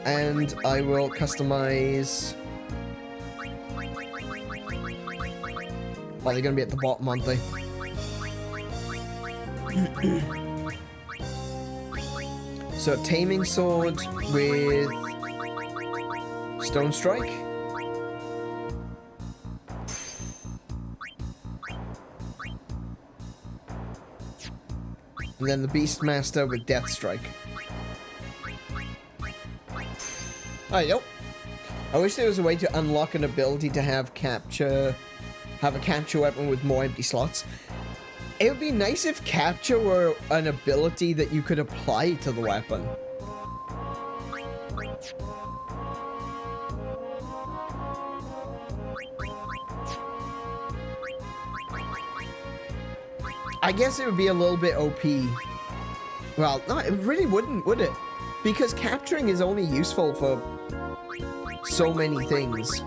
and I will customize. Well, they're gonna be at the bottom, aren't they? So, taming sword with stone strike. And then the Beastmaster with Death Strike. Alright, yep. I wish there was a way to unlock an ability to have a capture weapon with more empty slots. It would be nice if capture were an ability that you could apply to the weapon. I guess it would be a little bit OP. Well, no, it really wouldn't, would it? Because capturing is only useful for so many things.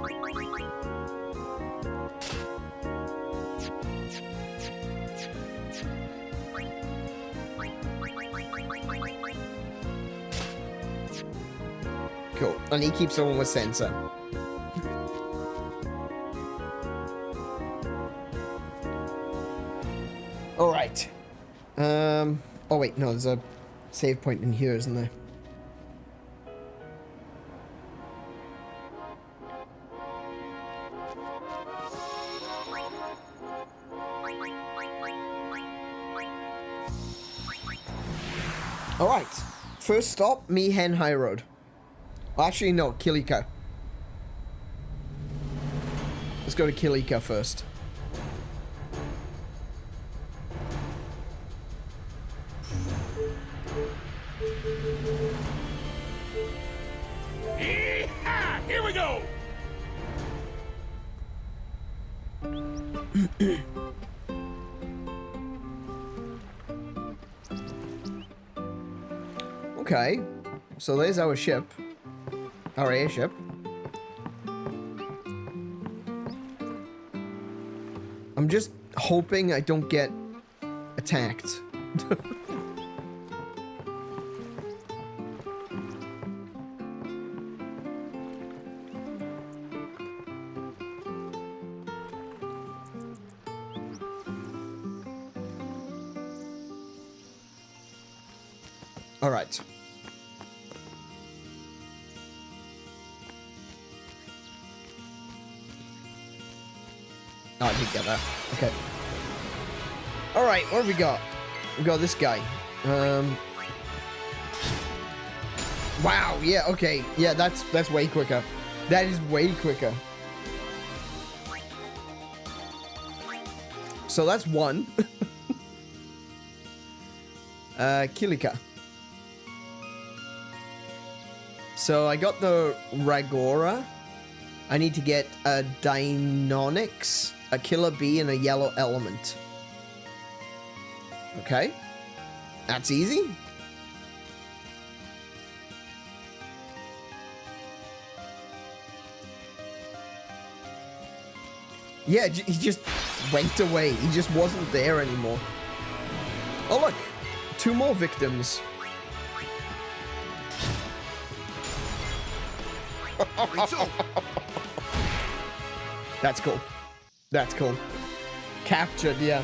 Cool. And he keeps on with sensor. Alright. Oh wait, no, there's a save point in here, isn't there? Alright. First stop, Mi'ihen High Road. Actually, no, Kilika. Let's go to Kilika first. Yee-haw! Here we go! Okay, so there's our ship. Our airship. I'm just hoping I don't get attacked. All right. Oh, I did get that. Okay. Alright, what have we got? We got this guy. Wow, yeah, okay. Yeah, that's way quicker. That is way quicker. So that's one. Kilika. So I got the Ragora. I need to get a Deinonyx, a Killer Bee, and a Yellow Element. Okay. That's easy. Yeah, he just went away. He just wasn't there anymore. Oh, look. 2 more victims. That's cool. That's cool. Captured, yeah.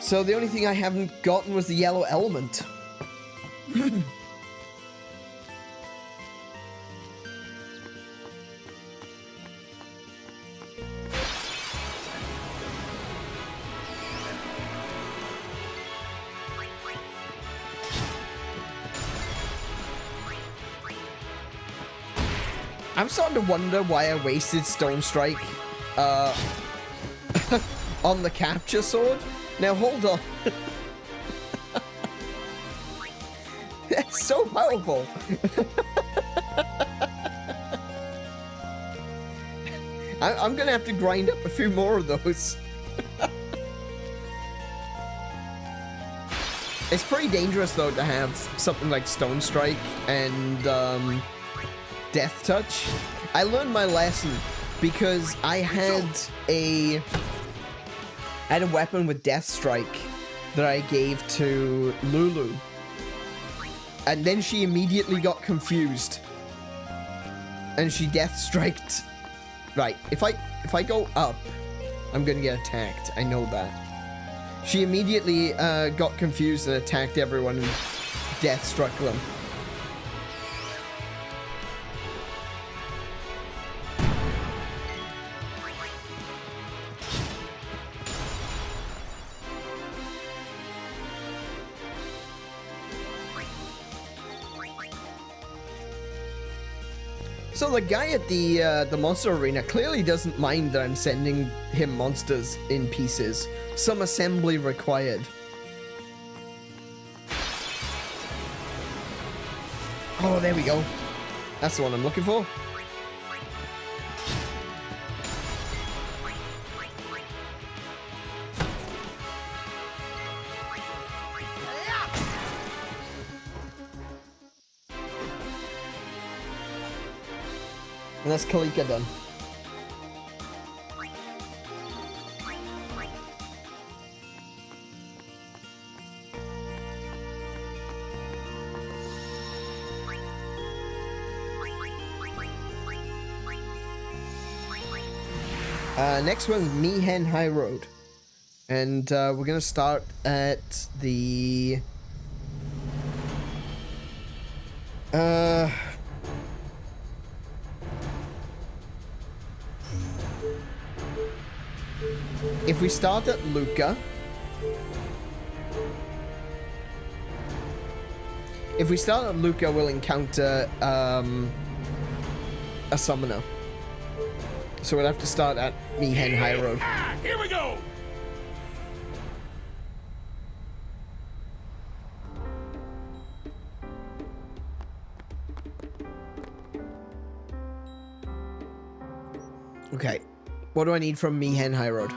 So the only thing I haven't gotten was the Yellow Element. I'm starting to wonder why I wasted Stone Strike on the capture sword. Now hold on. That's so powerful. I'm gonna have to grind up a few more of those. It's pretty dangerous though to have something like Stone Strike and Death Touch. I learned my lesson because I had a weapon with Death Strike that I gave to Lulu. And then she immediately got confused. And she death striked. Right, if I go up, I'm gonna get attacked. I know that. She immediately got confused and attacked everyone and death struck them. So the guy at the monster arena clearly doesn't mind that I'm sending him monsters in pieces. Some assembly required. Oh, there we go. That's the one I'm looking for. And that's Kalika done. Next one's Mihen High Road. And we're gonna start at the if we start at Luca, we'll encounter a summoner. So we'll have to start at Mihen High Road. Here we go! Okay. What do I need from Mihen High Road?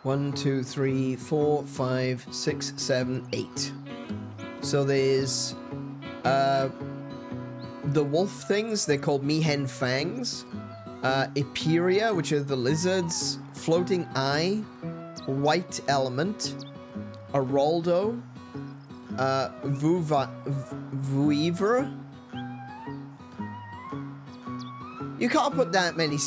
One, two, three, 4, 5, 6, 7, 8. So there's the wolf things, they're called Mihen Fangs. Eperia, which are the lizards. Floating Eye. White Element. Araldo. Vuivra. You can't put that many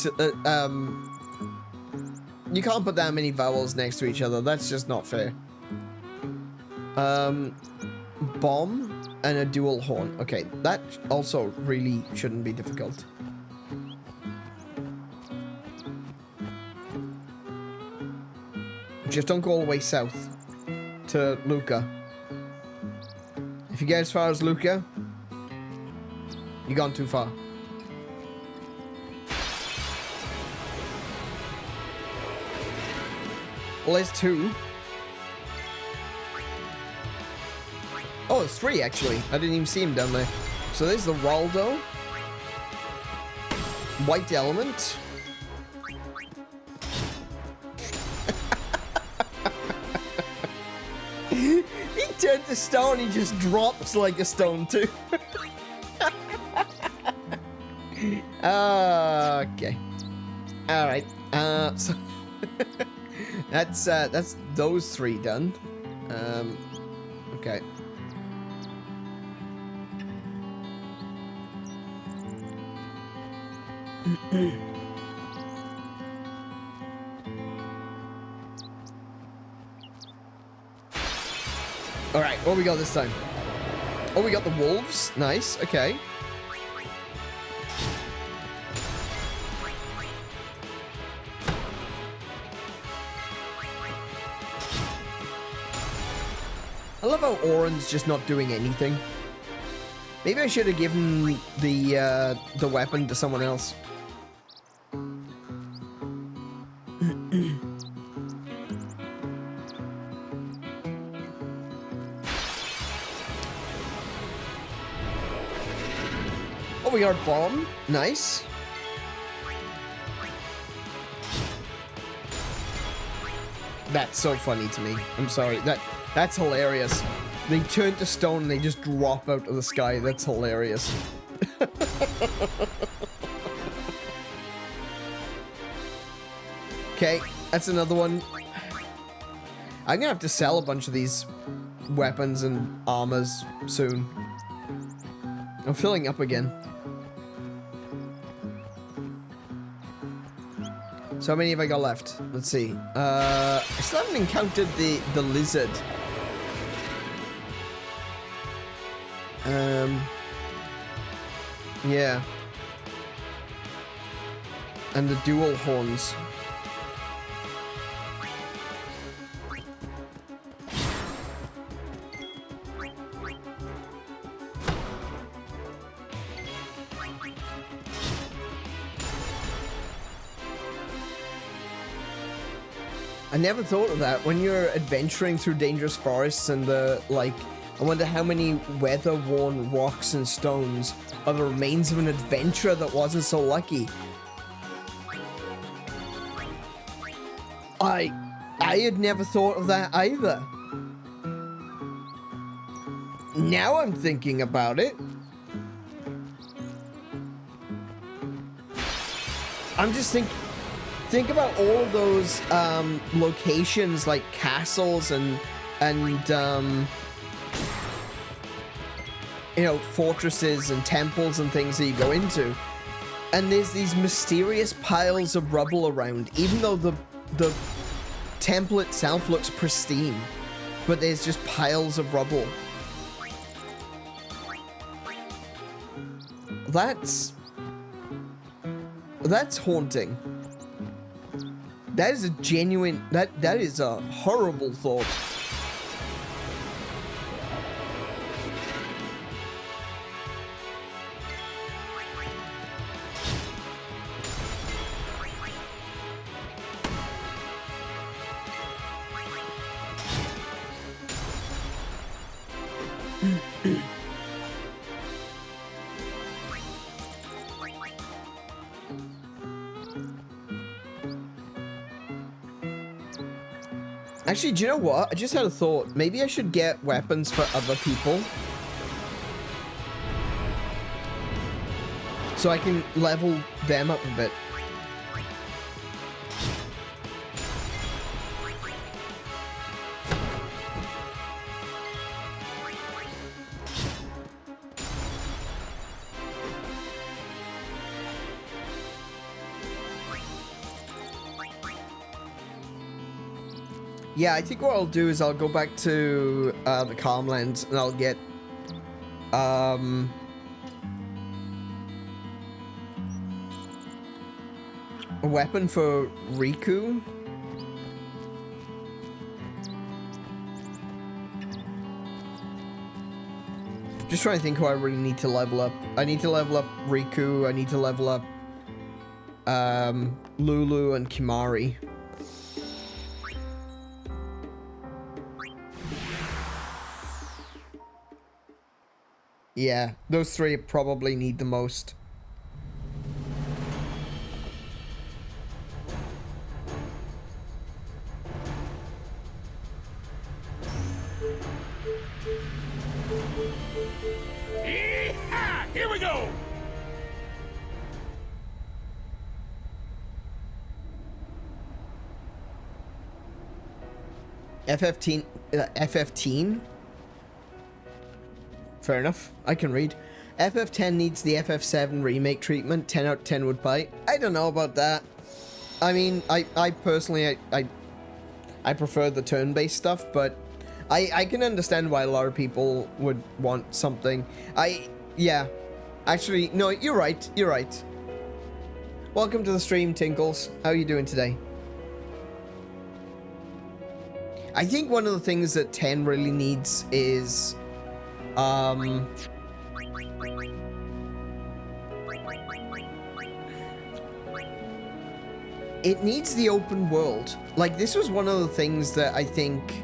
you can't put that many vowels next to each other. That's just not fair. Bomb and a dual horn. Okay, that also really shouldn't be difficult. Just don't go all the way south to Luca. If you get as far as Luca, you've gone too far. Well, there's 2. Oh, there's 3 actually. I didn't even see him down there. So there's the Raldo. White Element. He turned to stone, he just drops like a stone too. Okay. Alright. So that's those 3 done. Okay. Alright, what we got this time? Oh, we got the wolves. Nice, okay. I love how Auron's just not doing anything. Maybe I should have given the weapon to someone else. Oh, we got a bomb. Nice. That's so funny to me. I'm sorry. That's hilarious. They turn to stone and they just drop out of the sky. That's hilarious. Okay, that's another one. I'm gonna have to sell a bunch of these weapons and armors soon. I'm filling up again. So how many have I got left? Let's see. I still haven't encountered the lizard. Yeah. And the dual horns. I never thought of that. When you're adventuring through dangerous forests and the, like, I wonder how many weather-worn rocks and stones are the remains of an adventurer that wasn't so lucky. I had never thought of that either. Now I'm thinking about it. I'm just think about all those locations like castles and you know, fortresses and temples and things that you go into, and there's these mysterious piles of rubble around, even though the temple itself looks pristine, but there's just piles of rubble. That's haunting. That is a genuine, that is a horrible thought. Actually, do you know what? I just had a thought. Maybe I should get weapons for other people, so I can level them up a bit. Yeah, I think what I'll do is I'll go back to the Calmlands and I'll get a weapon for Riku. Just trying to think who I really need to level up. I need to level up Riku. I need to level up Lulu and Kimari. Yeah, those three probably need the most. Yeehaw! Here we go! FF10? Fair enough. I can read. FF10 needs the FF7 remake treatment. 10 out of 10 would buy. I don't know about that. I mean, I personally, I prefer the turn-based stuff, but I can understand why a lot of people would want something. Yeah. Actually, no, you're right. You're right. Welcome to the stream, Tinkles. How are you doing today? I think one of the things that 10 really needs is it needs the open world. Like, this was one of the things that I think,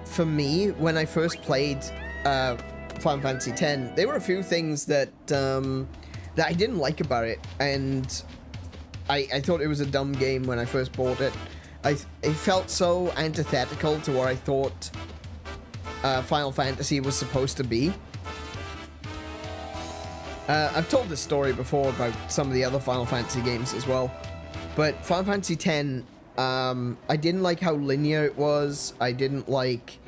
for me, when I first played Final Fantasy X, there were a few things that that I didn't like about it, and I thought it was a dumb game when I first bought it. It felt so antithetical to what I thought Final Fantasy was supposed to be. I've told this story before about some of the other Final Fantasy games as well. But Final Fantasy X, I didn't like how linear it was. I didn't like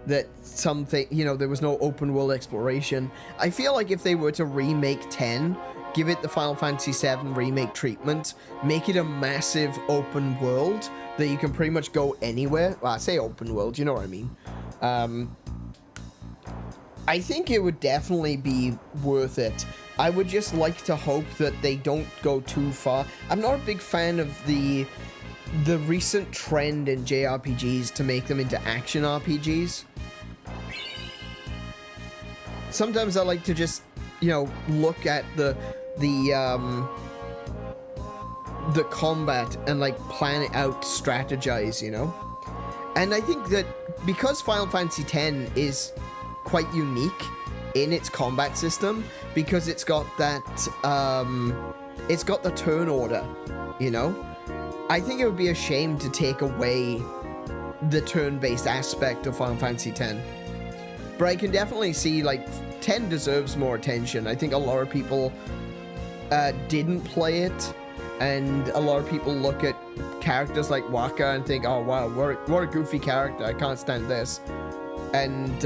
that something, you know, there was no open world exploration. I feel like if they were to remake 10, give it the Final Fantasy VII remake treatment, make it a massive open world that you can pretty much go anywhere. Well, I say open world, you know what I mean. I think it would definitely be worth it. I would just like to hope that they don't go too far. I'm not a big fan of the recent trend in JRPGs to make them into action RPGs. Sometimes I like to just, you know, look at the combat and like plan it out, strategize, you know. And I think that because Final Fantasy X is quite unique in its combat system, because it's got that it's got the turn order, you know. I think it would be a shame to take away the turn-based aspect of Final Fantasy X. But I can definitely see, like, 10 deserves more attention. I think a lot of people didn't play it, and a lot of people look at characters like Wakka and think, oh wow, what a goofy character, I can't stand this. And,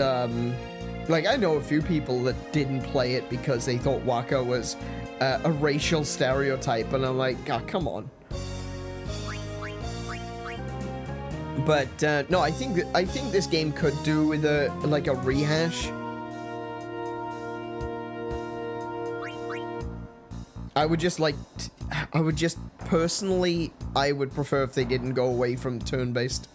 like, I know a few people that didn't play it because they thought Wakka was a racial stereotype, and I'm like, oh, come on. But no, I think this game could do with a rehash. I would just personally, I would prefer if they didn't go away from turn-based.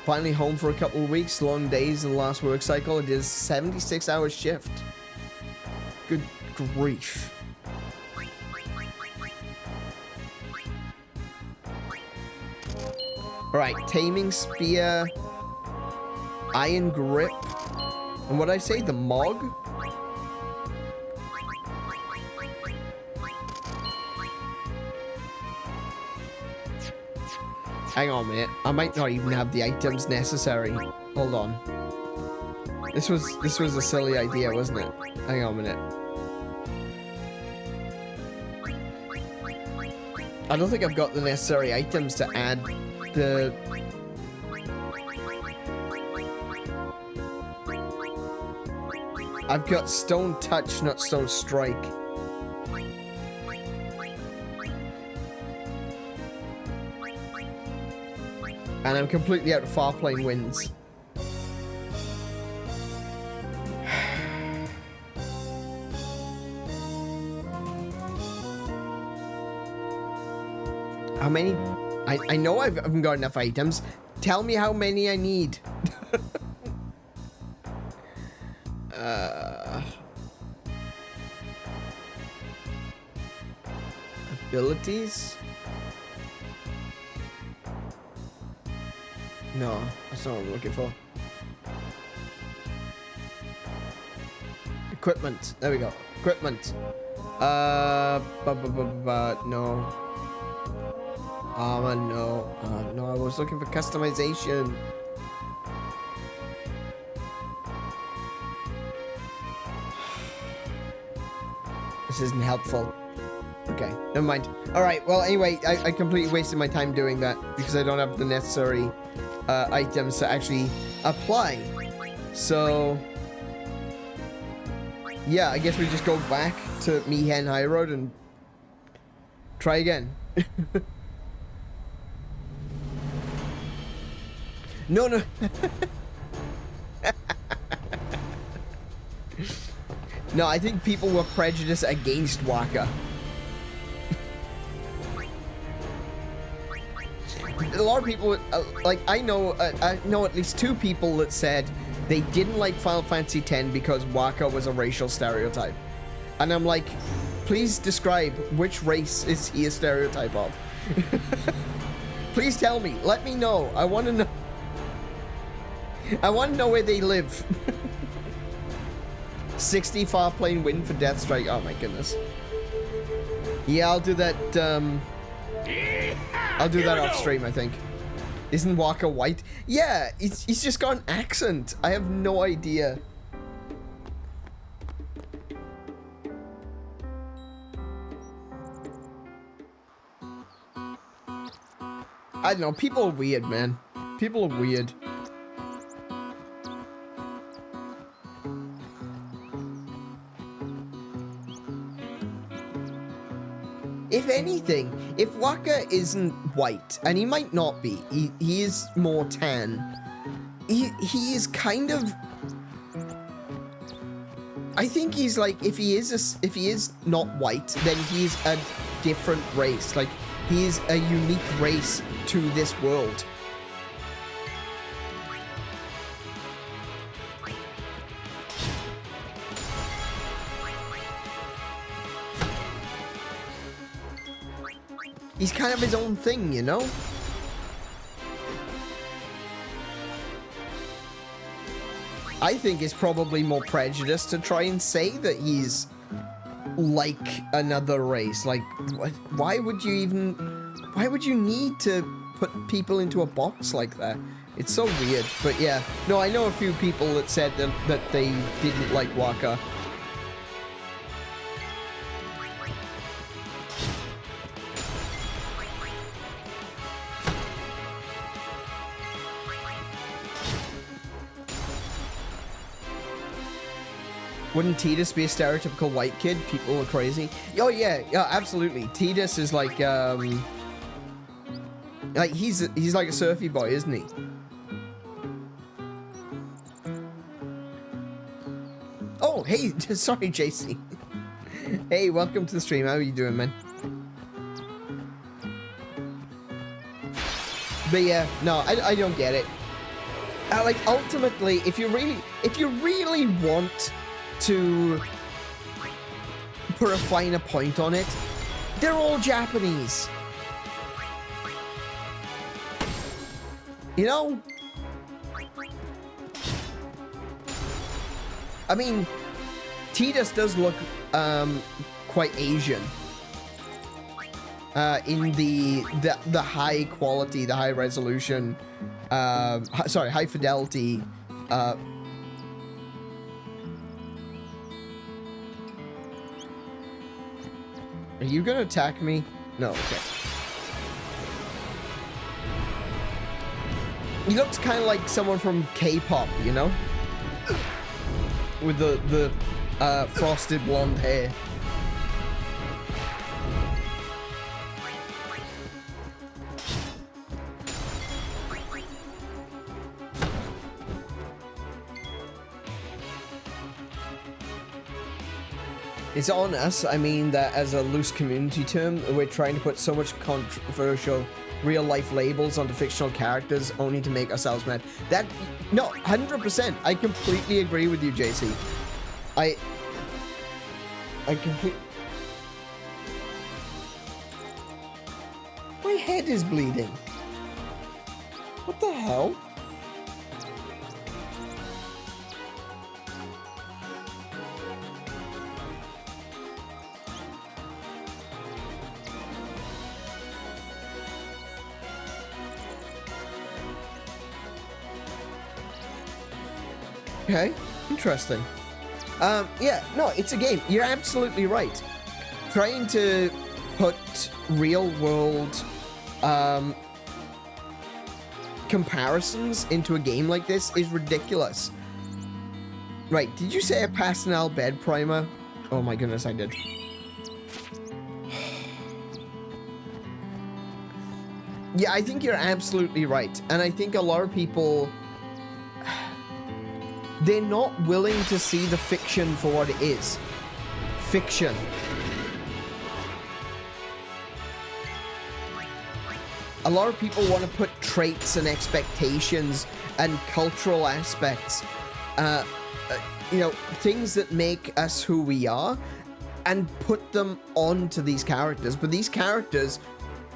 Finally home for a couple of weeks, long days in the last work cycle. It is 76-hour shift. Good grief. Alright, Taming Spear, Iron Grip, and what I say, the Mog? Hang on a minute, I might not even have the items necessary. Hold on. This was a silly idea, wasn't it? Hang on a minute. I don't think I've got the necessary items to add the... I've got Stone Touch, not Stone Strike. And I'm completely out of Farplane Winds. How many? I know I haven't got enough items. Tell me how many I need. Abilities? No, that's not what I'm looking for. Equipment. There we go. Equipment. No. No. No, I was looking for customization. This isn't helpful. Okay, never mind. Alright, well, anyway, I completely wasted my time doing that because I don't have the necessary items to actually apply. So, yeah, I guess we just go back to Mi'ihen High Road and try again. No. No, I think people were prejudiced against Wakka. A lot of people, like, I know at least 2 people that said they didn't like Final Fantasy X because Wakka was a racial stereotype. And I'm like, please describe which race is he a stereotype of. Please tell me. Let me know. I want to know. I want to know where they live. 60 Farplane Wind for Death Strike. Oh my goodness. Yeah, I'll do that. I'll do that off stream, I think. Isn't Wakka white? Yeah, he's just got an accent. I have no idea. I don't know. People are weird, man. People are weird. If anything, if Waka isn't white, and he might not be, he is more tan. He is kind of. I think he's like, if he is not white, then he's a different race. Like, he is a unique race to this world. He's kind of his own thing, you know? I think it's probably more prejudice to try and say that he's like another race. Like, why would you need to put people into a box like that? It's so weird. But yeah, no, I know a few people that said that they didn't like Waka. Wouldn't Tidus be a stereotypical white kid? People are crazy. Oh yeah, absolutely. Tidus is like he's like a surfy boy, isn't he? Oh, hey, sorry, JC. Hey, welcome to the stream. How are you doing, man? But yeah, no, I don't get it. Like, ultimately, if you really want to put a finer point on it, they're all Japanese. You know? I mean, Tidus does look quite Asian. In the high quality, the high resolution, high fidelity, Are you gonna attack me? No, okay. He looks kind of like someone from K-pop, you know? With the frosted blonde hair. It's on us. I mean that as a loose community term, we're trying to put so much controversial real-life labels onto fictional characters only to make ourselves mad. That, no, 100%. I completely agree with you, JC. I completely... My head is bleeding. What the hell? Okay, interesting. Yeah, no, it's a game. You're absolutely right. Trying to put real-world comparisons into a game like this is ridiculous. Right, did you say I passed an 𝗦𝘄𝗶𝘁𝗰𝗵? Oh my goodness, I did. Yeah, I think you're absolutely right. And I think a lot of people... They're not willing to see the fiction for what it is. Fiction. A lot of people want to put traits and expectations and cultural aspects, you know, things that make us who we are, and put them onto these characters. But these characters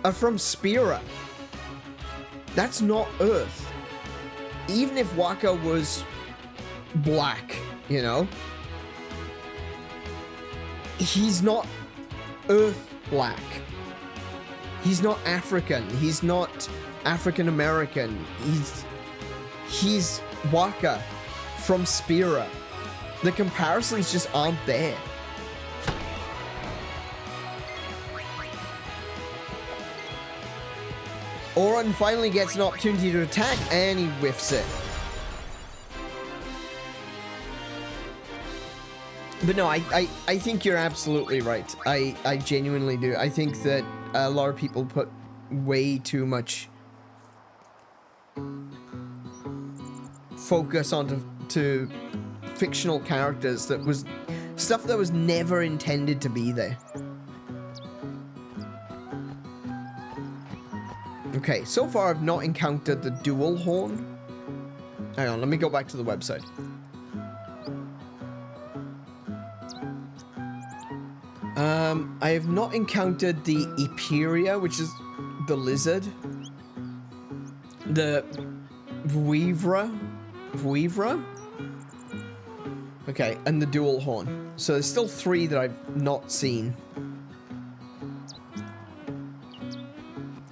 are from Spira. That's not Earth. Even if Waka was black, you know, he's not Earth black. He's not African. He's not African American. He's Waka from Spira. The comparisons just aren't there. Auron finally gets an opportunity to attack, and he whiffs it. But no, I think you're absolutely right. I genuinely do. I think that a lot of people put way too much focus onto fictional characters that was stuff that was never intended to be there. Okay, so far I've not encountered the dual horn. Hang on, let me go back to the website. I have not encountered the 𝗬𝗫𝗄𝗰, which is the lizard. The 𝗦𝘄𝗶𝗁𝗰𝗵? Okay, and the dual horn. So there's still 3 that I've not seen.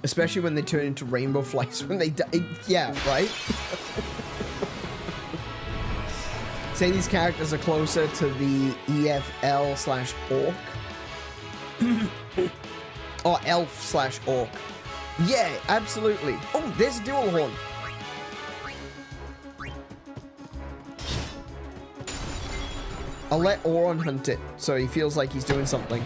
Especially when they turn into rainbow flies when they die. Yeah, right? Say these characters are closer to the EFL/orc. Or elf/orc. Yeah, absolutely. Oh, there's a dual horn. I'll let Auron hunt it, so he feels like he's doing something.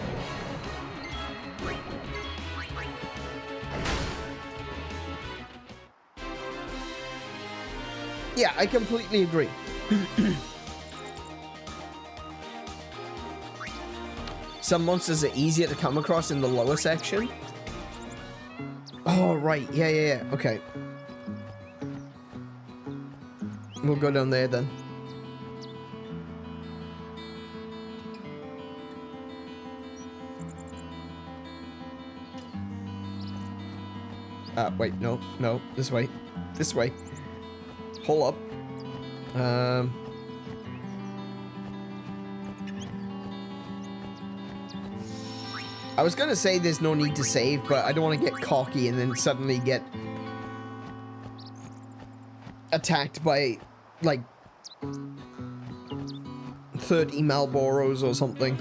Yeah, I completely agree. Some monsters are easier to come across in the lower section. Oh, right. Yeah. Okay. We'll go down there then. Wait, no, this way. This way. Hold up. I was gonna say there's no need to save, but I don't want to get cocky and then suddenly get attacked by, like, 30 Malboros or something.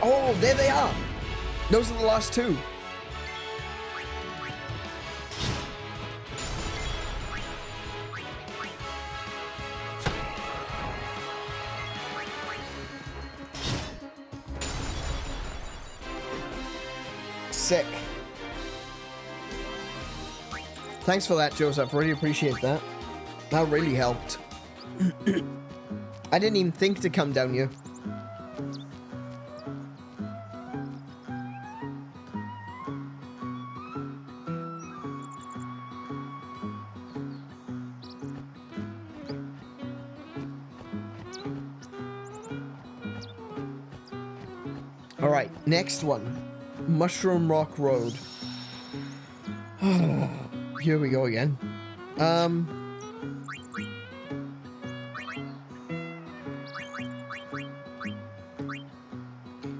Oh, there they are! Those are the last 2. Sick. Thanks for that, Joseph. Really appreciate that. That really helped. I didn't even think to come down here. Alright, next one. Mushroom Rock Road. Here we go again.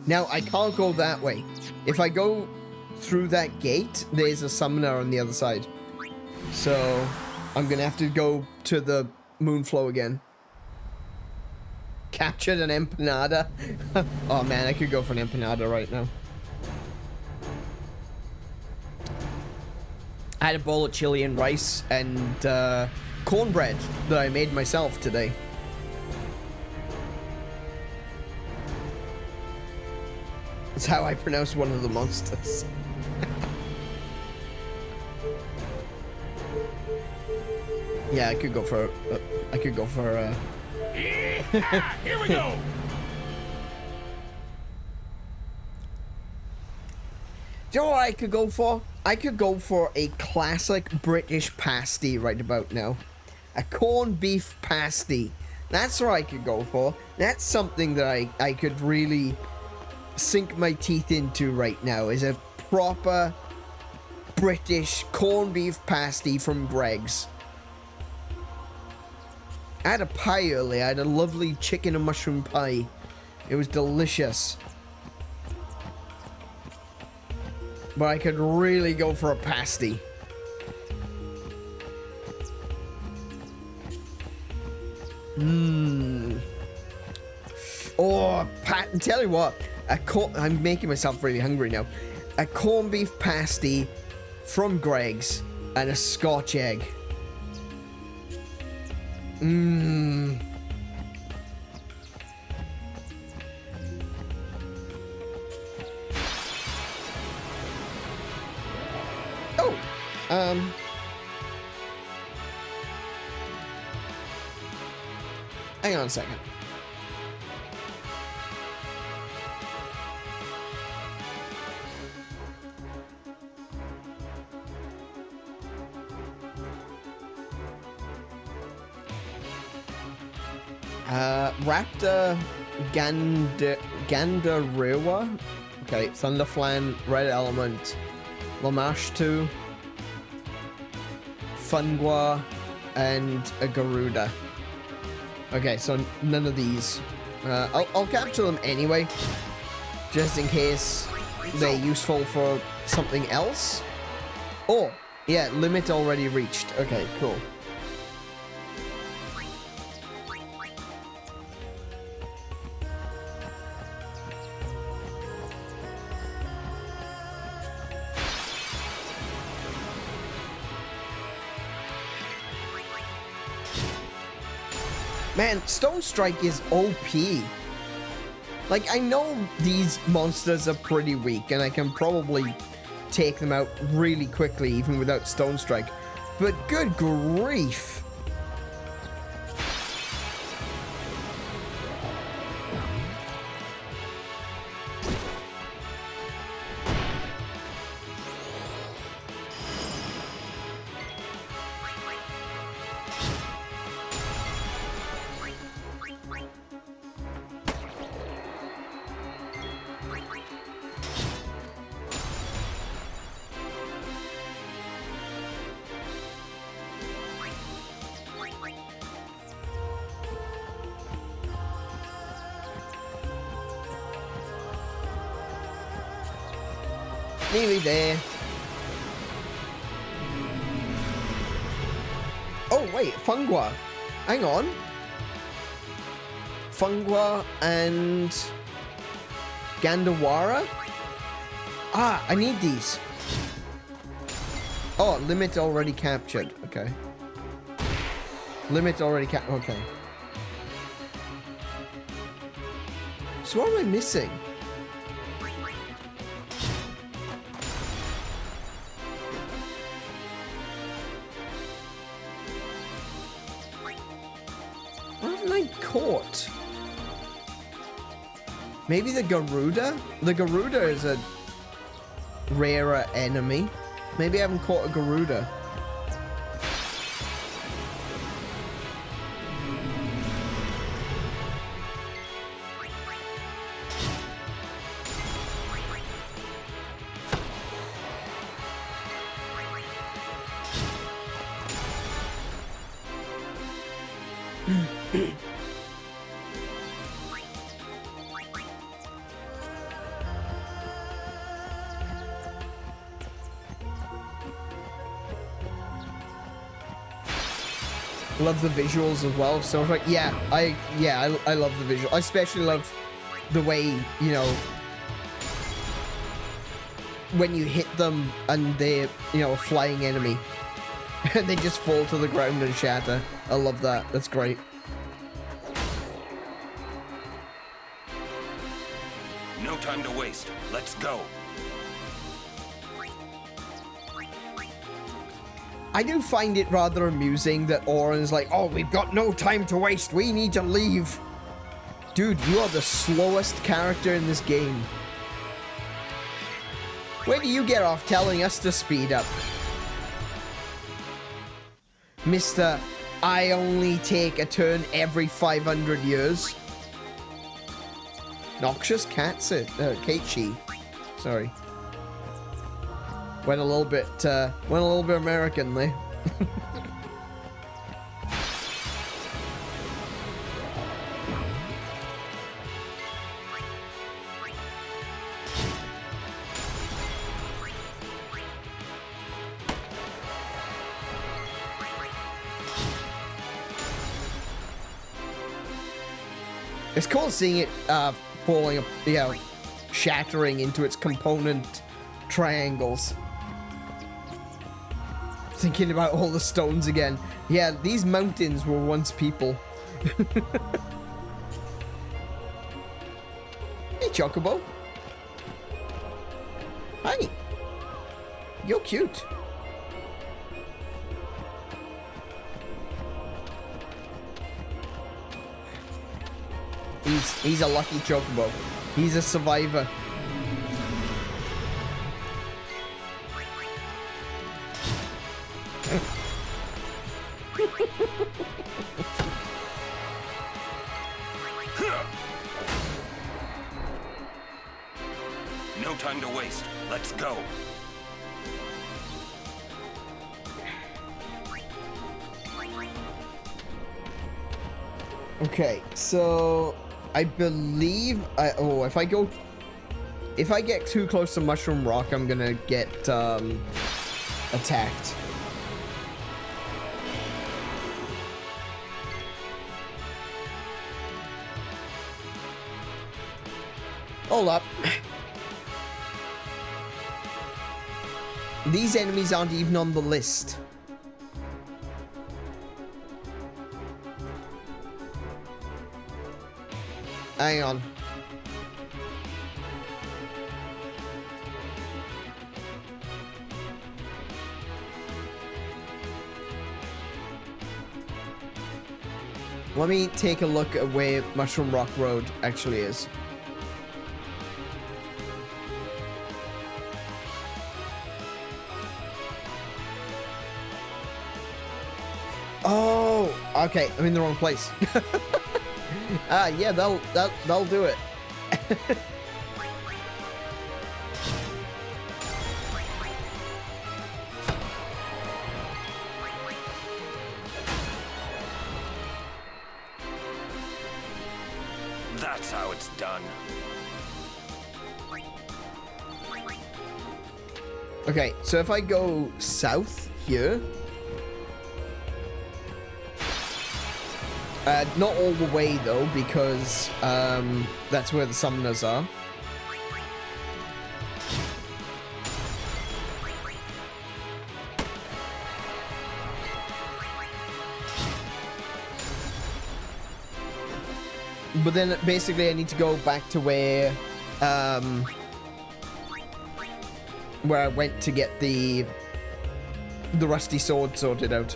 Now, I can't go that way. If I go through that gate, there's a summoner on the other side. So, I'm gonna have to go to the Moonflow again. Captured an empanada. Oh man, I could go for an empanada right now. I had a bowl of chili and rice and cornbread that I made myself today. It's how I pronounce one of the monsters. Yeah, I could go for Here we go. Do you know what I could go for? I could go for a classic British pasty right about now. A corned beef pasty. That's what I could go for. That's something that I could really sink my teeth into right now, is a proper British corned beef pasty from Greg's. I had a pie earlier. I had a lovely chicken and mushroom pie. It was delicious. But I could really go for a pasty. Oh, tell you what, I'm making myself really hungry now. A corned beef pasty from Greg's and a Scotch egg. Oh, hang on a second. Raptor Gandarewa. Okay, Thunderflan, Red Element, Lamashtu, Fungwa, and a Garuda. Okay, so none of these. I'll capture them anyway, just in case they're useful for something else. Oh, yeah, limit already reached. Okay, cool. Man, Stone Strike is OP. Like, I know these monsters are pretty weak, and I can probably take them out really quickly, even without Stone Strike. But good grief. Nearly there. Oh, wait, Fungwa. Hang on. Fungwa and Gandawara? Ah, I need these. Oh, limit already captured. Okay. Limit already okay. So what am I missing? Caught. Maybe the Garuda? The Garuda is a rarer enemy. Maybe I haven't caught a Garuda. Love the visuals as well. So it's like, I love the visual. I especially love the way, you know, when you hit them and they're, you know, a flying enemy and they just fall to the ground and shatter. I love that. That's great. No time to waste. Let's go. I do find it rather amusing that Auron's like, oh, we've got no time to waste. We need to leave. Dude, you are the slowest character in this game. Where do you get off telling us to speed up? Mr. I only take a turn every 500 years. Noxious Katsu, sorry. Went a little bit American there. It's cool seeing it falling, shattering into its component triangles. Thinking about all the stones again. Yeah, these mountains were once people. Hey, Chocobo. Hi. You're cute. He's a lucky Chocobo. He's a survivor. No time to waste. Let's go. Okay, so I believe if I get too close to Mushroom Rock, I'm gonna get attacked. Hold up. These enemies aren't even on the list. Hang on. Let me take a look at where Mushroom Rock Road actually is. Oh, okay. I'm in the wrong place. Yeah, that'll do it. That's how it's done. Okay, so if I go south here, not all the way though, because that's where the summoners are. But then basically I need to go back to where I went to get the rusty sword sorted out.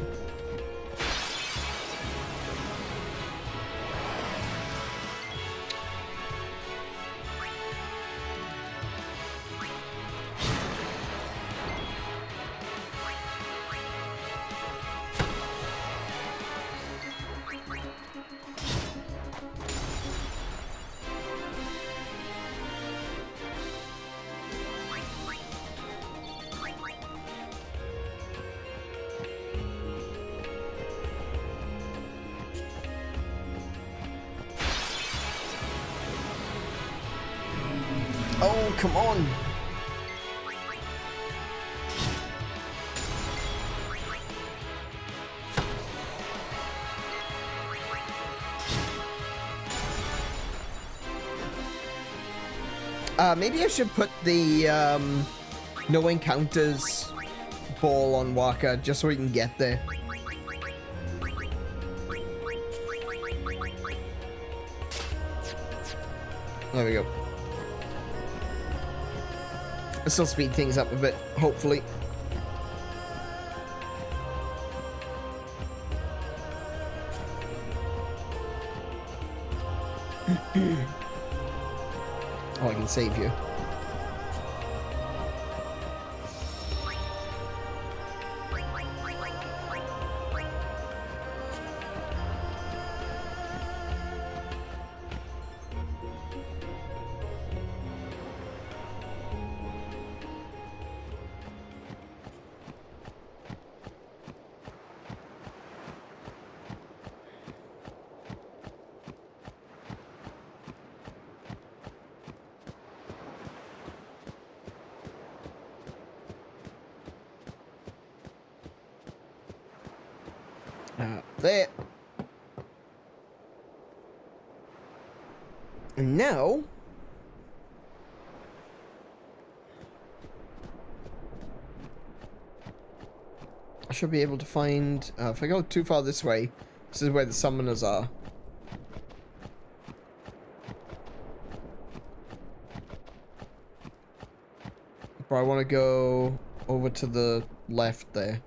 Oh, come on. Maybe I should put the no encounters ball on Waka just so we can get there. There we go. This will speed things up a bit, hopefully. Oh, I can save you. There. And now... I should be able to find... if I go too far this way, this is where the summoners are. But I want to go over to the left there.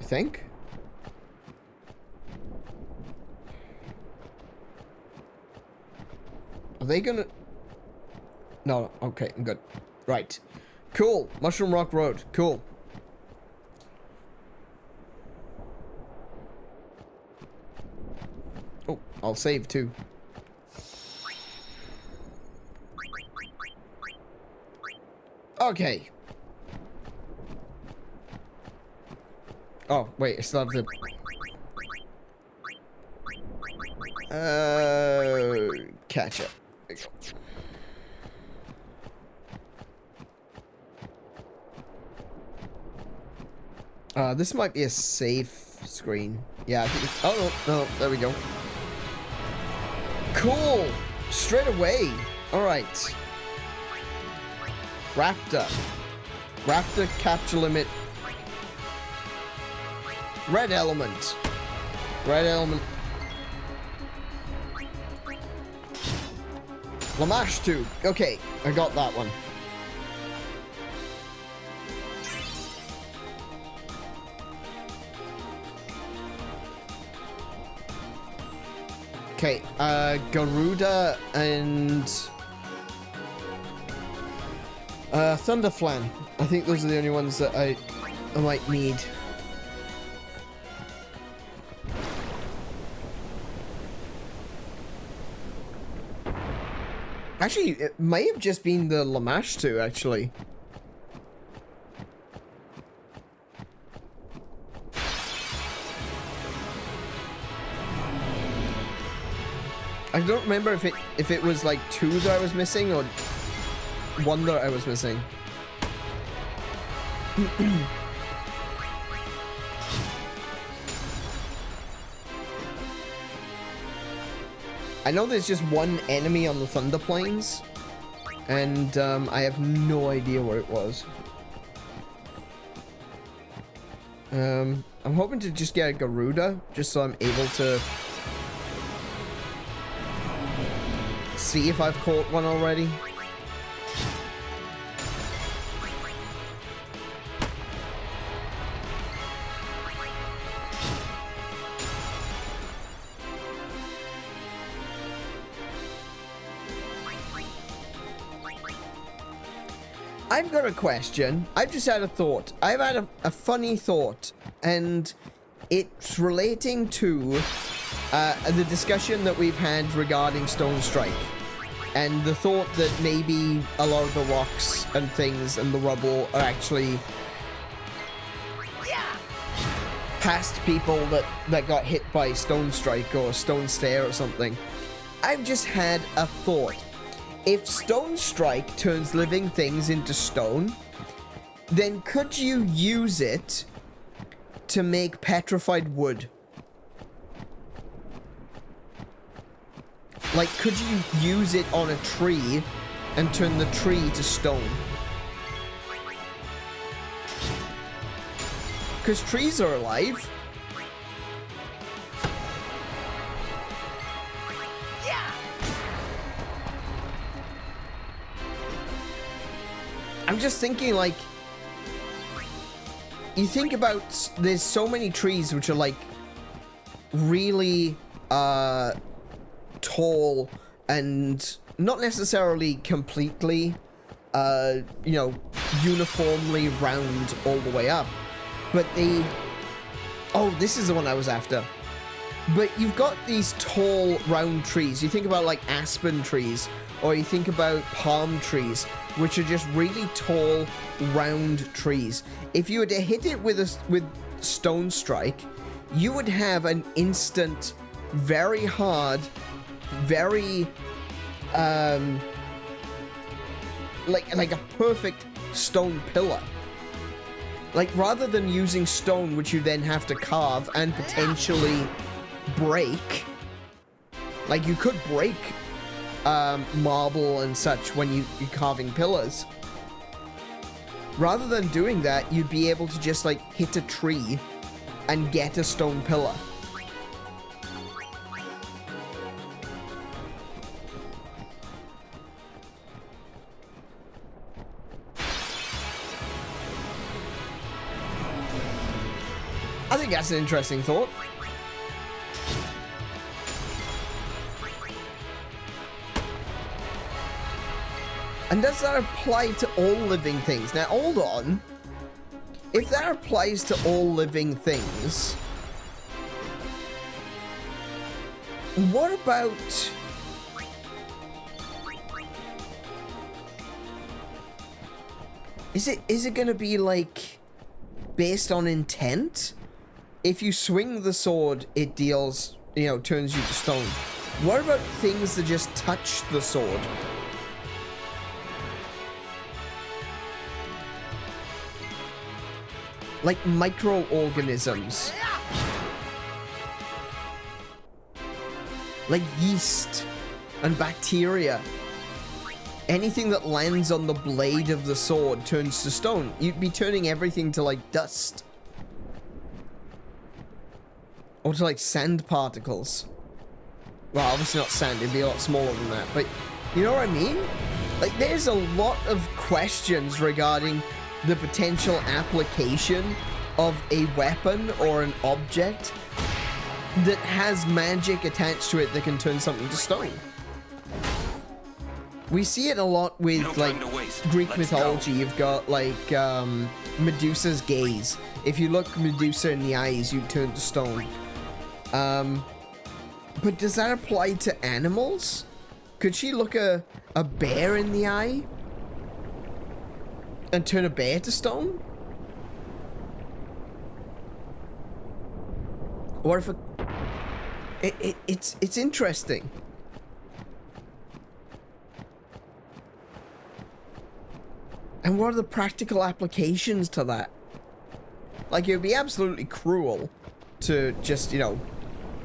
I think? Are they gonna... No, okay, I'm good. Right. Cool. Mushroom Rock Road. Cool. Oh, I'll save too. Okay. Oh, wait, I still have the... catch it. There you go. This might be a safe screen. Yeah, I think it's... Oh, no, there we go. Cool! Straight away. Alright. Raptor. Raptor capture limit. Red element. Red element. Lamash tube. Okay, I got that one. Okay, Garuda and Thunderflan. I think those are the only ones that I might need. Actually, it may have just been the Lamash 2, actually. I don't remember if it was like 2 that I was missing or 1 that I was missing. I know there's just 1 enemy on the Thunder Plains, and I have no idea where it was. I'm hoping to just get a Garuda, just so I'm able to see if I've caught one already. I've got a question. I've just had a thought. I've had a funny thought, and it's relating to the discussion that we've had regarding Stone Strike, and the thought that maybe a lot of the rocks and things and the rubble are actually past people that got hit by Stone Strike or Stone Stare or something. I've just had a thought. If Stone Strike turns living things into stone, then could you use it to make petrified wood? Like, could you use it on a tree and turn the tree to stone? Because trees are alive. I'm just thinking, like, you think about, there's so many trees which are, like, really, tall and not necessarily completely, you know, uniformly round all the way up. But they... Oh, this is the one I was after. But you've got these tall, round trees. You think about, like, aspen trees, or you think about palm trees, which are just really tall, round trees. If you were to hit it with Stone Strike, you would have an instant, very hard, very, like a perfect stone pillar. Like, rather than using stone, which you then have to carve and potentially break, Like, you could break marble and such when you're carving pillars. Rather than doing that, you'd be able to just, like, hit a tree and get a stone pillar. I think that's an interesting thought. And does that apply to all living things? Now, hold on. If that applies to all living things, what about... Is it gonna be, like, based on intent? If you swing the sword, it deals, you know, turns you to stone. What about things that just touch the sword? Like microorganisms. Like yeast and bacteria. Anything that lands on the blade of the sword turns to stone. You'd be turning everything to, like, dust. Or to, like, sand particles. Well, obviously not sand, it'd be a lot smaller than that. But, you know what I mean? Like, there's a lot of questions regarding the potential application of a weapon or an object that has magic attached to it that can turn something to stone. We see it a lot with, like, Greek mythology. You've got, like, Medusa's gaze. If you look Medusa in the eyes, you turn to stone. But does that apply to animals? Could she look a bear in the eye and turn a bear to stone? Or if it's interesting. And what are the practical applications to that? Like, it would be absolutely cruel to just, you know,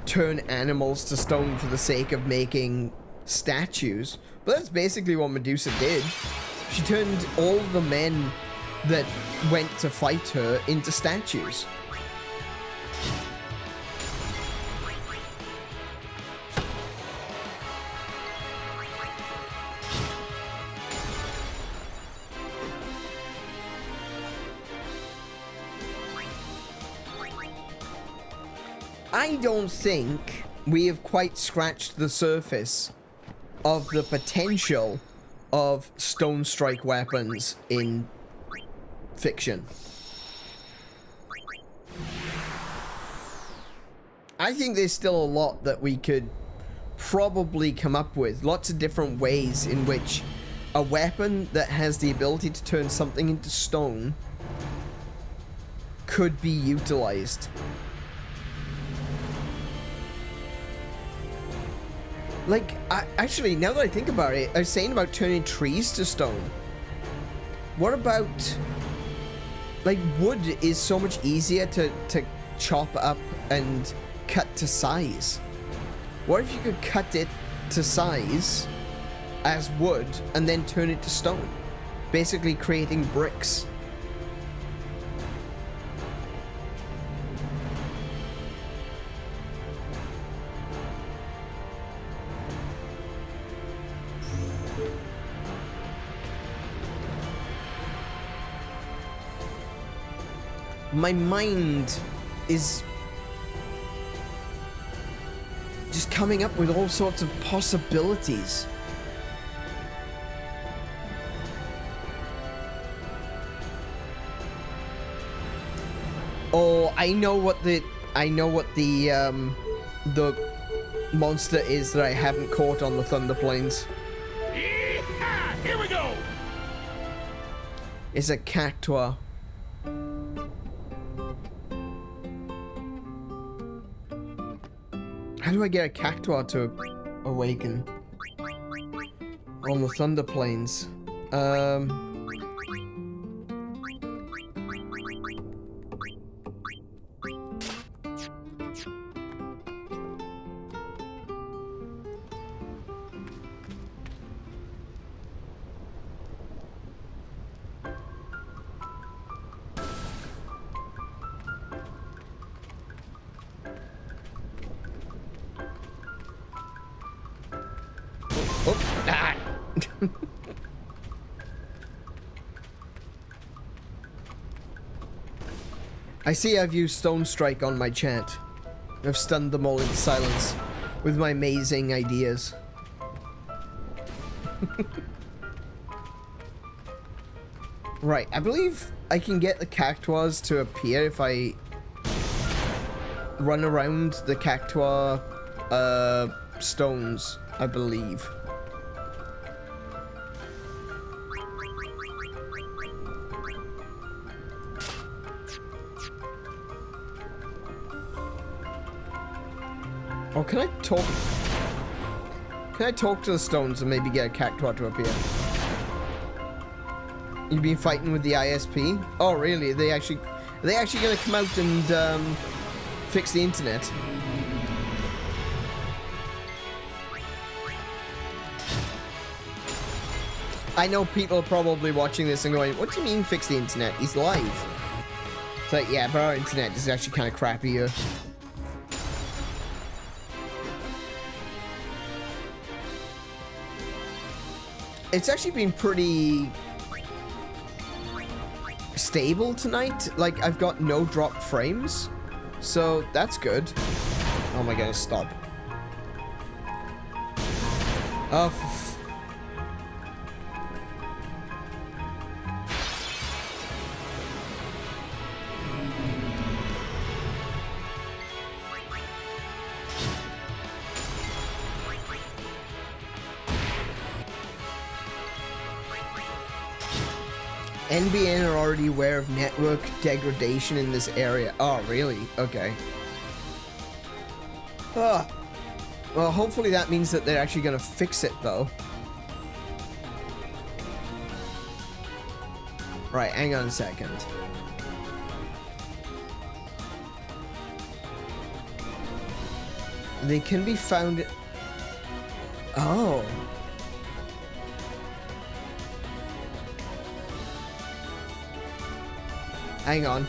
turn animals to stone for the sake of making statues. But that's basically what Medusa did. She turned all the men that went to fight her into statues. I don't think we have quite scratched the surface of the potential of stone strike weapons in fiction. I think there's still a lot that we could probably come up with. Lots of different ways in which a weapon that has the ability to turn something into stone could be utilized. Like, actually, now that I think about it, I was saying about turning trees to stone. What about, like, wood is so much easier to chop up and cut to size. What if you could cut it to size as wood and then turn it to stone? Basically creating bricks. My mind is just coming up with all sorts of possibilities. Oh, I know what the monster is that I haven't caught on the Thunder Plains. Yeehaw! Here we go. It's a cactuar. How do I get a cactuar to awaken on the Thunder Plains? I see I've used Stone Strike on my chat. I've stunned them all into silence with my amazing ideas. Right, I believe I can get the cactuars to appear if I run around the cactuar stones, I believe. Oh, can I talk? Can I talk to the stones and maybe get a cactuar to appear? You've been fighting with the ISP? Oh, really? Are they actually gonna come out and fix the internet? I know people are probably watching this and going, "What do you mean fix the internet? He's live." It's like, yeah, but our internet is actually kind of crappy here. It's actually been pretty stable tonight. Like, I've got no drop frames, so that's good. Oh my goodness, stop. Oh, NBN are already aware of network degradation in this area. Oh, really? Okay. Well, hopefully that means that they're actually going to fix it, though. Right, hang on a second. They can be found... Oh. Hang on.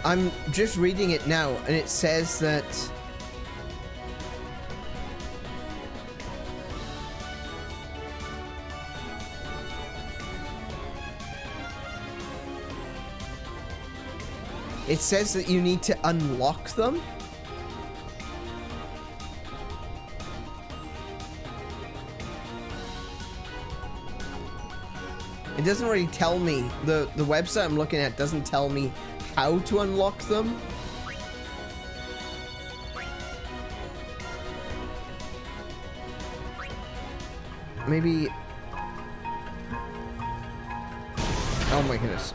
I'm just reading it now, and it says that you need to unlock them. It doesn't really tell me. The website I'm looking at doesn't tell me how to unlock them. Maybe... Oh my goodness.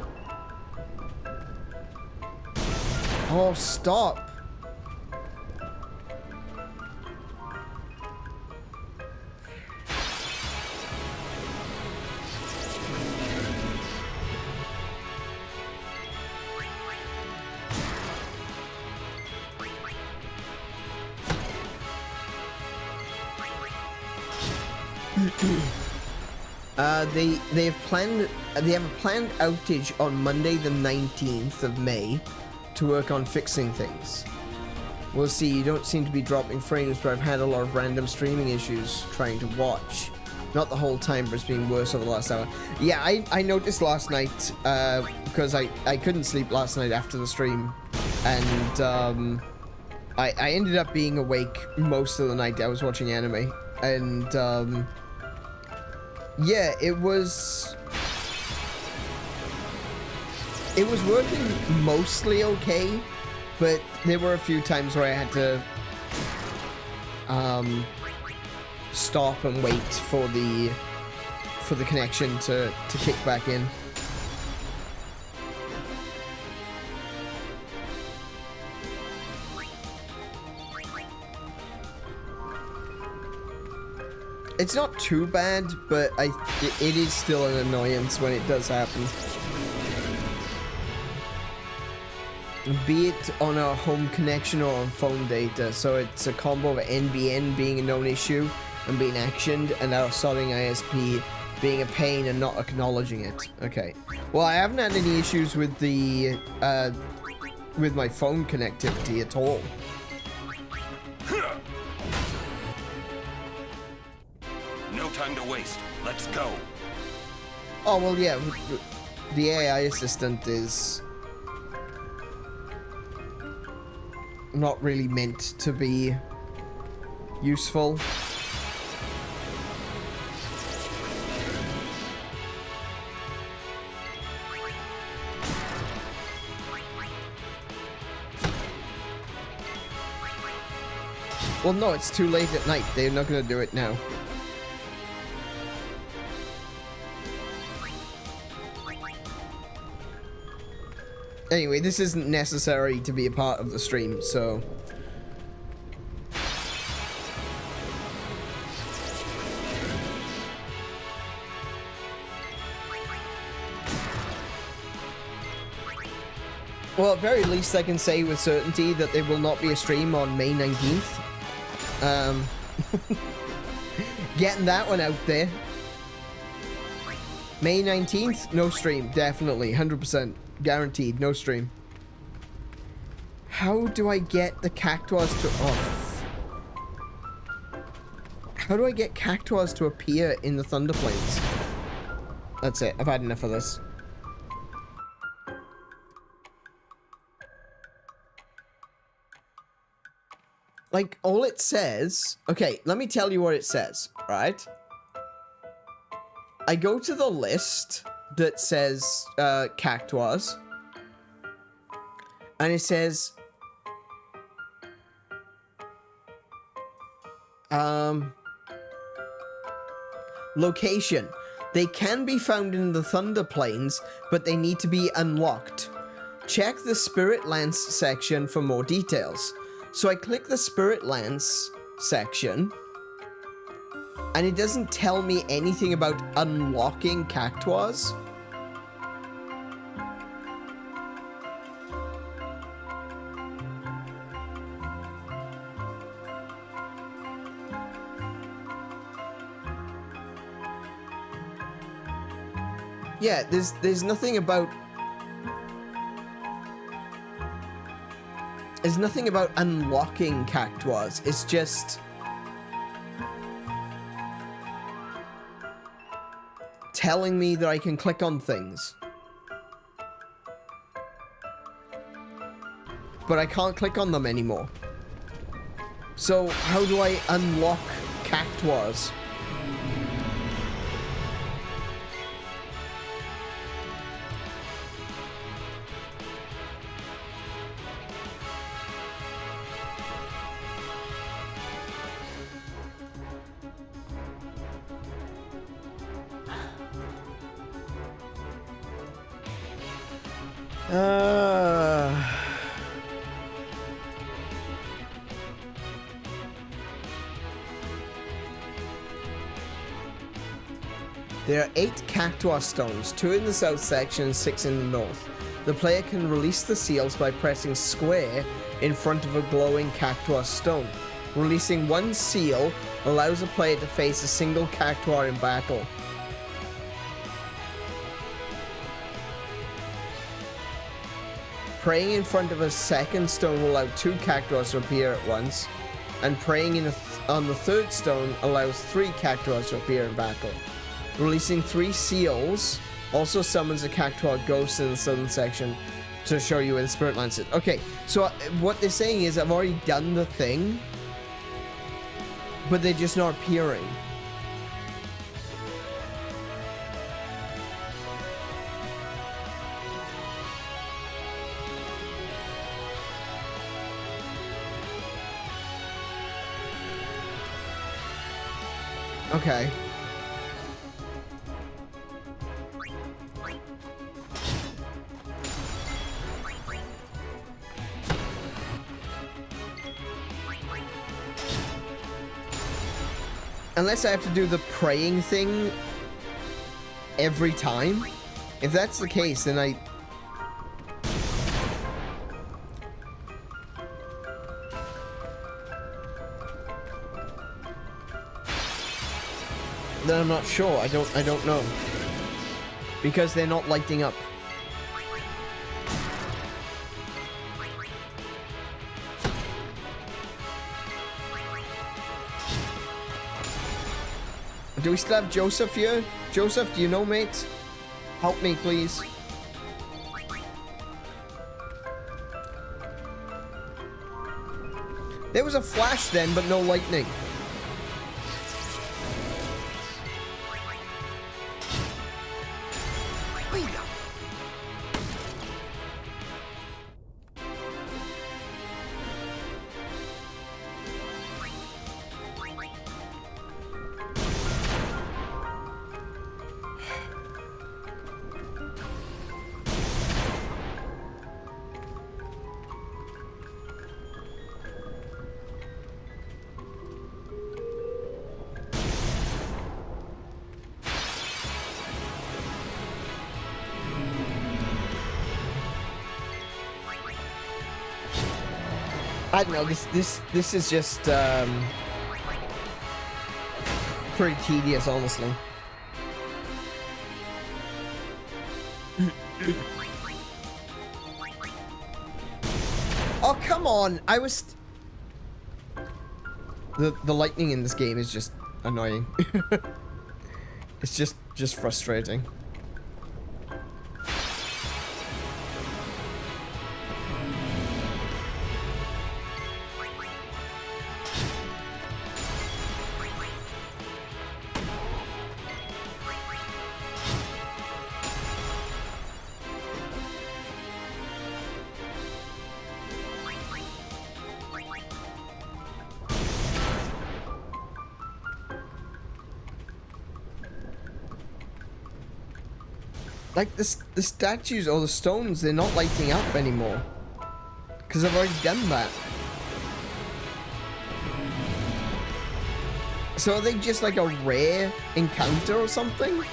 Oh, stop. They have a planned outage on Monday the 19th of May to work on fixing things. We'll see. You don't seem to be dropping frames, but I've had a lot of random streaming issues trying to watch. Not the whole time, but it's been worse over the last hour. Yeah, I noticed last night, because I couldn't sleep last night after the stream, and I ended up being awake most of the night. I was watching anime, and yeah, it was working mostly okay, but there were a few times where I had to stop and wait for the connection to kick back in. It's not too bad, but it is still an annoyance when it does happen. be it on our home connection or on phone data. So it's a combo of NBN being a known issue and being actioned, and our sorting ISP being a pain and not acknowledging it. Okay. Well, I haven't had any issues with the with my phone connectivity at all. No time to waste. Let's go. Oh, well, yeah. The AI assistant is not really meant to be useful. Well, no, it's too late at night. They're not going to do it now. Anyway, this isn't necessary to be a part of the stream, so... Well, at very least I can say with certainty that there will not be a stream on May 19th. Getting that one out there. May 19th, no stream, definitely, 100%. Guaranteed, no stream. How do I get the cactuars to... Oh. How do I get cactuars to appear in the Thunder Plains? That's it, I've had enough of this. Like, all it says... Okay, let me tell you what it says, right? I go to the list that says cactuars, and it says location. They can be found in the Thunder Plains, but they need to be unlocked. Check the Spirit Lance section for more details. So I click the Spirit Lance section, and it doesn't tell me anything about unlocking cactuars. Yeah, there's nothing about... There's nothing about unlocking cactuars. It's just... telling me that I can click on things. But I can't click on them anymore. So, how do I unlock cactuars? There are 8 cactuar stones, 2 in the south section and 6 in the north. The player can release the seals by pressing square in front of a glowing cactuar stone. Releasing one seal allows a player to face a single cactuar in battle. Praying in front of a second stone will allow 2 cactuars to appear at once, and praying on the third stone allows 3 cactuars to appear in battle. Releasing 3 seals also summons a cactuar ghost in the southern section to show you where the Spirit Lance is. Okay, so what they're saying is I've already done the thing, but they're just not appearing. Okay. Unless I have to do the praying thing every time. If that's the case, then then I'm not sure. I don't know. Because they're not lighting up. Do we still have Joseph here? Joseph, do you know, mate? Help me, please. There was a flash then, but no lightning. I don't know, this is just pretty tedious, honestly. Oh, come on. I was the lightning in this game is just annoying. It's just frustrating. Like, the statues or the stones, they're not lighting up anymore. Because I've already done that. So are they just like a rare encounter or something?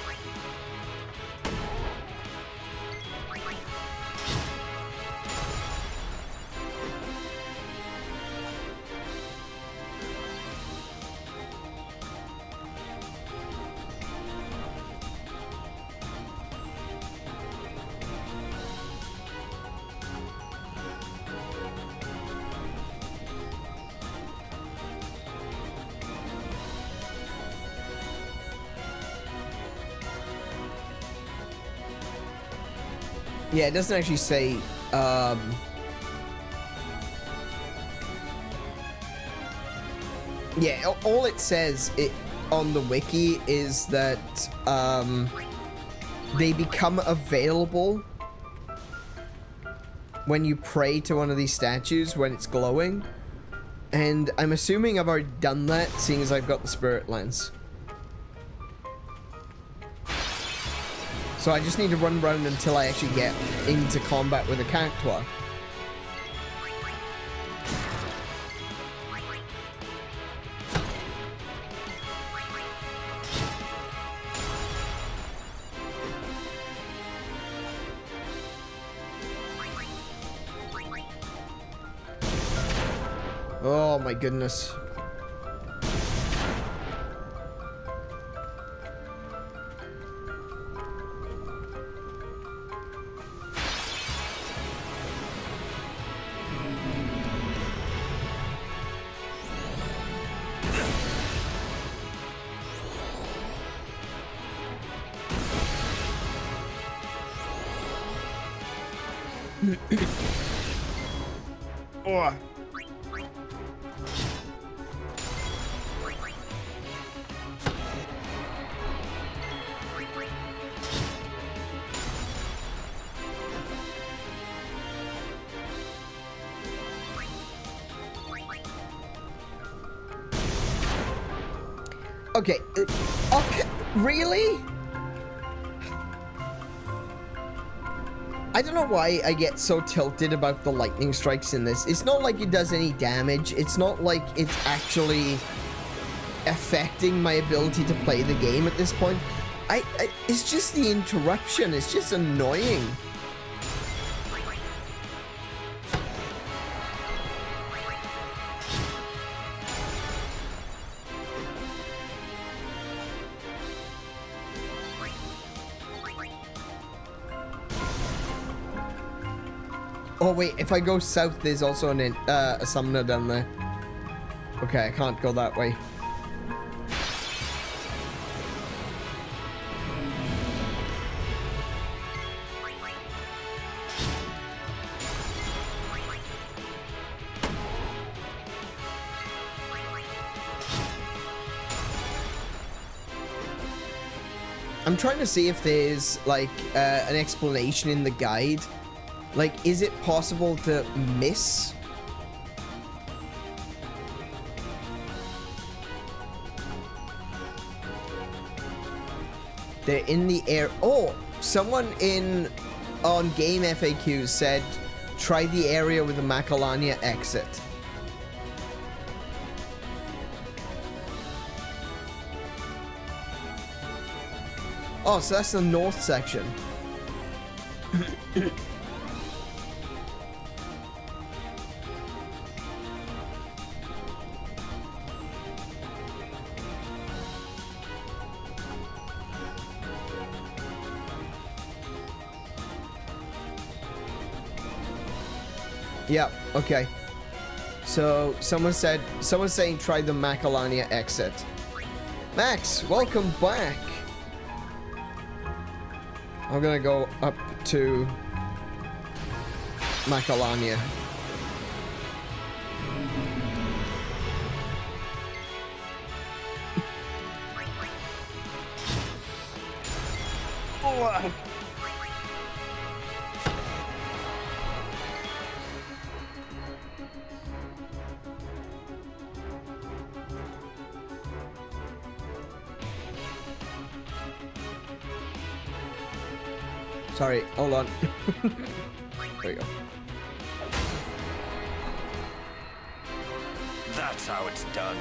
Yeah, it doesn't actually say, yeah, all it says on the wiki is that, they become available when you pray to one of these statues when it's glowing. And I'm assuming I've already done that, seeing as I've got the spirit lens. So I just need to run around until I actually get into combat with a character. Oh my goodness. Oh. Okay. Okay. Really? I don't know why I get so tilted about the lightning strikes in this. It's not like it does any damage. It's not like it's actually affecting my ability to play the game at this point. It's just the interruption. It's just annoying. Oh wait, if I go south, there's also a summoner down there. Okay, I can't go that way. I'm trying to see if there's like an explanation in the guide. Like, is it possible to miss? They're in the air. Oh, someone on game FAQs said try the area with the Macalania exit. Oh, so that's the north section. Yep, okay. So someone's saying try the Macalania exit. Max, welcome back. I'm gonna go up to Macalania. Oh. Sorry, hold on. There we go. That's how it's done.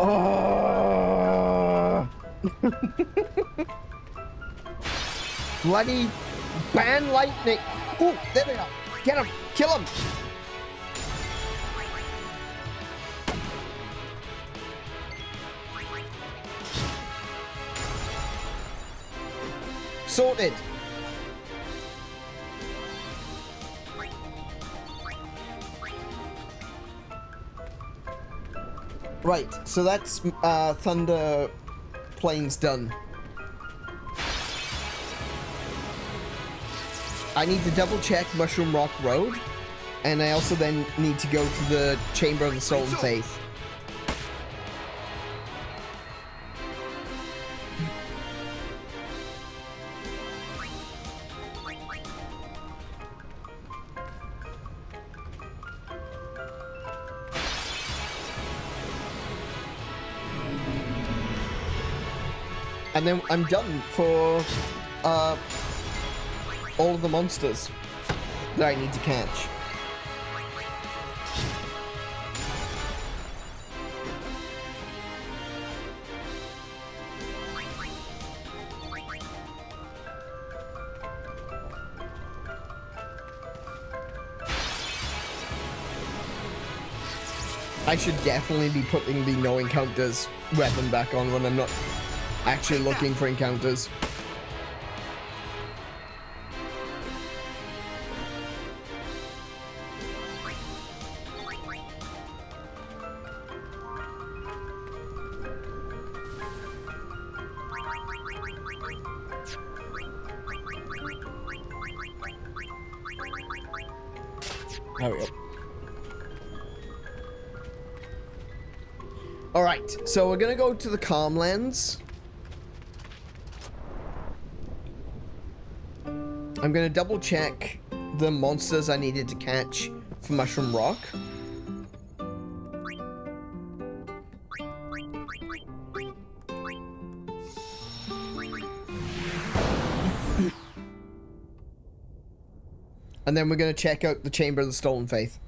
Oh! Bloody ban lightning! Ooh, there we go. Get him! Kill him! Sorted. Right, so that's Thunder Plains done. I need to double check Mushroom Rock Road, and I also then need to go to the Chamber of the Soul and Faith. And then I'm done for all of the monsters that I need to catch. I should definitely be putting the no encounters weapon back on when I'm not actually looking for encounters. There we go. Alright, so we're gonna go to the Calmlands. I'm gonna double check the monsters I needed to catch for Mushroom Rock. And then we're gonna check out the Chamber of the Stolen Faith.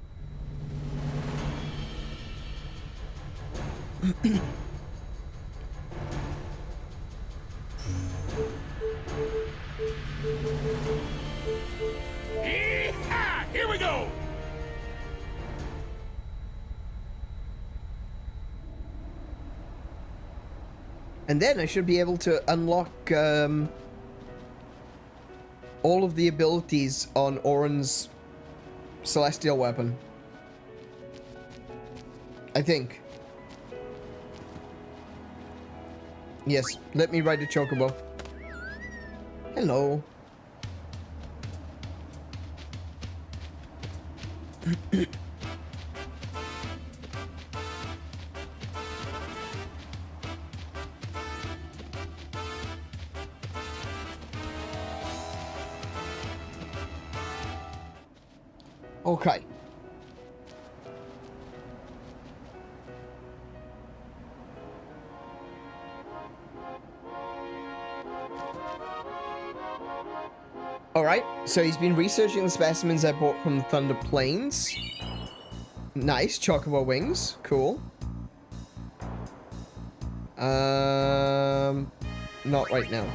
Here we go! And then I should be able to unlock all of the abilities on Auron's celestial weapon. I think. Yes, let me ride a chocobo. Hello. Okay. Alright, so he's been researching the specimens I bought from the Thunder Plains. Nice, chocobo wings, cool. Not right now.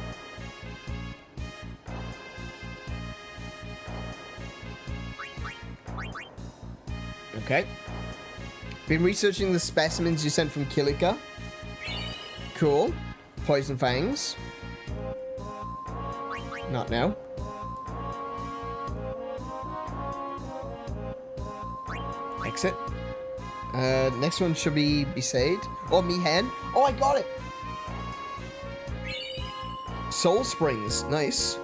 Okay. Been researching the specimens you sent from Kilika. Cool. Poison fangs. Not now. Exit. Next one should be Besaid. Or Mihen. Oh, I got it! Soul Springs. Nice.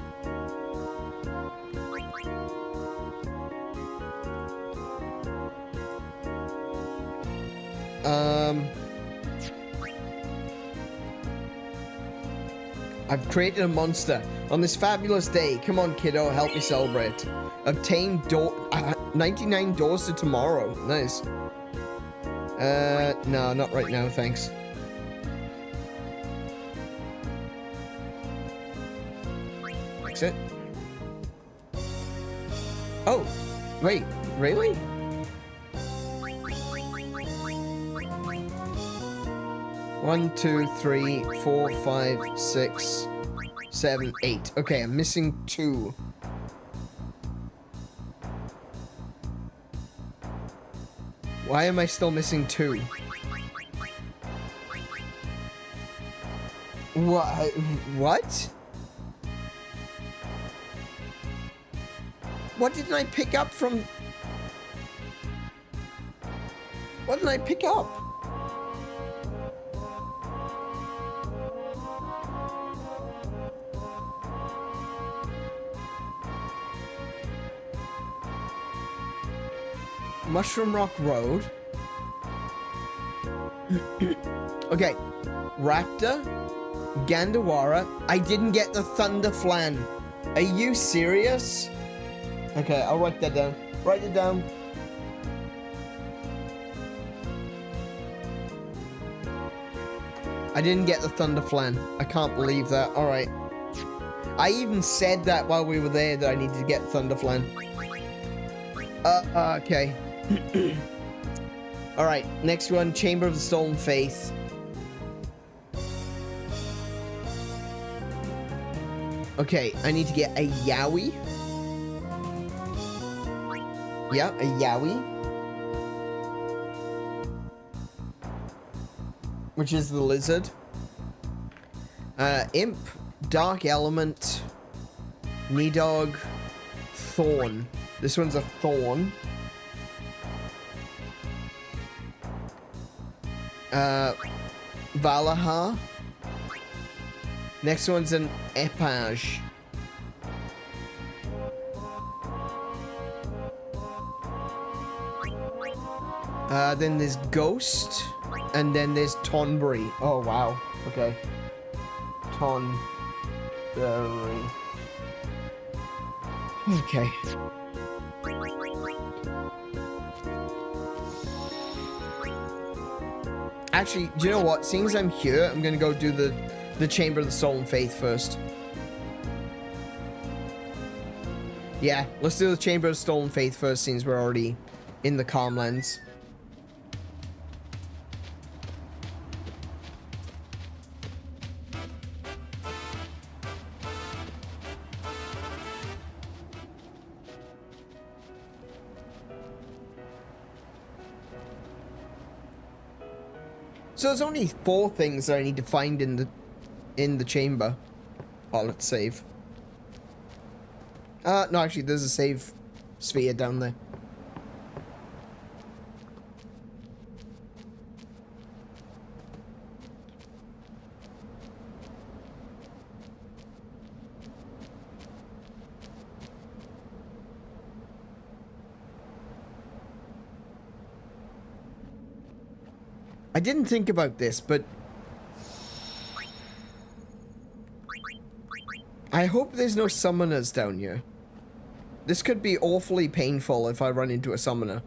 I've created a monster. On this fabulous day, come on, kiddo, help me celebrate. Obtain 99 doors to tomorrow. Nice. No, not right now, thanks. Exit. Oh, wait, really? One, two, three, 4, 5, 6, 7, 8. Okay, I'm missing 2. Why am I still missing 2? What? What didn't I pick up from... What did I pick up? Mushroom Rock Road. Okay. Raptor. Gandawara. I didn't get the Thunder Flan. Are you serious? Okay, I'll write that down. Write it down. I didn't get the Thunder Flan. I can't believe that. Alright. I even said that while we were there that I needed to get Thunder Flan. Okay. Alright, next one, Chamber of the Stolen Faith. Okay, I need to get a Yowie. Yeah, a Yowie. Which is the lizard. Imp, Dark Element, Nidog, Thorn. This one's a Thorn. Valahar. Next one's an Epage. Then there's Ghost. And then there's Tonberry. Oh, wow. Okay. Tonberry. Okay. Actually, do you know what? Seeing as I'm here, I'm gonna go do the Chamber of the Stolen Faith first. Yeah, let's do the Chamber of the Stolen Faith first, since we're already in the Calmlands. So there's only 4 things that I need to find in in the chamber. Oh, let's save. No, actually, there's a save sphere down there. I didn't think about this, but I hope there's no summoners down here. This could be awfully painful if I run into a summoner.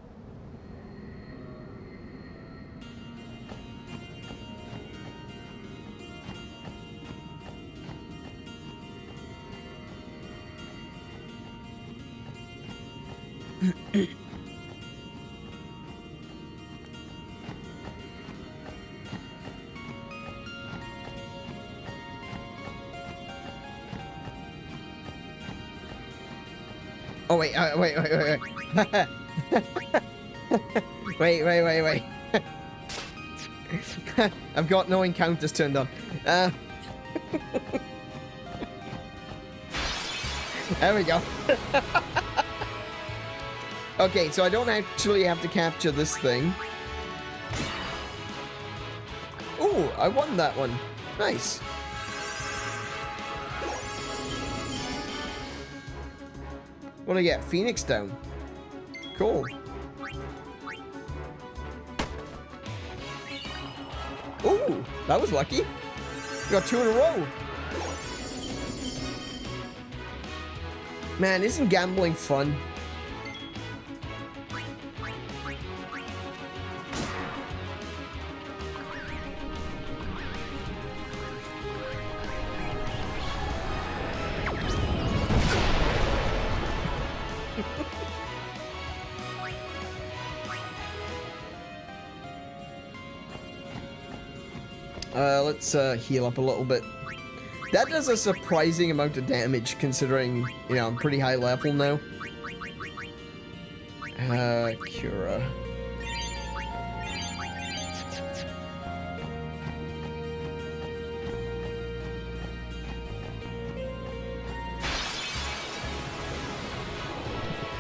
Oh wait, wait. wait. I've got no encounters turned on. There we go. Okay, so I don't actually have to capture this thing. Ooh, I won that one. Nice. What do I get? Phoenix down. Cool. Ooh, that was lucky. Got 2 in a row. Man, isn't gambling fun? Let's heal up a little bit. That does a surprising amount of damage considering, you know, I'm pretty high level now. Cura.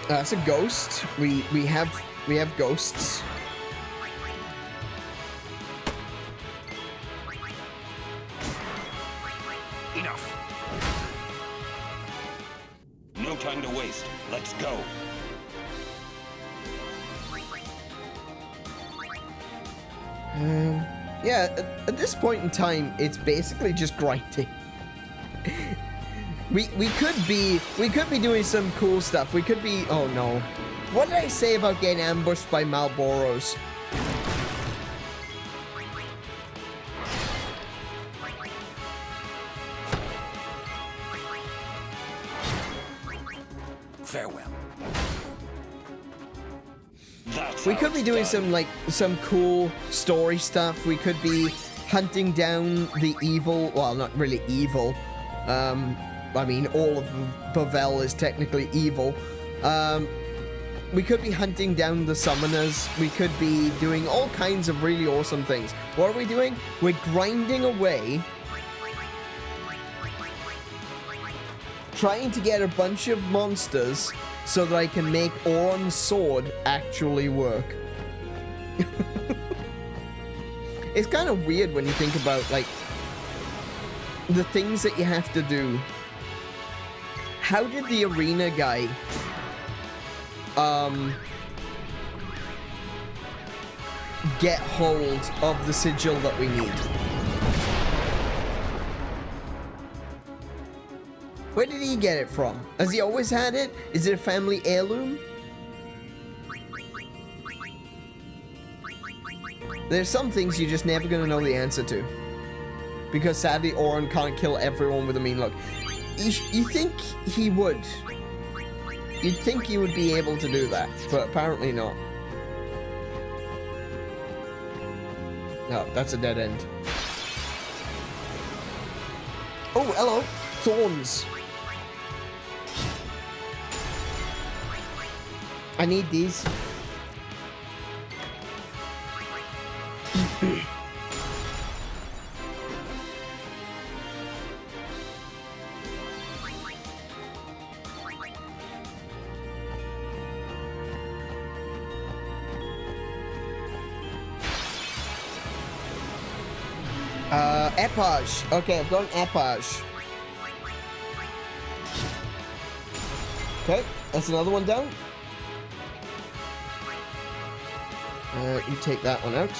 That's a ghost. We have ghosts. Time to waste. Let's go. Yeah, at this point in time, it's basically just grinding. we could be doing some cool stuff. We could be. Oh no! What did I say about getting ambushed by Malboros? Farewell. We could be doing some cool story stuff. We could be hunting down the evil. Well, not really evil. I mean, all of Bavel is technically evil. We could be hunting down the summoners. We could be doing all kinds of really awesome things. What are we doing? We're grinding away, trying to get a bunch of monsters so that I can make Auron's sword actually work. It's kind of weird when you think about, like, the things that you have to do. How did the arena guy get hold of the sigil that we need? Where did he get it from? Has he always had it? Is it a family heirloom? There's some things you're just never gonna know the answer to. Because sadly, Auron can't kill everyone with a mean look. You think he would. You'd think he would be able to do that, but apparently not. No, that's a dead end. Oh, hello. Thorns. I need these. Epage. Okay, I've got an Epage. Okay, that's another one down. You take that one out.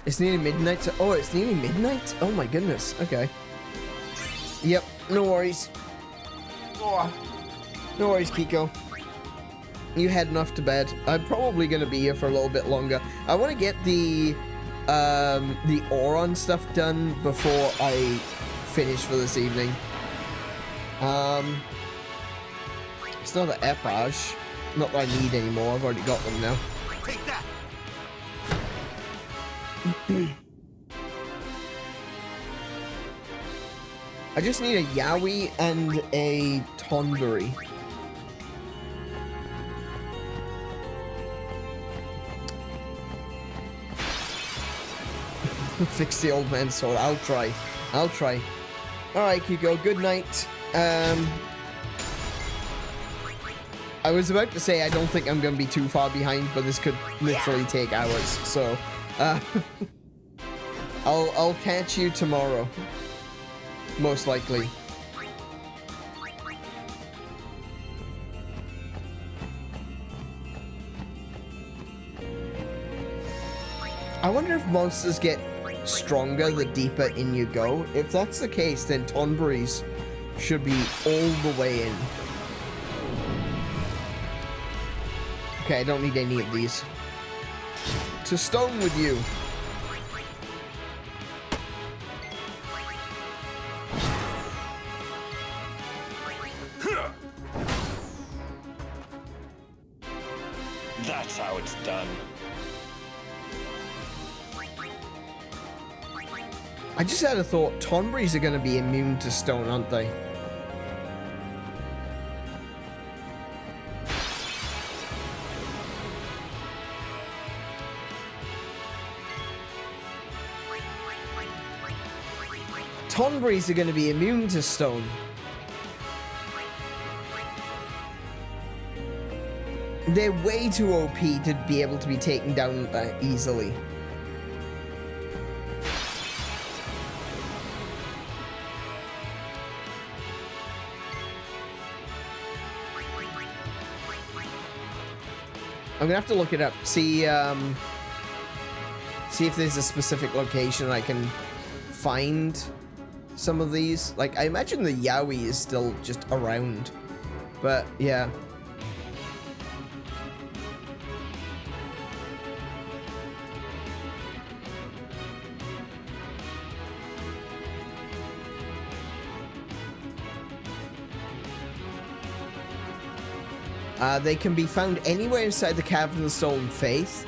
It's nearly midnight. So oh, it's nearly midnight? Oh my goodness. Okay. Yep, no worries. Oh, no worries, Kiko. You heading off to bed. I'm probably going to be here for a little bit longer. I want to get the Auron stuff done before I finish for this evening. It's not an Epage. Not that I need anymore. I've already got them now. Take that. I just need a Yowie and a Tonberry. Fix the old man's sword. I'll try. I'll try. Alright, Kiko. Good night. I was about to say I don't think I'm going to be too far behind, but this could literally take hours. So, I'll catch you tomorrow. Most likely. I wonder if monsters get stronger the deeper in you go. If that's the case, then Tonberries should be all the way in. Okay, I don't need any of these. To stone with you. That's how it's done. I just had a thought. Tonberries are going to be immune to stone, aren't they? Tonberries are going to be immune to stone. They're way too OP to be able to be taken down easily. I'm gonna have to look it up. See if there's a specific location I can find some of these. Like, I imagine the Yowie is still just around, but yeah. They can be found anywhere inside the Cavern of the Stolen Faith,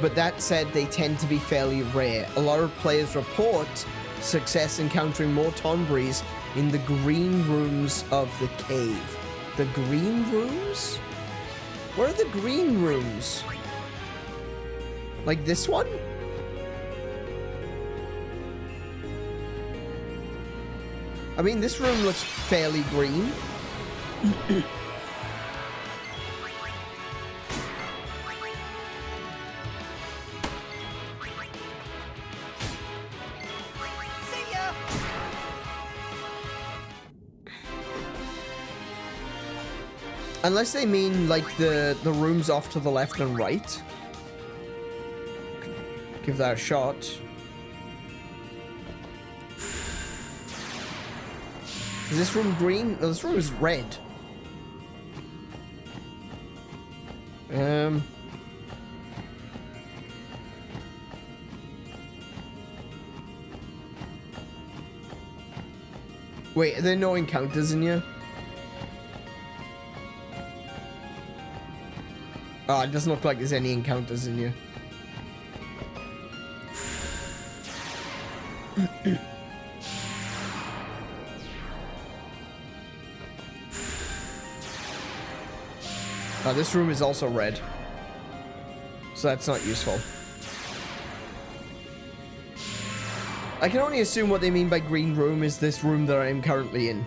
but that said, they tend to be fairly rare. A lot of players report success encountering more Tonberries in the green rooms of the cave. The green rooms? Where are the green rooms? Like this one? I mean, this room looks fairly green. Unless they mean, like, the rooms off to the left and right. Give that a shot. Is this room green? No, this room is red. Wait, are there no encounters in here? Oh, it doesn't look like there's any encounters in here. Oh, this room is also red. So that's not useful. I can only assume what they mean by green room is this room that I am currently in.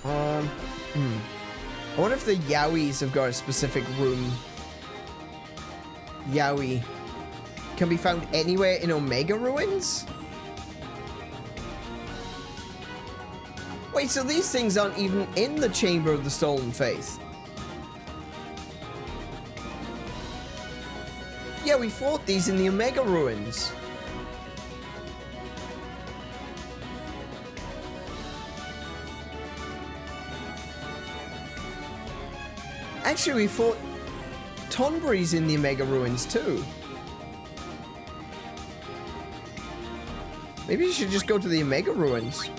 I wonder if the Yowies have got a specific room. Yowie can be found anywhere in Omega Ruins? Wait, so these things aren't even in the Chamber of the Stolen Faith? Yeah, we fought these in the Omega Ruins. Actually, we fought Tonberries in the Omega Ruins too. Maybe you should just go to the Omega Ruins.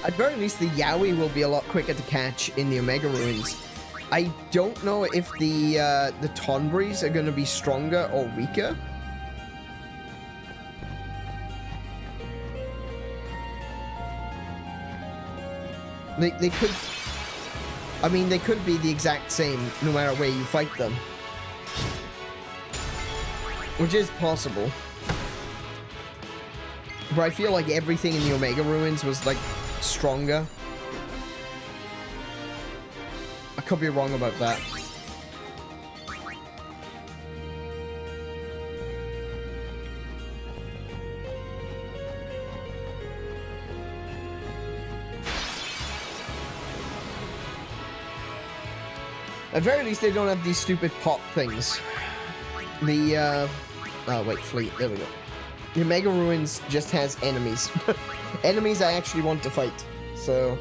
At very least, the Yowie will be a lot quicker to catch in the Omega Ruins. I don't know if the Tonberries are going to be stronger or weaker. They could... I mean, they could be the exact same no matter where you fight them. Which is possible. But I feel like everything in the Omega Ruins was, like, stronger. I could be wrong about that. At very least, they don't have these stupid pop things. The, oh, wait, fleet. There we go. The Omega Ruins just has enemies. Enemies I actually want to fight. So...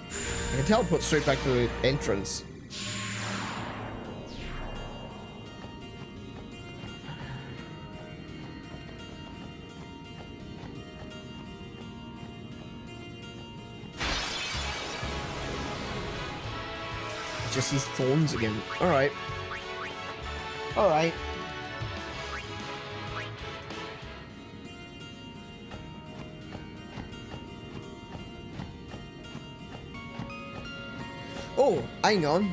I can teleport straight back to the entrance. Just these thorns again. Alright. Alright. Oh, hang on.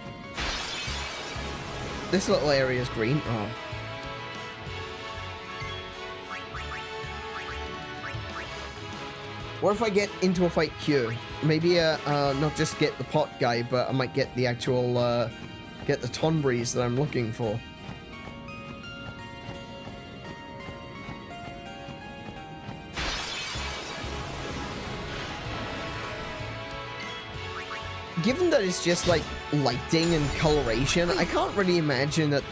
This little area is green. Oh. What if I get into a fight here? Maybe not just get the pot guy, but I might get the actual, get the Tonberries that I'm looking for. Given that it's just like lighting and coloration, I can't really imagine that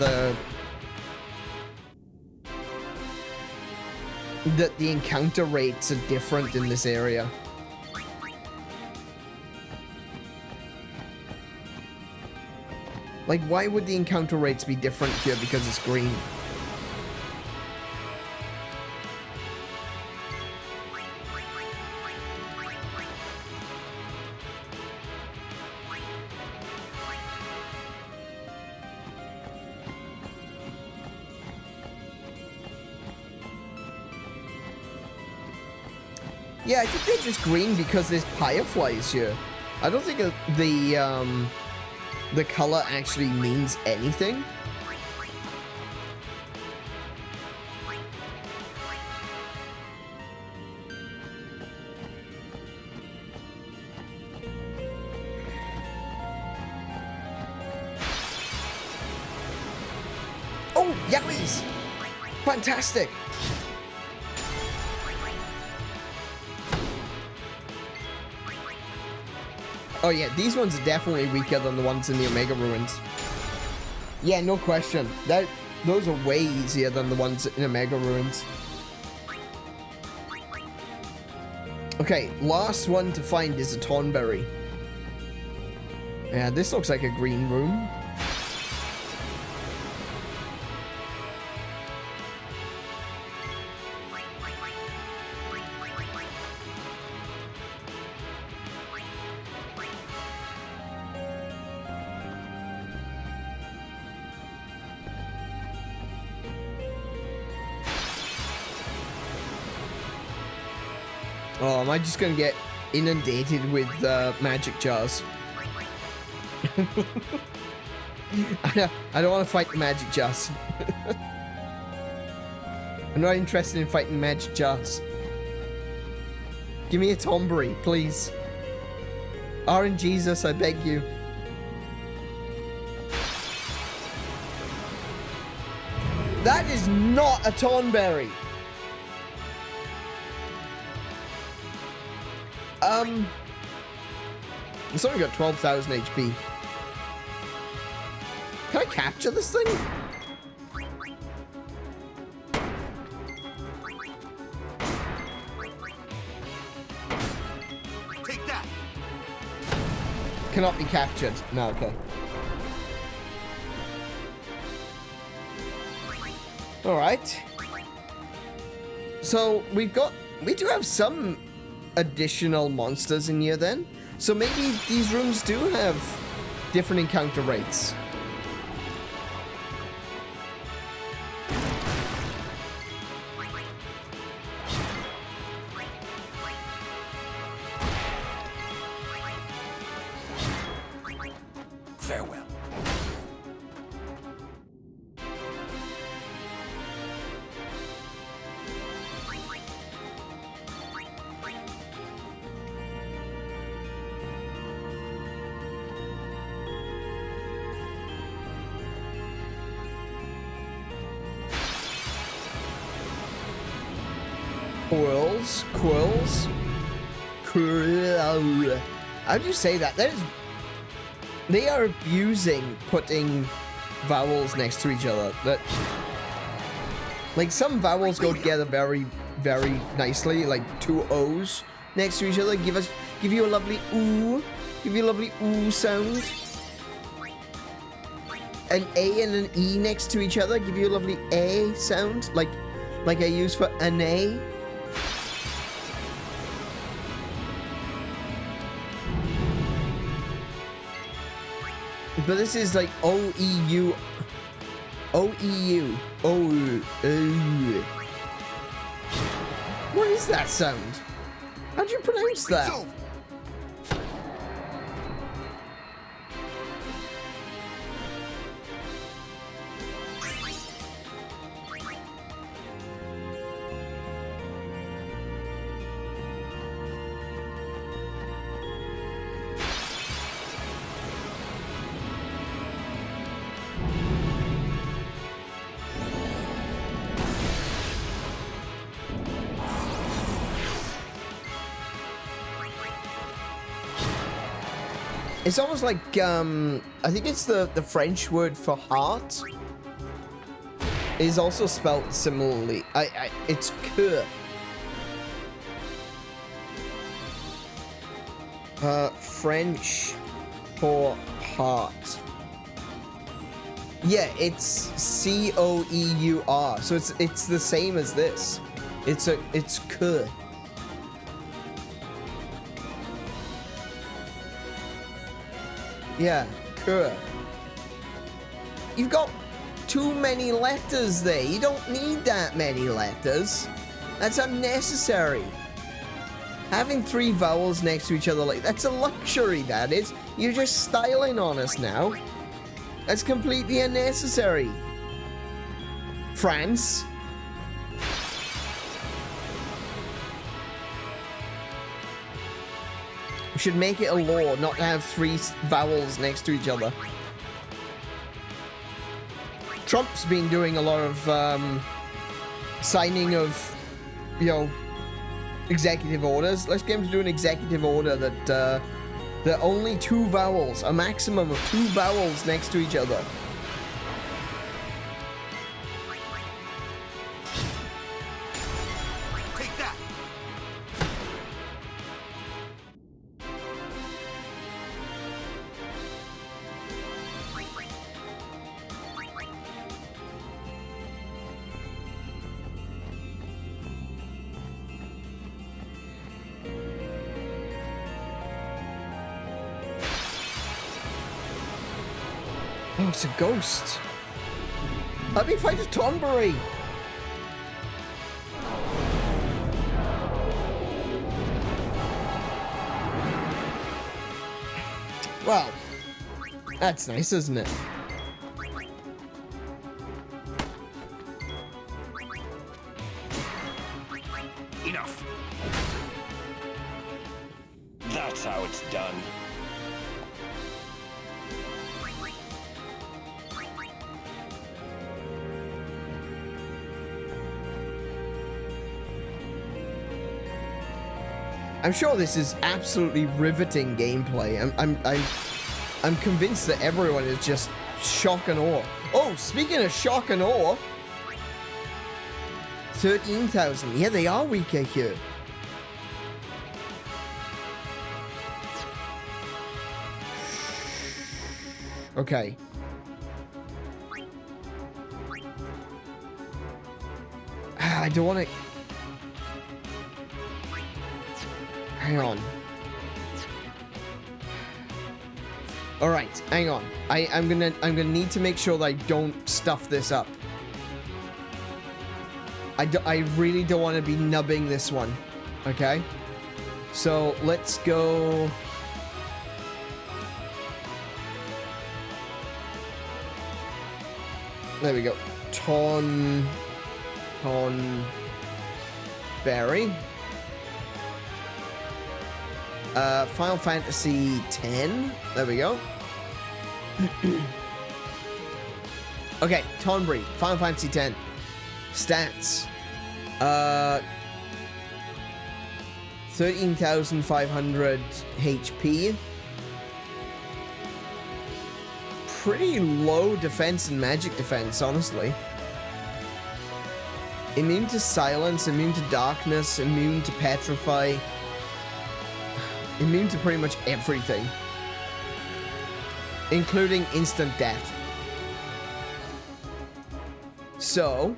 the encounter rates are different in this area. Like, why would the encounter rates be different here because it's green? Yeah, I think they're just green because there's fireflies here. I don't think the color actually means anything. Oh, Yowies! Fantastic! Oh yeah, these ones are definitely weaker than the ones in the Omega Ruins. Yeah, no question. Those are way easier than the ones in Omega Ruins. Okay, last one to find is a Tonberry. Yeah, this looks like a green room. Oh, am I just gonna get inundated with magic jars? I don't want to fight the magic jars. I'm not interested in fighting magic jars. Give me a Tomberry, please. RNGesus, I beg you. That is not a Tonberry. It's only got 12,000 HP. Can I capture this thing? Take that. Cannot be captured. No, okay. Alright. So we do have some additional monsters in here then. So maybe these rooms do have different encounter rates. Farewell. Quills. How do you say that? They are abusing putting vowels next to each other. Like some vowels go together very, very nicely. Like two O's next to each other give you a lovely ooh. Give you a lovely ooh sound. An A and an E next to each other give you a lovely A sound. Like I use for an A. But this is like O-E-U. O-E-U. O-E-U. What is that sound? How do you pronounce that? It's almost like, I think it's the French word for heart is also spelt similarly. It's que. French for heart. Yeah, it's C-O-E-U-R. So it's the same as this. It's que. Yeah, cool. You've got too many letters there. You don't need that many letters. That's unnecessary. Having 3 vowels next to each other, like, that's a luxury, that is. You're just styling on us now. That's completely unnecessary. France. We should make it a law not to have 3 vowels next to each other. Trump's been doing a lot of signing of, you know, executive orders. Let's get him to do an executive order that there are only 2 vowels, a maximum of 2 vowels next to each other. Oh, it's a ghost. Let me fight a Tonberry. Well, that's nice, isn't it? Enough. That's how it's done. I'm sure this is absolutely riveting gameplay. I'm convinced that everyone is just shock and awe. Oh, speaking of shock and awe, 13,000. Yeah, they are weaker here. Okay. I don't want to. Hang on. All right, hang on. I'm gonna need to make sure that I don't stuff this up. I really don't want to be nubbing this one. Okay. So let's go. There we go. Berry. Final Fantasy X. There we go. Okay, Tonbury, Final Fantasy X. Stats. 13,500 HP. Pretty low defense and magic defense, honestly. Immune to silence, immune to darkness, immune to petrify. Immune to pretty much everything. Including instant death. So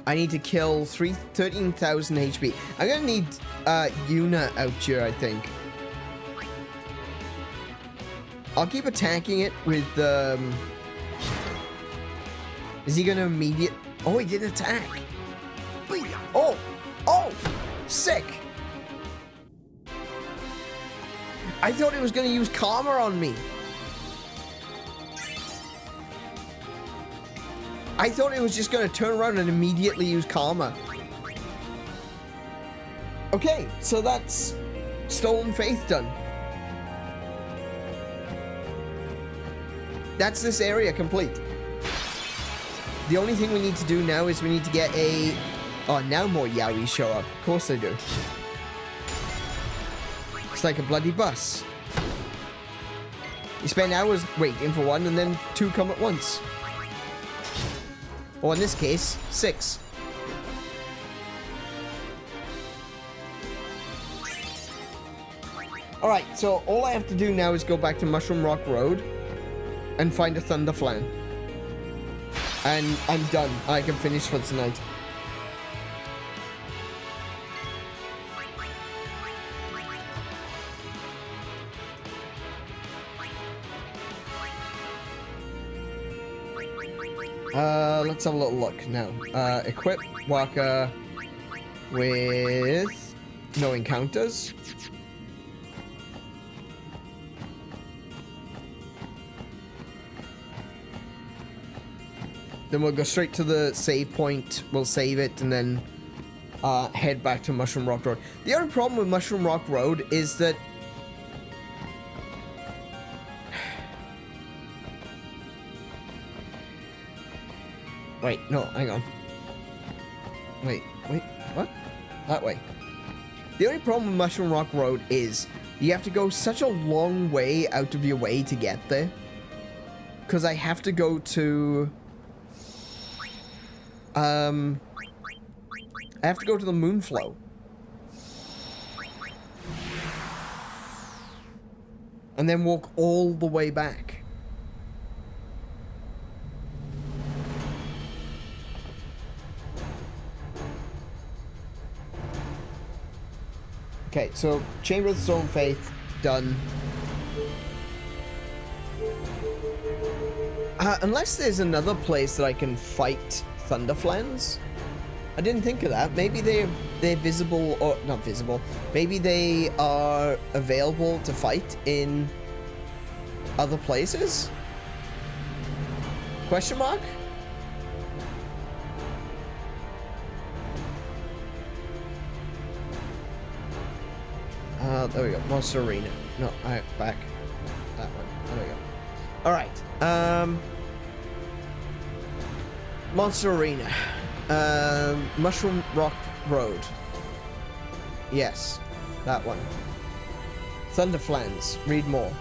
I need to kill 13,000 HP. I'm gonna need Yuna out here, I think. I'll keep attacking it with is he gonna immediate? Oh, he didn't attack. Oh! Oh! Sick! I thought it was gonna use Karma on me. I thought it was just gonna turn around and immediately use Karma. Okay, so that's Stolen Faith done. That's this area complete. The only thing we need to do now is we need to get a... Oh, now more Yaois show up. Of course they do. It's like a bloody bus. You spend hours waiting for one and then two come at once. Or in this case, 6. Alright, so all I have to do now is go back to Mushroom Rock Road and find a Thunder Flan. And I'm done. I can finish for tonight. Let's have a little look now. Equip Waka with no encounters. Then we'll go straight to the save point. We'll save it and then head back to Mushroom Rock Road. The only problem with Mushroom Rock Road is that wait, no, hang on. Wait, what? That way. The only problem with Mushroom Rock Road is you have to go such a long way out of your way to get there. Because I have to go to... I have to go to the Moonflow. And then walk all the way back. Okay, so Chamber of the Stolen Faith, done. Unless there's another place that I can fight Thunderflans. I didn't think of that. Maybe they're visible, or not visible. Maybe they are available to fight in other places? Question mark? There we go. Monster Arena. No, back. That one. There we go. Alright. Monster Arena. Mushroom Rock Road. Yes. That one. Thunderflans. Read more.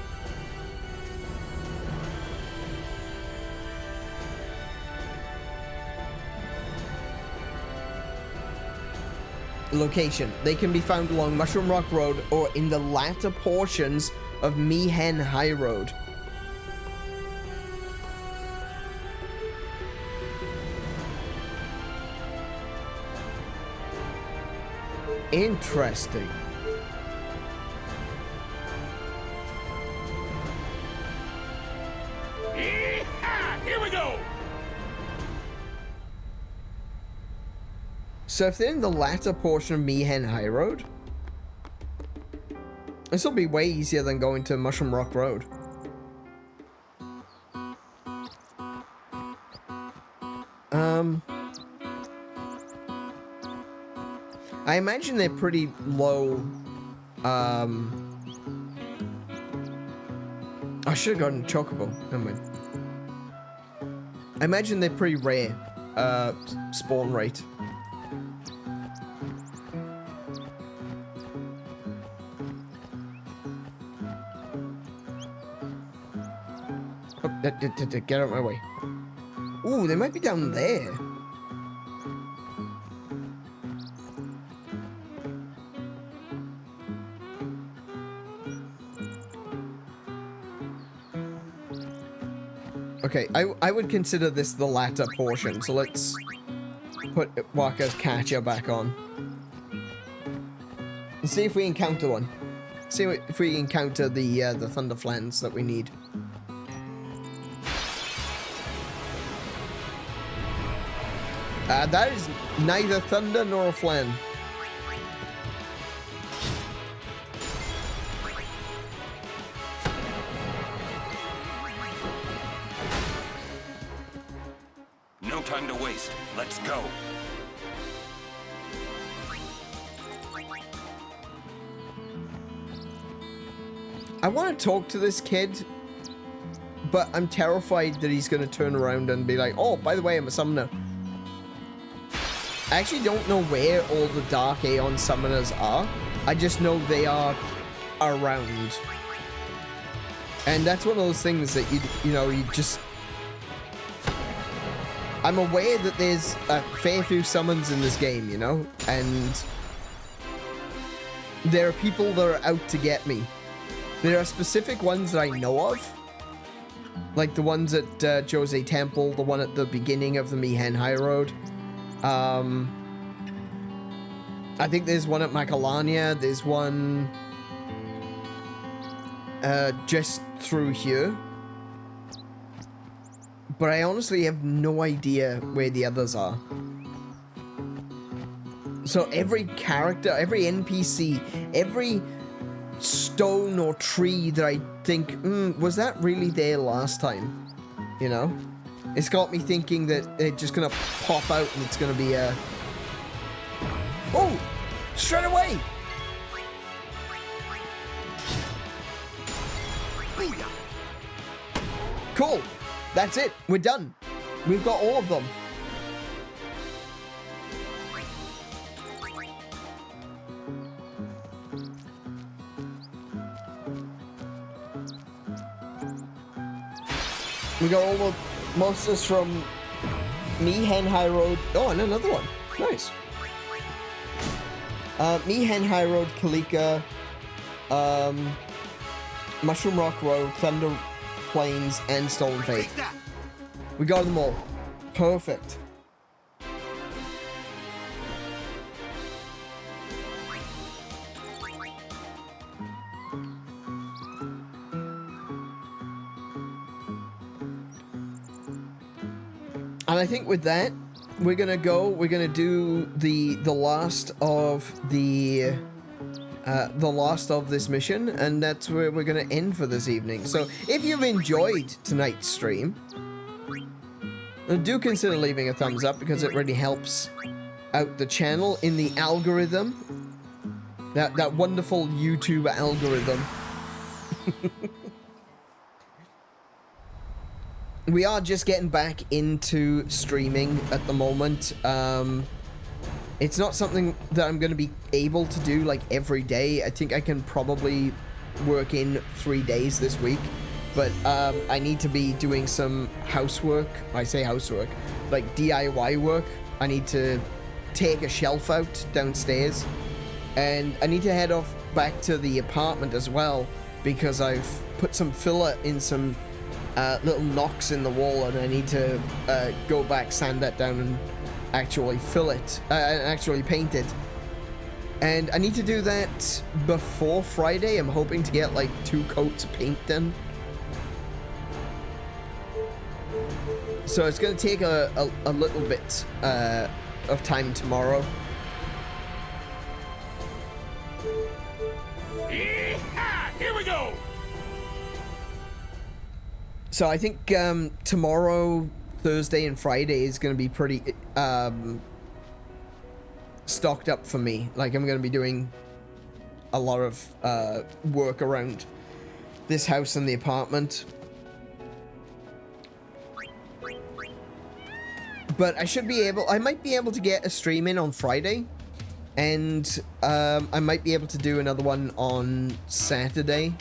Location. They can be found along Mushroom Rock Road or in the latter portions of Mihen High Road. Interesting. Here we go! So if they're in the latter portion of Mihen High Road, this will be way easier than going to Mushroom Rock Road. I imagine they're pretty low. I should have gotten Chocobo. Never mind. I imagine they're pretty rare. Spawn rate. Oh, get out of my way. Ooh, they might be down there. Okay, I would consider this the latter portion, so let's put Waka's catcher back on. And see if we encounter one. See if we encounter the Thunderflans that we need. That is neither thunder nor a flan. No time to waste. Let's go. I want to talk to this kid, but I'm terrified that he's going to turn around and be like, oh, by the way, I'm a summoner. I actually don't know where all the Dark Aeon summoners are. I just know they are around. And that's one of those things that you just... I'm aware that there's a fair few summons in this game, you know? And there are people that are out to get me. There are specific ones that I know of. Like the ones at Jose Temple, the one at the beginning of the Mihen High Road. I think there's one at Macalania. There's one just through here. But I honestly have no idea where the others are. So every character, every NPC, every stone or tree that I think, was that really there last time? You know? It's got me thinking that they're just gonna pop out and it's gonna be a... Oh! Straight away! Cool! That's it. We're done. We've got all of them. We got all the monsters from Mihen High Road. Oh, and another one. Nice. Mihen High Road, Kalika, Mushroom Rock Road, Thunder Plains, and Stolen Faith. We got them all. Perfect. And I think with that, we're gonna go. We're gonna do the last of the last of this mission, and that's where we're gonna end for this evening. So if you've enjoyed tonight's stream, do consider leaving a thumbs up because it really helps out the channel in the algorithm. That wonderful YouTube algorithm. We are just getting back into streaming at the moment. It's not something that I'm going to be able to do like every day. I think I can probably work in 3 days this week, but I need to be doing some housework. I say housework, like DIY work. I need to take a shelf out downstairs, and I need to head off back to the apartment as well because I've put some filler in some little knocks in the wall, and I need to go back, sand that down, and actually fill it, actually paint it. And I need to do that before Friday. I'm hoping to get like 2 coats of paint done. So it's going to take a little bit of time tomorrow. Yeehaw! Here we go! So I think tomorrow, Thursday, and Friday is going to be pretty stocked up for me. Like, I'm going to be doing a lot of work around this house and the apartment. But I should be able, I might be able to get a stream in on Friday, and I might be able to do another one on Saturday.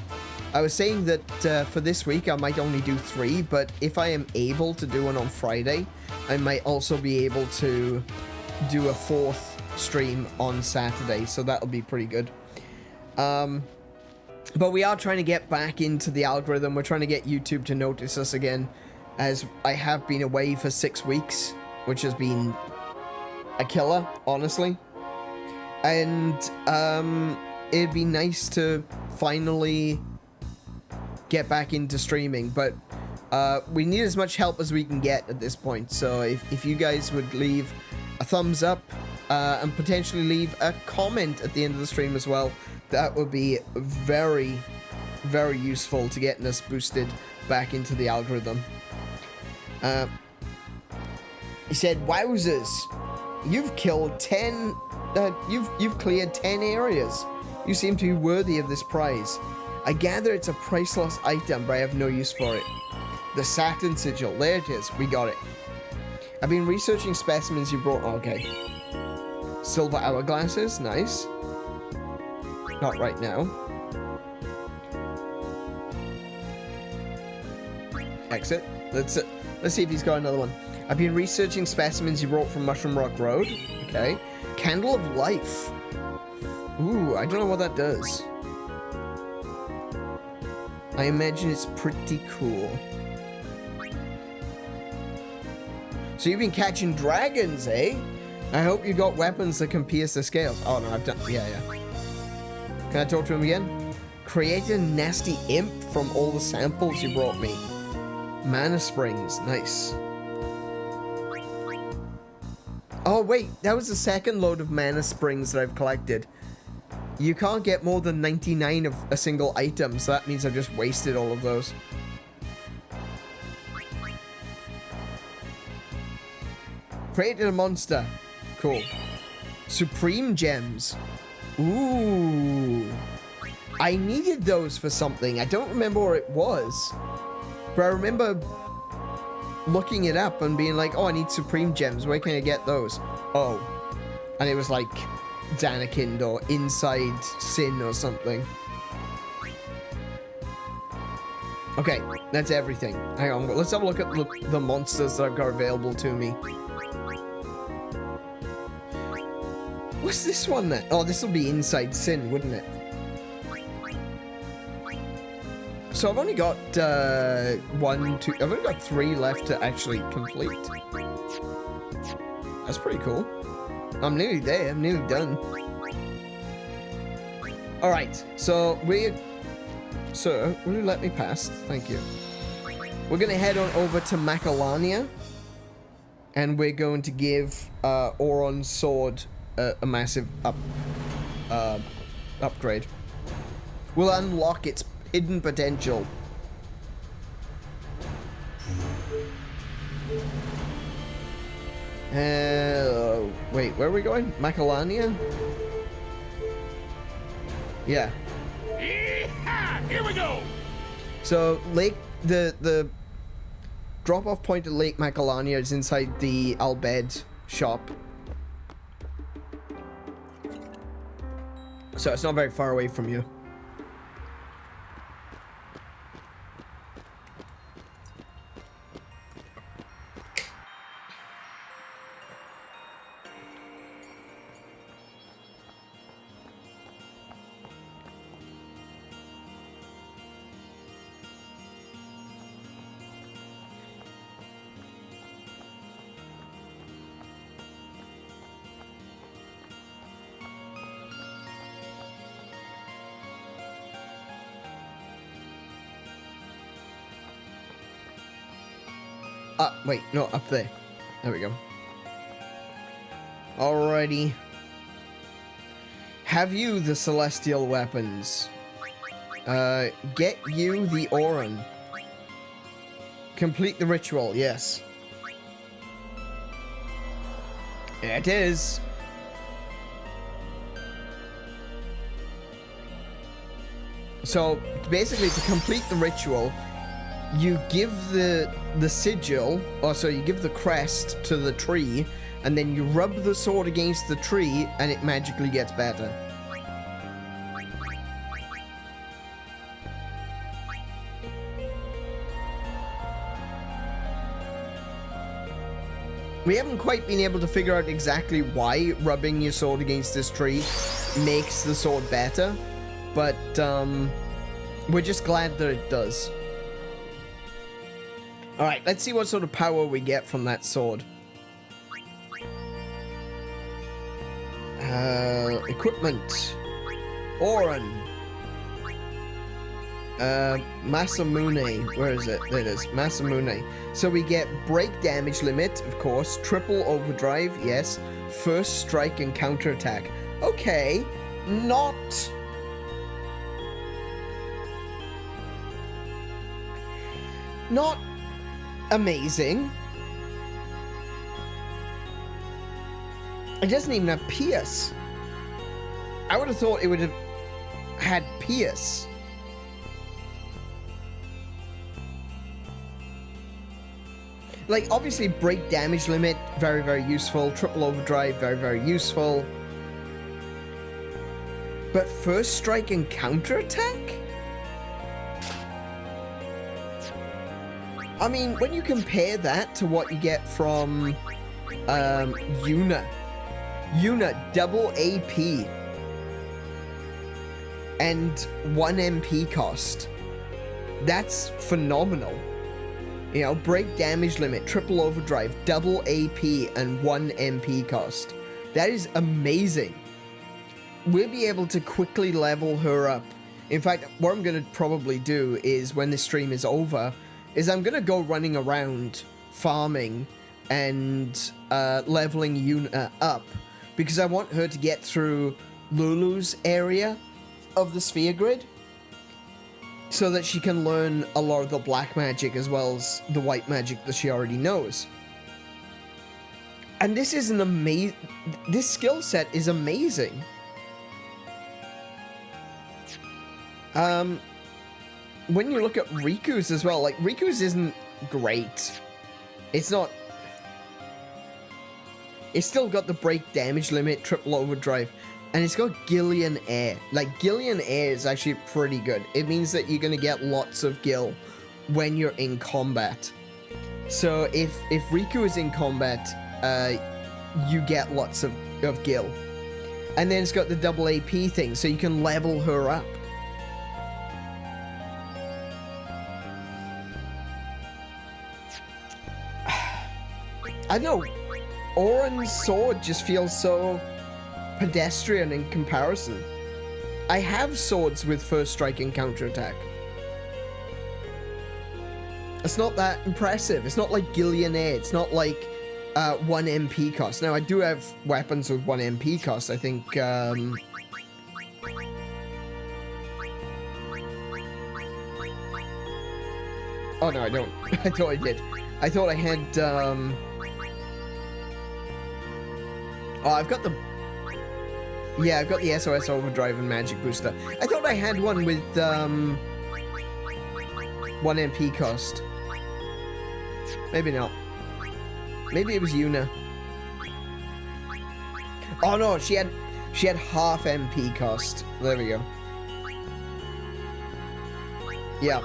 I was saying that for this week I might only do 3, but if I am able to do one on Friday, I might also be able to do a 4th stream on Saturday, so that'll be pretty good. But we are trying to get back into the algorithm. We're trying to get YouTube to notice us again, as I have been away for 6 weeks, which has been a killer, honestly. And it'd be nice to finally get back into streaming, but we need as much help as we can get at this point. So if you guys would leave a thumbs up and potentially leave a comment at the end of the stream as well, that would be very, very useful to getting us boosted back into the algorithm. He said, "Wowzers, you've killed 10. You've cleared 10 areas. You seem to be worthy of this prize. I gather it's a priceless item, but I have no use for it. The Saturn sigil. There it is. We got it. I've been researching specimens you brought." Okay. Silver hourglasses. Nice. Not right now. Exit. Let's see if he's got another one. I've been researching specimens you brought from Mushroom Rock Road. Okay. Candle of Life. Ooh, I don't know what that does. I imagine it's pretty cool. So you've been catching dragons, eh? I hope you got weapons that can pierce the scales. Oh no, I've done. Yeah. Can I talk to him again? Create a nasty imp from all the samples you brought me. Mana Springs, nice. Oh wait, that was the second load of Mana Springs that I've collected. You can't get more than 99 of a single item, so that means I've just wasted all of those. Created a monster. Cool. Supreme gems. Ooh. I needed those for something. I don't remember what it was, but I remember looking it up and being like, oh, I need Supreme gems. Where can I get those? Oh. And it was like Zanarkand or Inside Sin or something. Okay, that's everything. Hang on, let's have a look at the monsters that I've got available to me. What's this one then? Oh, this will be Inside Sin, wouldn't it? So I've only got 1, 2, I've only got 3 left to actually complete. That's pretty cool. I'm nearly there, I'm nearly done. Alright, so sir, will you let me pass? Thank you. We're gonna head on over to Macalania. And we're going to give Auron's sword a massive upgrade. We'll unlock its hidden potential. Wait, where are we going? Macalania? Yeah. Yeehaw! Here we go! So the drop-off point at Lake Macalania is inside the Albed shop. So it's not very far away from you. Wait, no, up there. There we go. Alrighty. Have you the celestial weapons? Get you the Auron. Complete the ritual, yes. It is. So, basically, to complete the ritual, you give the sigil, or so you give the crest to the tree, and then you rub the sword against the tree, and it magically gets better. We haven't quite been able to figure out exactly why rubbing your sword against this tree makes the sword better, but we're just glad that it does. Alright, let's see what sort of power we get from that sword. Equipment. Auron. Masamune. Where is it? There it is. Masamune. So we get break damage limit, of course. Triple overdrive, yes. First strike and counterattack. Okay. Not amazing. It doesn't even have pierce. I would have thought it would have had pierce. Like, obviously, break damage limit, very, very useful. Triple overdrive, very, very useful. But first strike and counterattack? I mean, when you compare that to what you get from Yuna double AP and 1 MP cost. That's phenomenal. You know, break damage limit, triple overdrive, double AP and 1 MP cost. That is amazing. We'll be able to quickly level her up. In fact, what I'm going to probably do is, when this stream is over, is I'm going to go running around farming and leveling Yuna up, because I want her to get through Lulu's area of the sphere grid so that she can learn a lot of the black magic as well as the white magic that she already knows. And this is an amazing... This skill set is amazing. When you look at Riku's as well, like, Riku's isn't great. It's not... It's still got the break damage limit, triple overdrive, and it's got Gillian Air. Like, Gillian Air is actually pretty good. It means that you're going to get lots of Gil when you're in combat. So if Riku is in combat, you get lots of Gil. And then it's got the double AP thing, so you can level her up. I know, Auron's sword just feels so pedestrian in comparison. I have swords with first strike and counterattack. It's not that impressive. It's not like Gillian Air. It's not like 1 MP cost. Now, I do have weapons with 1 MP cost. I think, oh, no, I don't. I thought I did. I thought I had, oh, I've got the... Yeah, I've got the SOS Overdrive and Magic Booster. I thought I had one with, 1 MP cost. Maybe not. Maybe it was Yuna. Oh no, she had half MP cost. There we go. Yeah.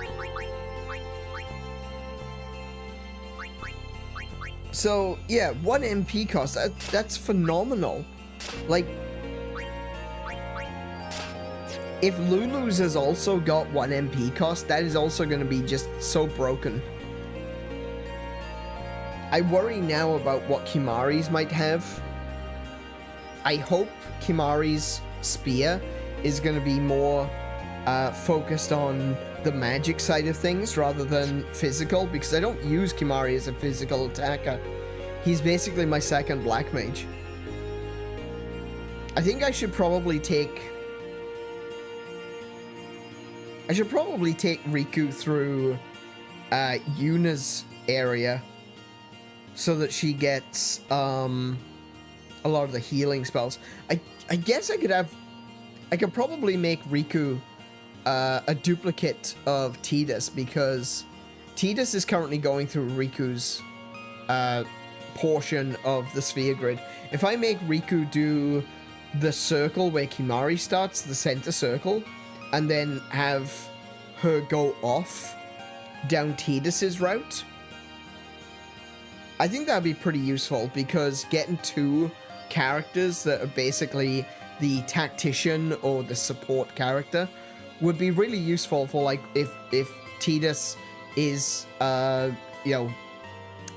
So yeah, 1 MP cost. That's phenomenal. Like, if Lulu's has also got 1 MP cost, that is also going to be just so broken. I worry now about what Kimahri's might have. I hope Kimahri's spear is going to be more focused on the magic side of things rather than physical, because I don't use Kimahri as a physical attacker. He's basically my second black mage. I think I should probably take... Rikku through Yuna's area, so that she gets a lot of the healing spells. I guess I could probably make Rikku a duplicate of Tidus, because Tidus is currently going through Riku's portion of the sphere grid. If I make Rikku do the circle where Kimahri starts, the center circle, and then have her go off down Tidus's route, I think that'd be pretty useful, because getting 2 characters that are basically the tactician or the support character would be really useful for, like, if Tidus is, you know,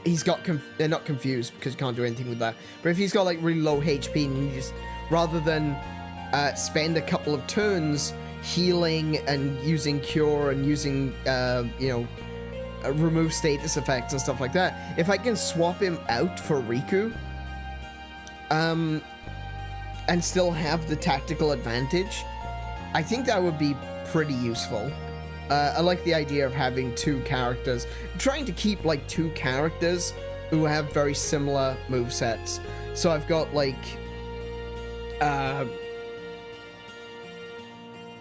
he's got, they're not confused because you can't do anything with that, but if he's got, like, really low HP and you just, rather than spend a couple of turns healing and using cure and using, you know, remove status effects and stuff like that, if I can swap him out for Rikku, and still have the tactical advantage, I think that would be pretty useful. I like the idea of having 2 characters, trying to keep, like, 2 characters who have very similar movesets. So I've got, like,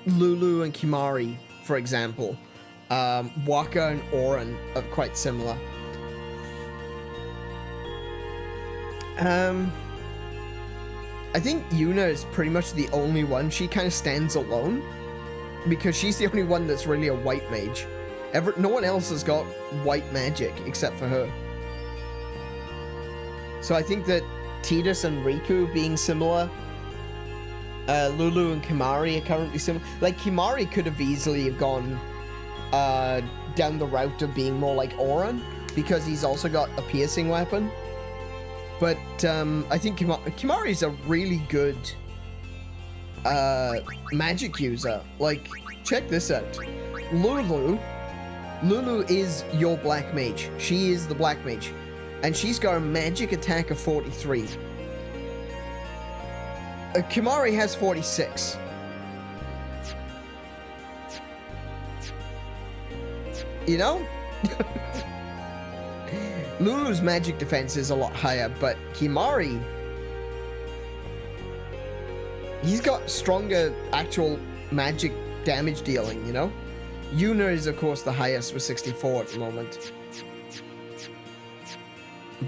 Lulu and Kimahri, for example. Wakka and Auron are quite similar. I think Yuna is pretty much the only one. She kind of stands alone, because she's the only one that's really a white mage. No one else has got white magic except for her. So I think that Tidus and Rikku being similar, Lulu and Kimahri are currently similar. Like, Kimahri could have easily have gone down the route of being more like Auron, because he's also got a piercing weapon. But I think Kimahri's a really good magic user. Like, check this out. Lulu is your black mage. She is the black mage, and she's got a magic attack of 43. Kimahri has 46. You know? Lulu's magic defense is a lot higher, but Kimahri, he's got stronger actual magic damage dealing, you know? Yuna is, of course, the highest with 64 at the moment.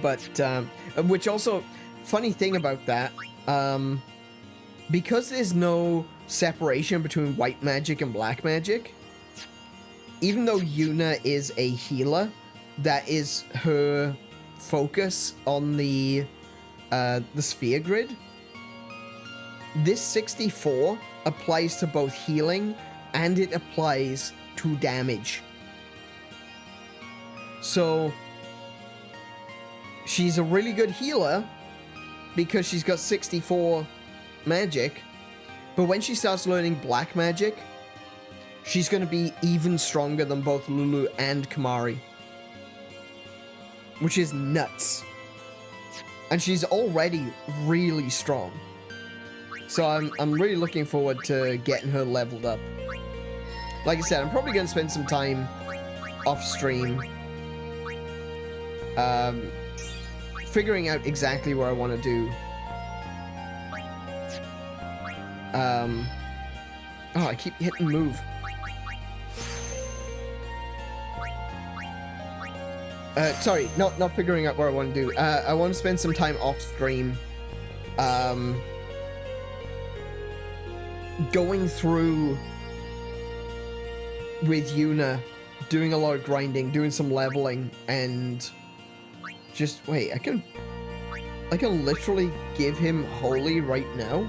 But, which also, funny thing about that, because there's no separation between white magic and black magic, even though Yuna is a healer, that is her focus on the sphere grid, this 64 applies to both healing and it applies to damage. So she's a really good healer because she's got 64 magic, but when she starts learning black magic, she's going to be even stronger than both Lulu and Kimahri, which is nuts. And she's already really strong. So I'm really looking forward to getting her leveled up. Like I said, I'm probably going to spend some time off stream figuring out exactly what I want to do. Oh, I keep hitting move. Sorry, not figuring out what I want to do. I want to spend some time off stream, going through with Yuna, doing a lot of grinding, doing some leveling, and just wait. I can literally give him holy right now.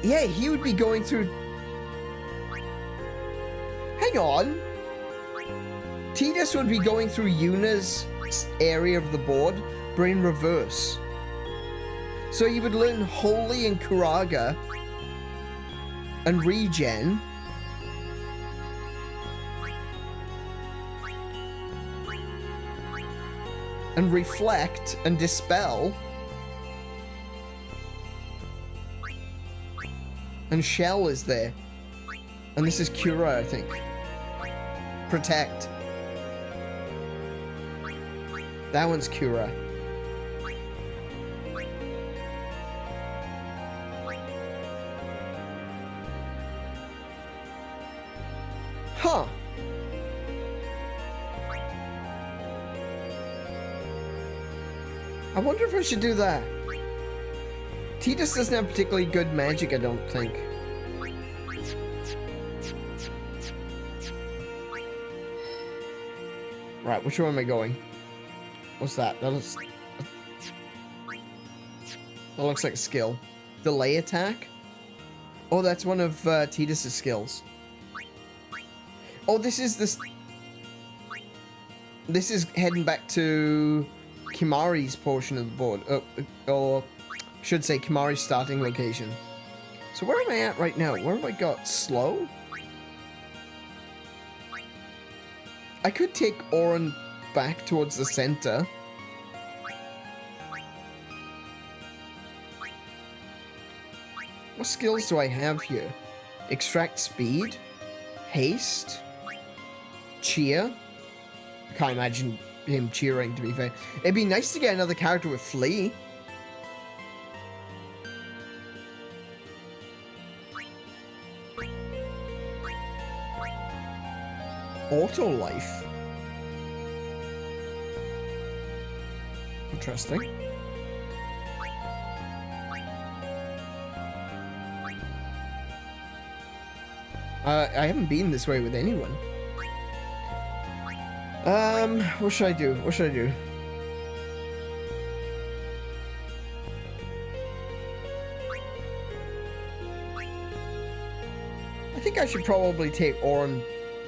Yeah, he would be going through. Hang on. Tidus would be going through Yuna's area of the board, but in reverse. So you would learn Holy and Kuraga and Regen. And Reflect and Dispel. And Shell is there. And this is Cura, I think. Protect. That one's Cura. Huh. I wonder if I should do that. Tidus doesn't have particularly good magic, I don't think. Right, which one am I going? What's that? That looks like a skill. Delay attack? Oh, that's one of Tidus' skills. Oh, this is this. This is heading back to Kimahri's portion of the board. Or should say Kimahri's starting location. So where am I at right now? Where have I got? Slow? I could take Auron back towards the center. What skills do I have here? Extract speed? Haste? Cheer? I can't imagine him cheering, to be fair. It'd be nice to get another character with Flee. Auto life. Interesting. I haven't been this way with anyone. What should I do? What should I do? I think I should probably take Auron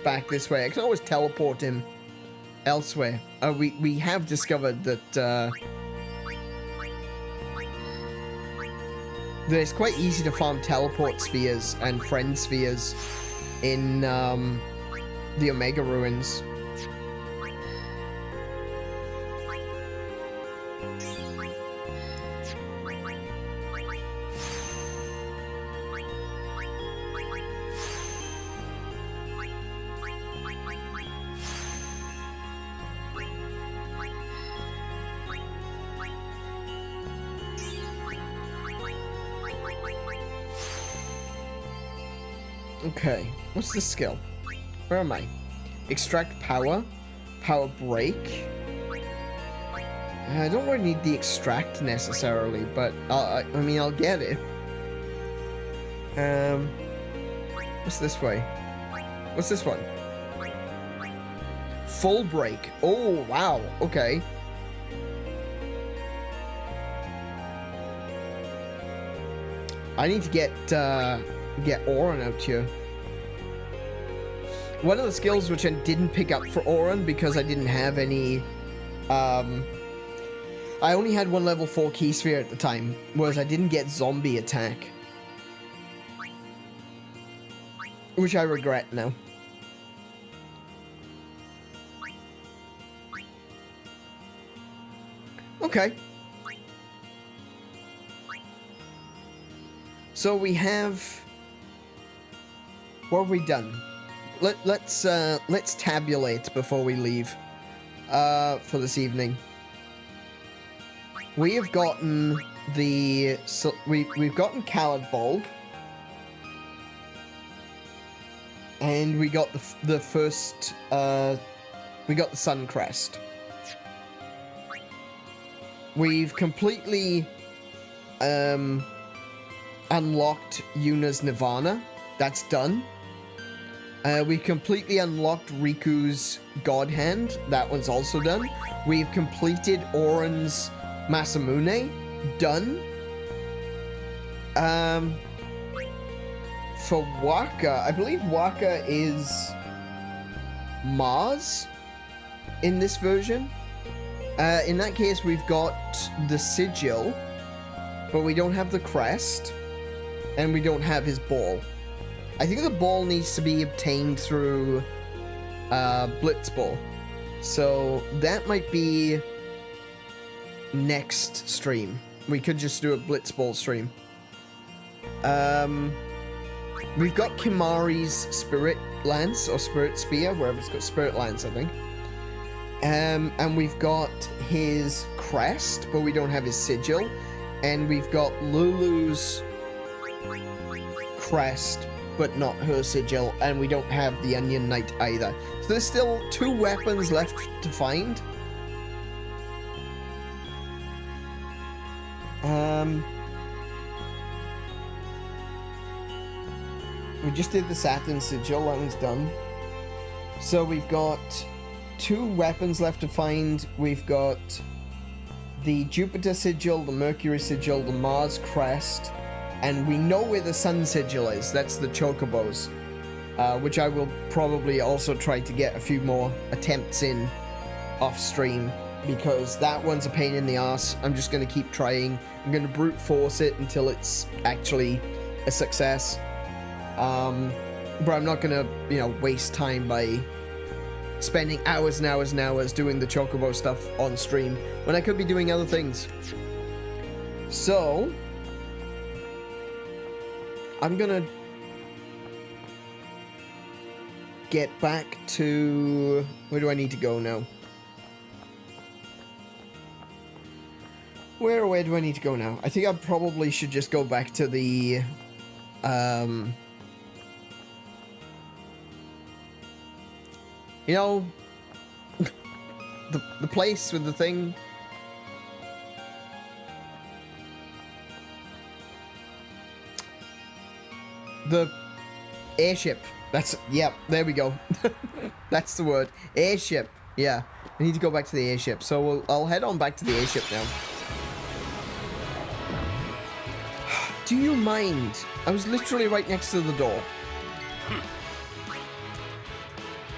back this way. I can always teleport him elsewhere. We have discovered that that it's quite easy to farm teleport spheres and friend spheres in the Omega Ruins. Okay, what's the skill? Where am I? Extract power? Power break? I don't really need the extract necessarily, but I mean, I'll get it. What's this way? What's this one? Full break. Oh, wow. Okay. I need to get Auron out here. One of the skills which I didn't pick up for Auron because I didn't have any, I only had one level 4 key sphere at the time, was I didn't get zombie attack. Which I regret now. Okay. So we have... What have we done? Let's tabulate before we leave for this evening. We have gotten the... So we've gotten Blitzball. And we got the first... we got the Sun Crest. We've completely unlocked Yuna's Nirvana. That's done. We completely unlocked Riku's God Hand. That one's also done. We've completed Auron's Masamune. Done. For Waka, I believe Waka is Mars in this version. In that case, we've got the Sigil, but we don't have the crest, and we don't have his ball. I think the ball needs to be obtained through Blitzball. So that might be next stream. We could just do a Blitzball stream. We've got Kimahri's Spirit Lance, or Spirit Spear, wherever it's got Spirit Lance, I think. And we've got his crest, but we don't have his sigil. And we've got Lulu's crest, but not her sigil. And we don't have the Onion Knight either. So there's still 2 weapons left to find. We just did the Saturn sigil, that one's done. So we've got 2 weapons left to find. We've got the Jupiter sigil, the Mercury sigil, the Mars crest, and we know where the Sun sigil is. That's the Chocobos, which I will probably also try to get a few more attempts in off stream, because that one's a pain in the ass. I'm just going to keep trying. I'm going to brute force it until it's actually a success. But I'm not going to, you know, waste time by spending hours and hours and hours doing the Chocobo stuff on stream when I could be doing other things. So I'm gonna get back to... Where do I need to go now? Where do I need to go now? I think I probably should just go back to the... You know, the place with the thing. The airship. That's, yeah, there we go. That's the word. Airship. Yeah, I need to go back to the airship. So I'll head on back to the airship now. Do you mind? I was literally right next to the door.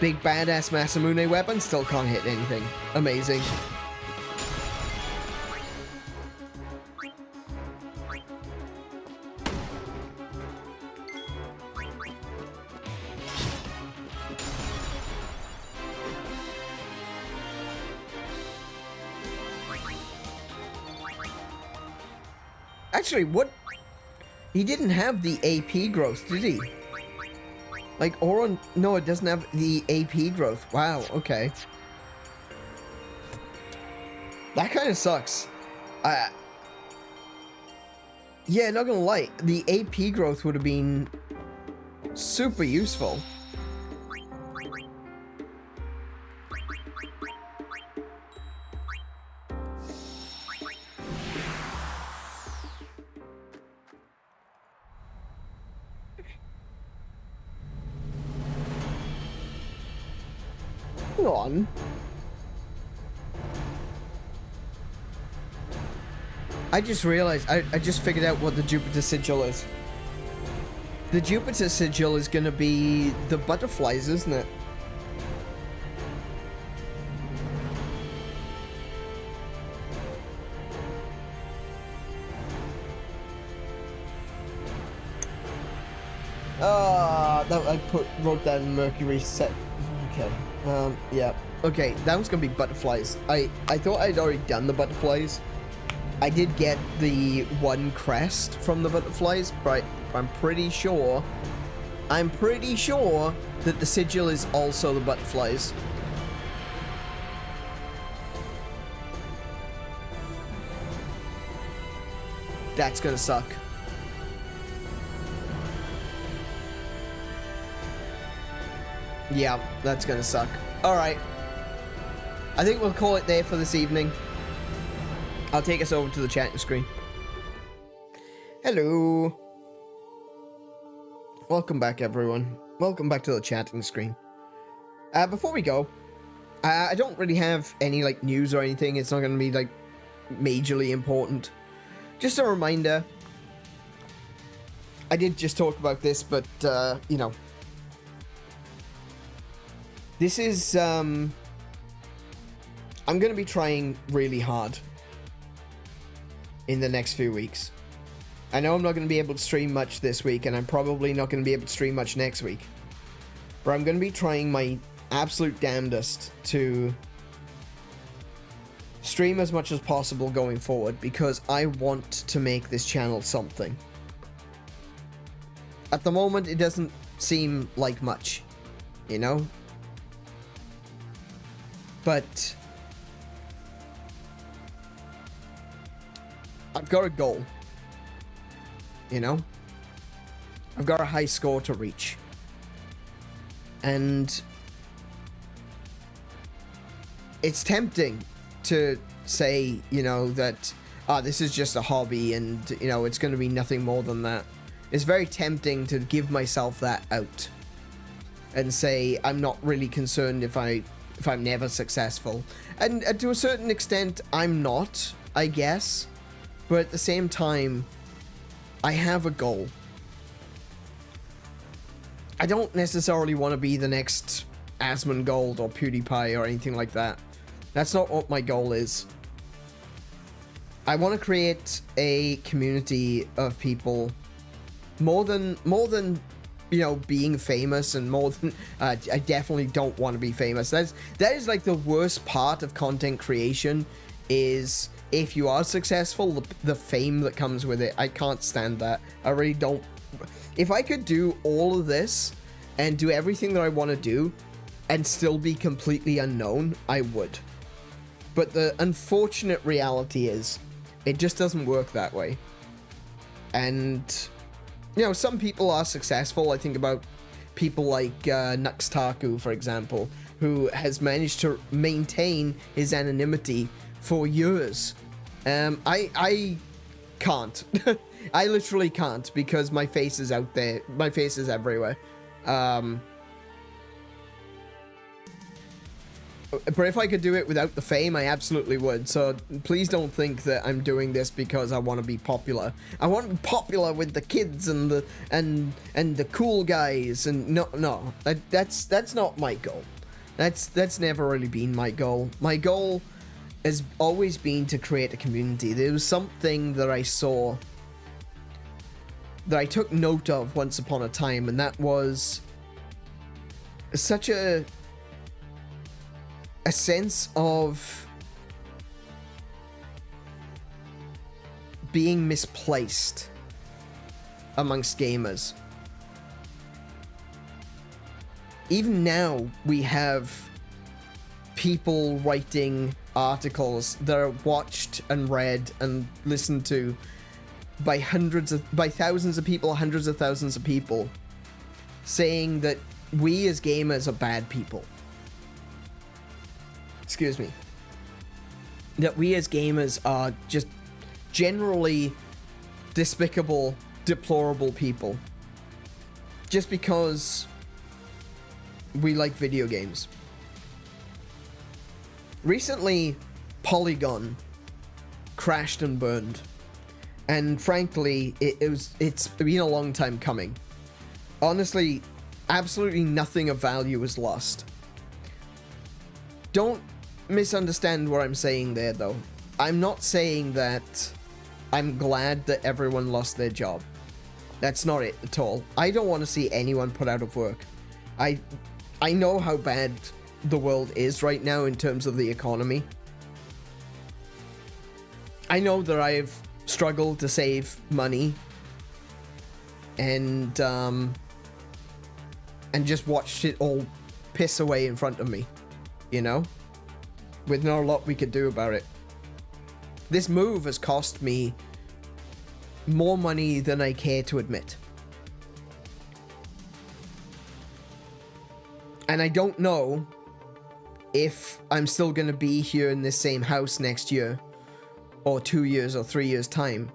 Big badass Masamune weapon, still can't hit anything. Amazing. Actually, what? He didn't have the AP growth, did he? Like, Auron... No, it doesn't have the AP growth. Wow, okay. That kind of sucks. Yeah, not gonna lie. The AP growth would have been super useful. On. I just realized, I just figured out what the Jupiter sigil is. The Jupiter sigil is gonna be the butterflies, isn't it? That I wrote down Mercury Okay. Yeah. Okay, that was gonna be butterflies. I thought I'd already done the butterflies. I did get the one crest from the butterflies, but I'm pretty sure that the sigil is also the butterflies. That's gonna suck. Yeah, that's gonna suck. Alright. I think we'll call it there for this evening. I'll take us over to the chatting screen. Hello. Welcome back, everyone. Welcome back to the chatting screen. Before we go, I don't really have any, like, news or anything. It's not gonna be, like, majorly important. Just a reminder. I did just talk about this, but, you know. This is, I'm gonna be trying really hard in the next few weeks. I know I'm not gonna be able to stream much this week, and I'm probably not gonna be able to stream much next week. But I'm gonna be trying my absolute damnedest to stream as much as possible going forward, because I want to make this channel something. At the moment, it doesn't seem like much, you know? But I've got a goal, you know? I've got a high score to reach. And it's tempting to say, you know, that, this is just a hobby and, you know, it's going to be nothing more than that. It's very tempting to give myself that out and say, I'm not really concerned if I'm never successful. And to a certain extent, I'm not, I guess. But at the same time, I have a goal. I don't necessarily want to be the next Asmongold or PewDiePie or anything like that. That's not what my goal is. I want to create a community of people more than you know, being famous, and more than I definitely don't want to be famous. That is like the worst part of content creation, is if you are successful, the fame that comes with it. I can't stand that. I really don't. If I could do all of this and do everything that I want to do and still be completely unknown, I would. But the unfortunate reality is it just doesn't work that way. And you know, some people are successful. I think about people like 𝗦𝘄𝗶𝘁𝗰𝗵, for example, who has managed to maintain his anonymity for years. I can't. I literally can't, because my face is out there. My face is everywhere. But if I could do it without the fame, I absolutely would. So please don't think that I'm doing this because I want to be popular. I want to be popular with the kids and the cool guys. And no, that's not my goal. That's never really been my goal. My goal has always been to create a community. There was something that I saw that I took note of once upon a time, and that was such a sense of being misplaced amongst gamers. Even now, we have people writing articles that are watched and read and listened to by thousands of people, hundreds of thousands of people, saying that we as gamers are bad people. Excuse me. That we as gamers are just generally despicable, deplorable people. Just because we like video games. Recently, Polygon crashed and burned. And frankly, it's been a long time coming. Honestly, absolutely nothing of value was lost. Don't misunderstand what I'm saying there, though. I'm not saying that I'm glad that everyone lost their job. That's not it at all. I don't want to see anyone put out of work. I know how bad the world is right now in terms of the economy. I know that I've struggled to save money and just watched it all piss away in front of me, you know, with not a lot we could do about it. This move has cost me more money than I care to admit. And I don't know if I'm still going to be here in this same house next year, or 2 years or 3 years time.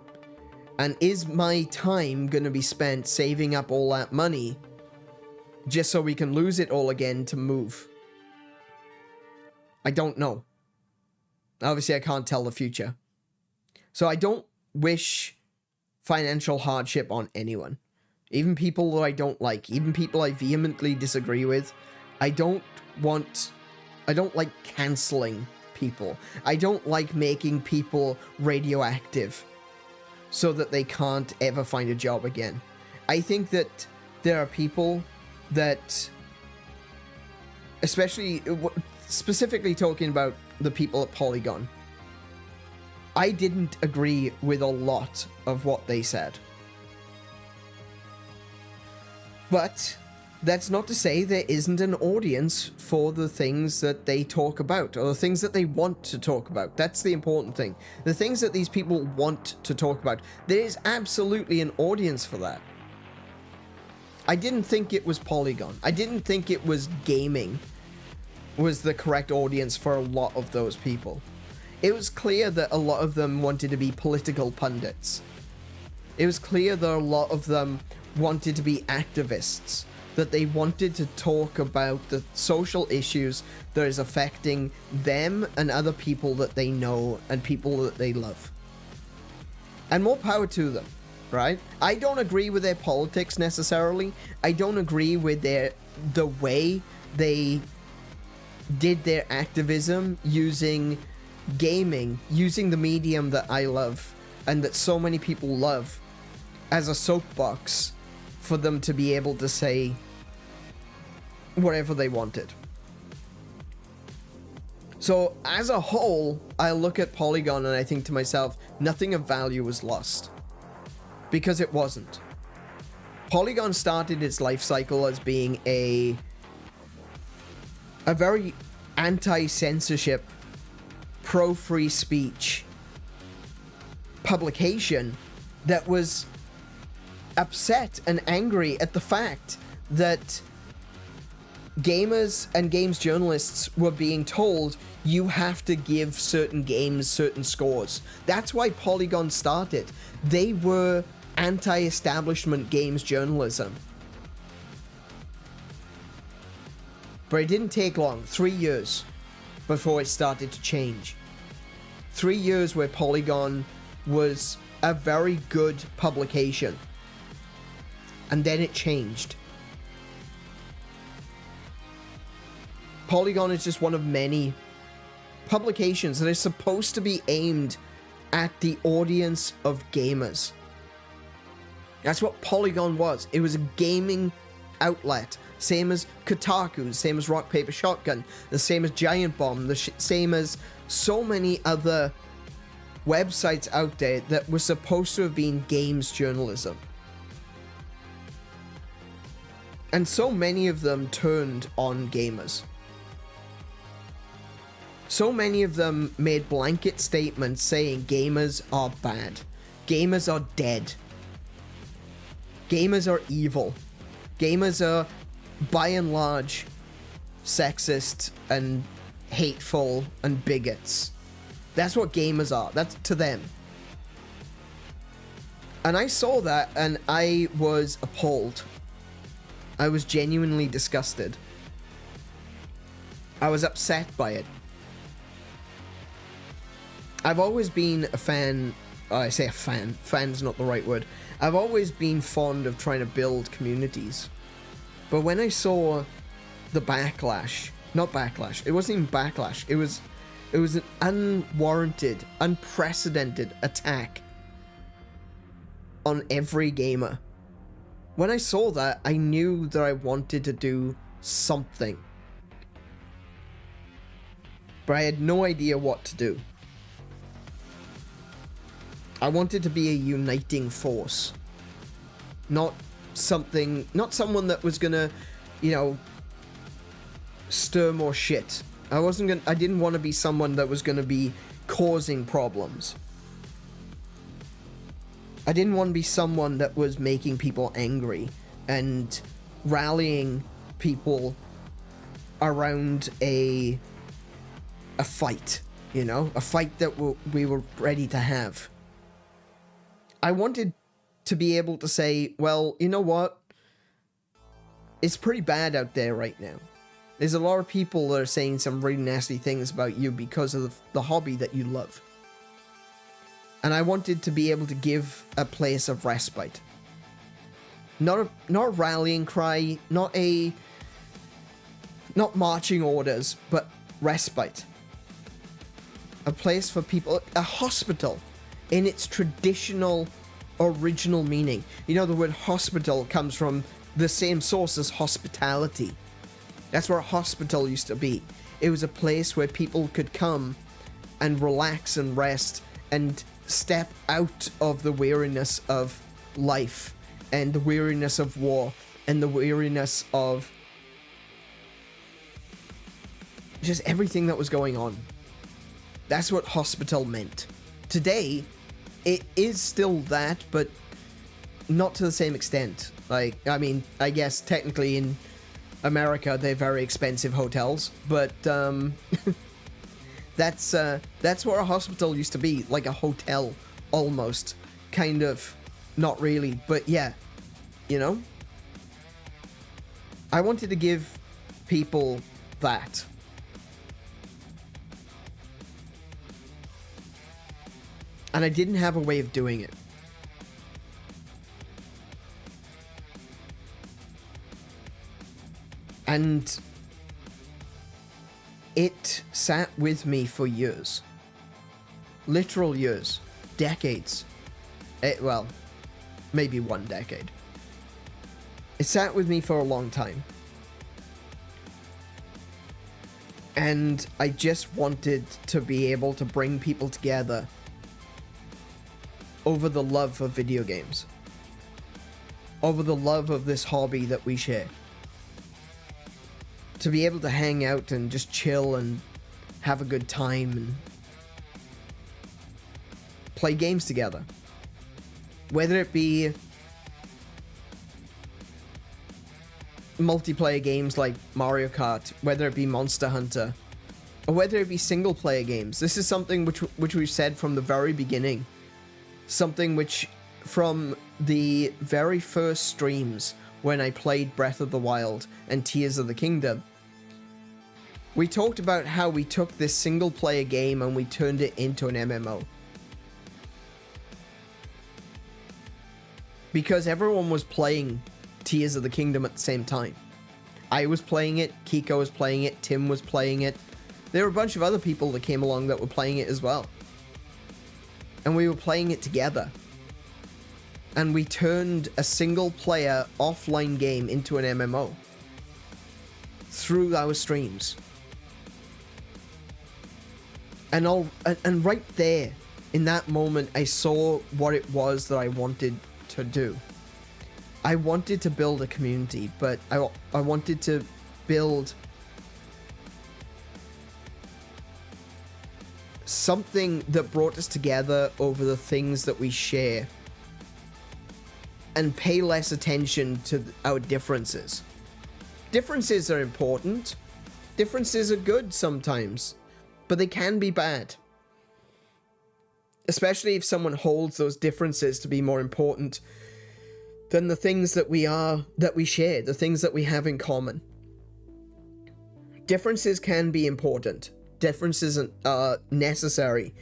And is my time going to be spent saving up all that money just so we can lose it all again to move? I don't know. Obviously, I can't tell the future. So I don't wish financial hardship on anyone. Even people that I don't like, even people I vehemently disagree with. I don't like canceling people. I don't like making people radioactive so that they can't ever find a job again. I think that there are people that, specifically talking about the people at Polygon, I didn't agree with a lot of what they said. But that's not to say there isn't an audience for the things that they talk about, or the things that they want to talk about. That's the important thing. The things that these people want to talk about. There is absolutely an audience for that. I didn't think it was Polygon. I didn't think it was gaming was the correct audience for a lot of those people. It was clear that a lot of them wanted to be political pundits. It was clear that a lot of them wanted to be activists, that they wanted to talk about the social issues that is affecting them and other people that they know and people that they love. And more power to them, right? I don't agree with their politics necessarily. I don't agree with the way they did their activism using gaming, using the medium that I love and that so many people love as a soapbox for them to be able to say whatever they wanted. So as a whole, I look at Polygon and I think to myself, nothing of value was lost. Because it wasn't. Polygon started its life cycle as being a very anti-censorship, pro-free speech publication that was upset and angry at the fact that gamers and games journalists were being told you have to give certain games certain scores. That's why Polygon started. They were anti-establishment games journalism. But it didn't take long, 3 years, before it started to change. 3 years where Polygon was a very good publication. And then it changed. Polygon is just one of many publications that is supposed to be aimed at the audience of gamers. That's what Polygon was. It was a gaming outlet. Same as Kotaku, same as Rock Paper Shotgun, the same as Giant Bomb, the same as so many other websites out there that were supposed to have been games journalism. And so many of them turned on gamers. So many of them made blanket statements saying gamers are bad. Gamers are dead. Gamers are evil. Gamers are, by and large, sexist and hateful and bigots. That's what gamers are. That's to them. And I saw that and I was appalled. I was genuinely disgusted. I was upset by it. I've always been a fan. I say a fan. Fan's not the right word. I've always been fond of trying to build communities. But when I saw the backlash, not backlash, it wasn't even backlash. It was an unwarranted, unprecedented attack on every gamer. When I saw that, I knew that I wanted to do something. But I had no idea what to do. I wanted to be a uniting force. Not someone that was gonna, you know, stir more shit. I didn't want to be someone that was gonna be causing problems. I didn't want to be someone that was making people angry and rallying people around a fight, you know, a fight that we were ready to have. I wanted to be able to say, well, you know what? It's pretty bad out there right now. There's a lot of people that are saying some really nasty things about you because of the hobby that you love. And I wanted to be able to give a place of respite. Not a rallying cry, not marching orders, but respite. A place for people, a hospital in its traditional original meaning. You know, the word hospital comes from the same source as hospitality. That's where a hospital used to be. It was a place where people could come and relax and rest and step out of the weariness of life and the weariness of war and the weariness of just everything that was going on. That's what hospital meant. Today, it is still that, but not to the same extent. Like, I mean, I guess technically in America, they're very expensive hotels, but that's where a hospital used to be, like a hotel, almost, kind of, not really, but yeah, you know? I wanted to give people that. And I didn't have a way of doing it. And it sat with me for years. Literal years. Decades. Well, maybe 1 decade. It sat with me for a long time. And I just wanted to be able to bring people together over the love of video games. Over the love of this hobby that we share. To be able to hang out and just chill and have a good time and play games together. Whether it be multiplayer games like Mario Kart, whether it be Monster Hunter, or whether it be single player games. This is something which we've said from the very beginning. Something which, from the very first streams when I played Breath of the Wild and Tears of the Kingdom, we talked about how we took this single player game and we turned it into an MMO. Because everyone was playing Tears of the Kingdom at the same time. I was playing it, Kiko was playing it, Tim was playing it. There were a bunch of other people that came along that were playing it as well. And we were playing it together. And we turned a single player offline game into an MMO. Through our streams. And right there, in that moment, I saw what it was that I wanted to do. I wanted to build a community, but I wanted to build something that brought us together over the things that we share and pay less attention to our differences. Differences are important. Differences are good sometimes, but they can be bad. Especially if someone holds those differences to be more important than the things that we share, the things that we have in common. Differences can be important. Differences are necessary.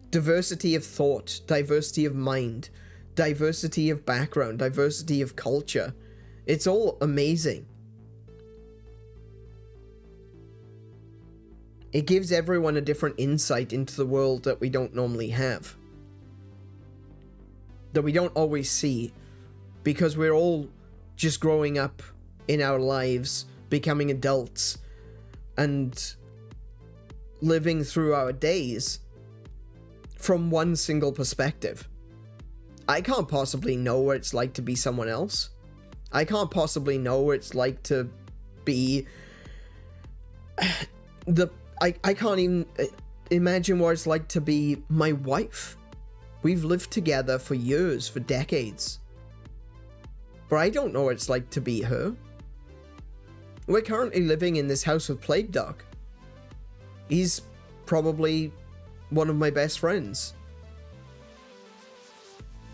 Diversity of thought, diversity of mind, diversity of background, diversity of culture. It's all amazing. It gives everyone a different insight into the world that we don't normally have. That we don't always see. Because we're all just growing up in our lives becoming adults and living through our days from one single perspective. I can't possibly know what it's like to be someone else. I can't possibly know what it's like to be I can't even imagine what it's like to be my wife. We've lived together for years, for decades. But I don't know what it's like to be her. We're currently living in this house with Plague Dog. He's probably one of my best friends.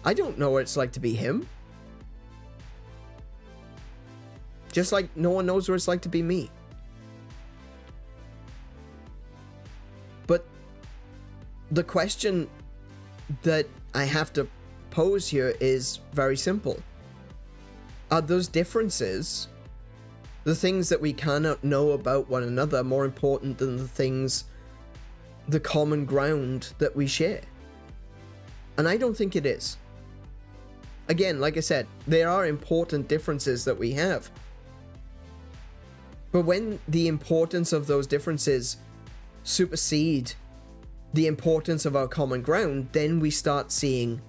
I don't know what it's like to be him. Just like no one knows what it's like to be me. But the question that I have to pose here is very simple. Are those differences, the things that we cannot know about one another, more important than the common ground that we share? And I don't think it is. Again, like I said, there are important differences that we have. But when the importance of those differences supersede the importance of our common ground, then we start seeing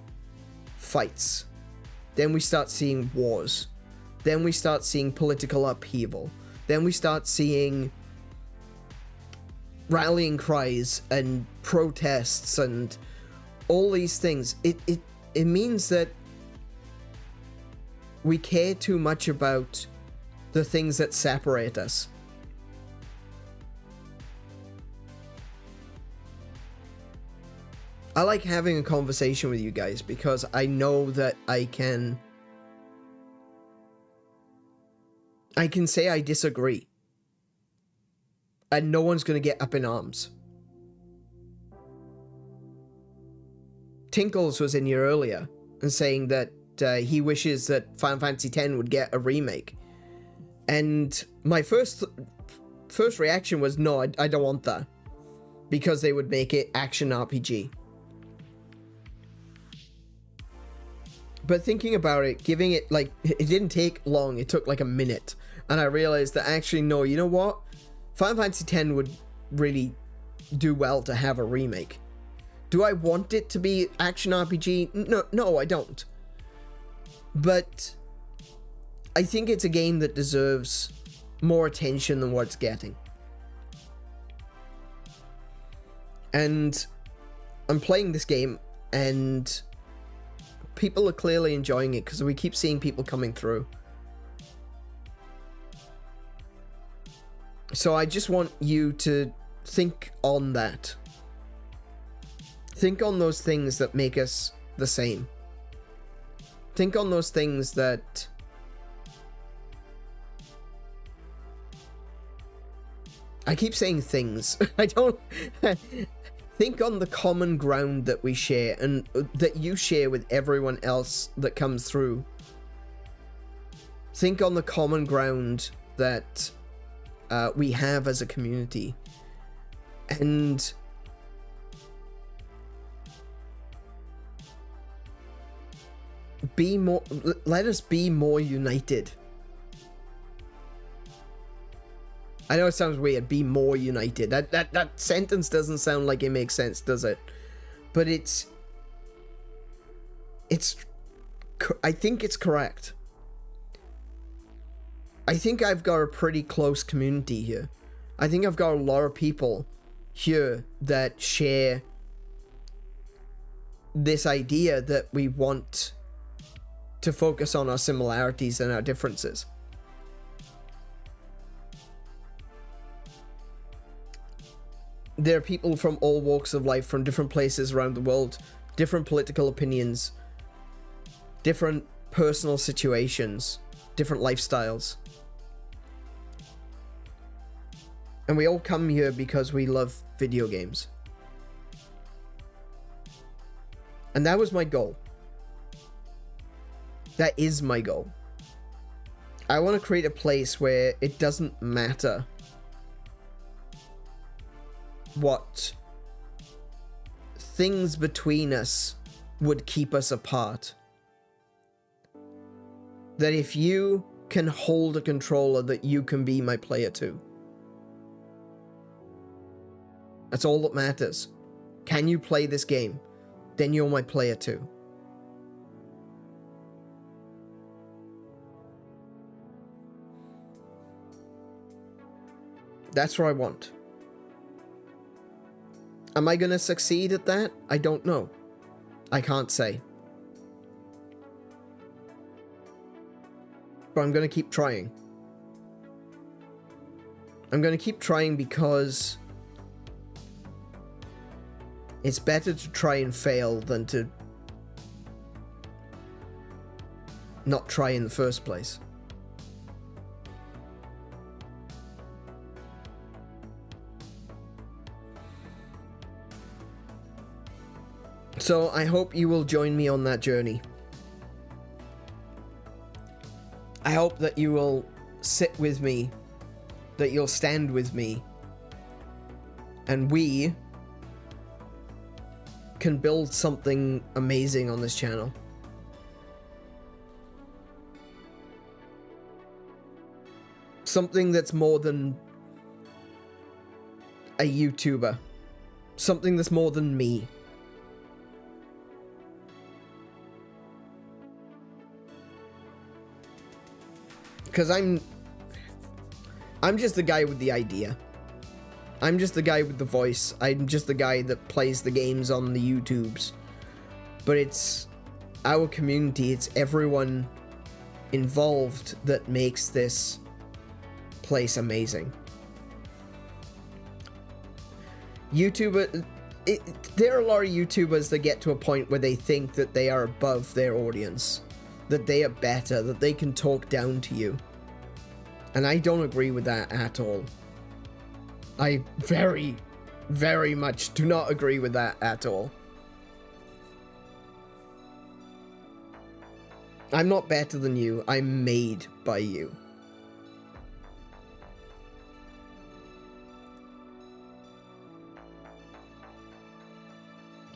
fights. Then we start seeing wars. Then we start seeing political upheaval. Then we start seeing rallying cries and protests and all these things. It means that we care too much about the things that separate us. I like having a conversation with you guys because I know that I can say I disagree. And no one's going to get up in arms. Tinkles was in here earlier and saying that he wishes that Final Fantasy X would get a remake. And my first reaction was, no, I don't want that. Because they would make it action RPG. But thinking about it, giving it, like, it didn't take long. It took like a minute. And I realized that actually, no, you know what? Final Fantasy X would really do well to have a remake. Do I want it to be action RPG? No, I don't. But I think it's a game that deserves more attention than what it's getting. And I'm playing this game and people are clearly enjoying it because we keep seeing people coming through. So I just want you to think on that. Think on those things that make us the same. Think on those things that I keep saying things. I don't think on the common ground that we share and that you share with everyone else that comes through. Think on the common ground that we have as a community. And let us be more united. I know it sounds weird, be more united. That sentence doesn't sound like it makes sense, does it? But I think it's correct. I think I've got a pretty close community here. I think I've got a lot of people here that share this idea that we want to focus on our similarities and our differences. There are people from all walks of life, from different places around the world, different political opinions, different personal situations, different lifestyles. And we all come here because we love video games. And that was my goal. That is my goal. I want to create a place where it doesn't matter what things between us would keep us apart. That if you can hold a controller that you can be my player too. That's all that matters. Can you play this game? Then you're my player too. That's what I want. Am I gonna succeed at that? I don't know. I can't say. But I'm gonna keep trying. I'm gonna keep trying because it's better to try and fail than to not try in the first place. So I hope you will join me on that journey. I hope that you will sit with me, that you'll stand with me, and we can build something amazing on this channel. Something that's more than a YouTuber. Something that's more than me. Because I'm just the guy with the idea. I'm just the guy with the voice. I'm just the guy that plays the games on the YouTubes. But it's our community, it's everyone involved that makes this place amazing. There are a lot of YouTubers that get to a point where they think that they are above their audience, that they are better, that they can talk down to you. And I don't agree with that at all. I very, very much do not agree with that at all. I'm not better than you. I'm made by you.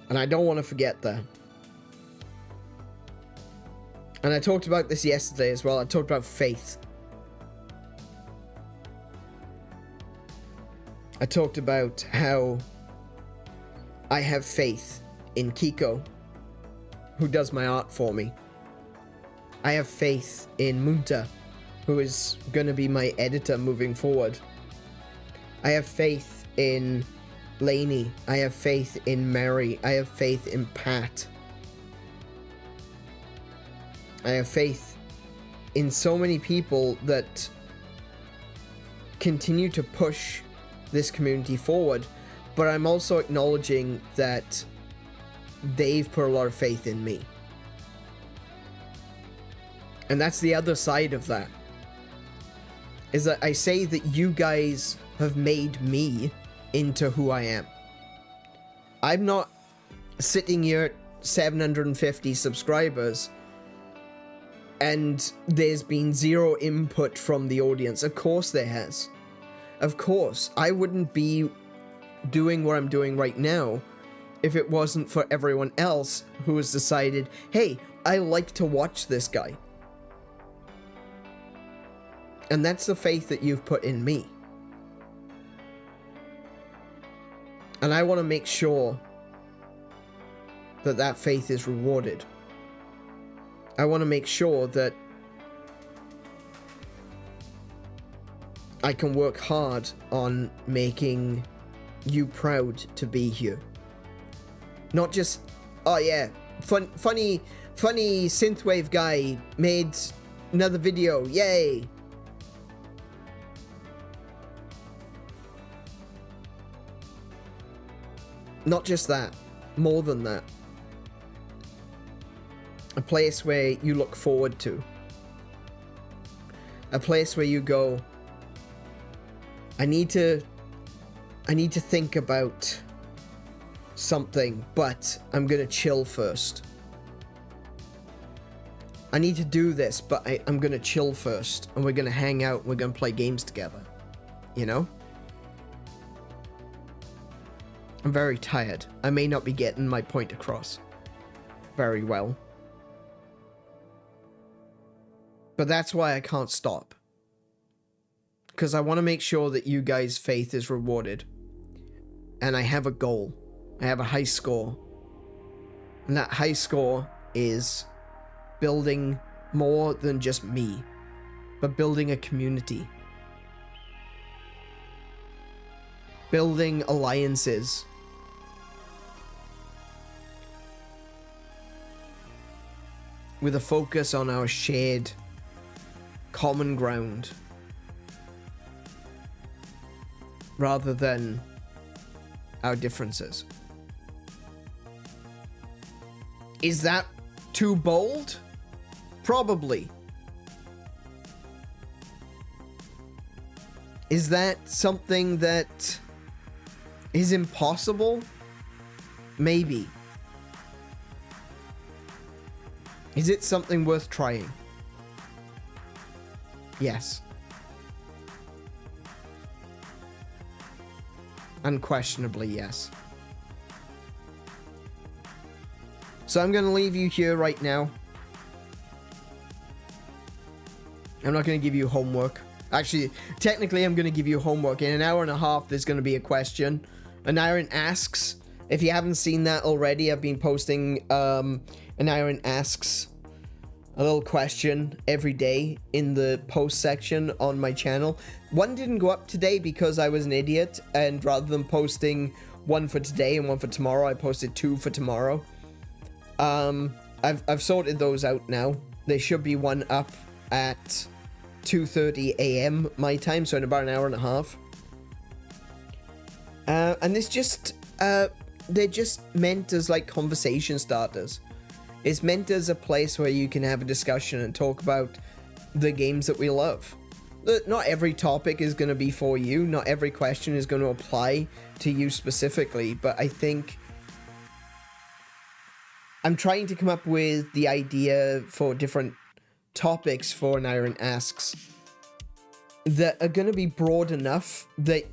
And I don't want to forget that. And I talked about this yesterday as well. I talked about faith. I talked about how I have faith in Kiko, who does my art for me. I have faith in Munta, who is going to be my editor moving forward. I have faith in Lainey. I have faith in Mary. I have faith in Pat. I have faith in so many people that continue to push this community forward, but I'm also acknowledging that they've put a lot of faith in me. And that's the other side of that, is that I say that you guys have made me into who I am. I'm not sitting here at 750 subscribers and there's been zero input from the audience. Of course there has. Of course. I wouldn't be doing what I'm doing right now if it wasn't for everyone else who has decided, hey, I like to watch this guy. And that's the faith that you've put in me. And I want to make sure that that faith is rewarded. I want to make sure that I can work hard on making you proud to be here. Not just, oh yeah, funny synthwave guy made another video, yay! Not just that, more than that. A place where you look forward to. A place where you go, I need to think about something, but I'm gonna chill first. I need to do this, but I'm gonna chill first, and we're gonna hang out, and we're gonna play games together. You know? I'm very tired. I may not be getting my point across very well. But But that's why I can't stop. Because I want to make sure that you guys' faith is rewarded. And I have a goal. I have a high score. And that high score is building more than just me, but building a community. Building alliances. With a focus on our shared common ground. Rather than our differences. Is that too bold? Probably. Is that something that is impossible? Maybe. Is it something worth trying? Yes. Unquestionably, yes. So I'm going to leave you here right now. I'm not going to give you homework. Actually, technically, I'm going to give you homework. In an hour and a half, there's going to be a question. Aneurin Asks. If you haven't seen that already, I've been posting Aneurin Asks, a little question every day in the post section on my channel. One didn't go up today because I was an idiot, and rather than posting one for today and one for tomorrow, I posted 2 for tomorrow. I've sorted those out now. There should be one up at 2:30 a.m. my time, so in about an hour and a half. And it's just they're just meant as like conversation starters. It's meant as a place where you can have a discussion and talk about the games that we love. Not every topic is going to be for you. Not every question is going to apply to you specifically, but I think I'm trying to come up with the idea for different topics for Aneurin Asks that are going to be broad enough that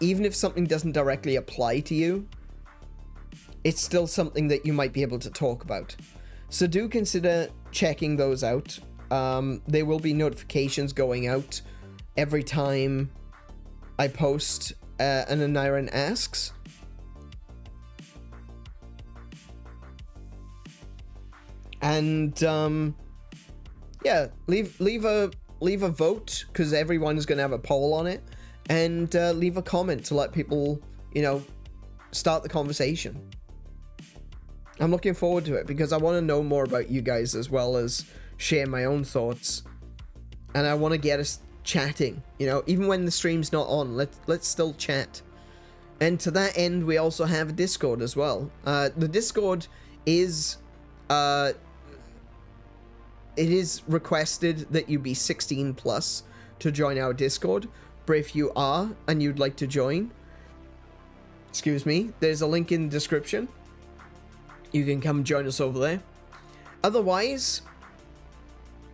even if something doesn't directly apply to you, it's still something that you might be able to talk about. So do consider checking those out. There will be notifications going out every time I post an Aneurin Asks. And yeah, leave a vote, because everyone's gonna have a poll on it, and leave a comment to let people, you know, start the conversation. I'm looking forward to it because I want to know more about you guys as well as share my own thoughts, and I want to get us chatting. You know, even when the stream's not on, let's still chat. And to that end, we also have a Discord as well. The Discord is it is requested that you be 16 plus to join our Discord, but if you are and you'd like to join, excuse me, there's a link in the description. You can come join us over there. Otherwise,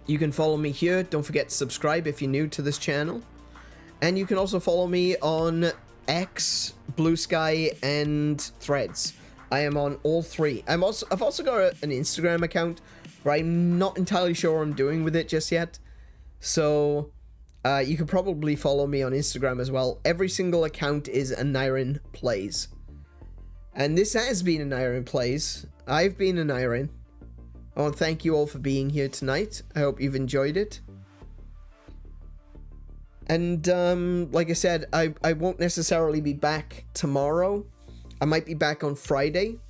you can follow me here. Don't forget to subscribe if you're new to this channel. And you can also follow me on X, Blue Sky, and Threads. I am on all 3. I've also got an Instagram account, but I'm not entirely sure what I'm doing with it just yet. So you can probably follow me on Instagram as well. Every single account is AneurynPlays. And this has been AneurynPlays. I've been Aneurin. I want to thank you all for being here tonight. I hope you've enjoyed it. And like I said, I won't necessarily be back tomorrow. I might be back on Friday.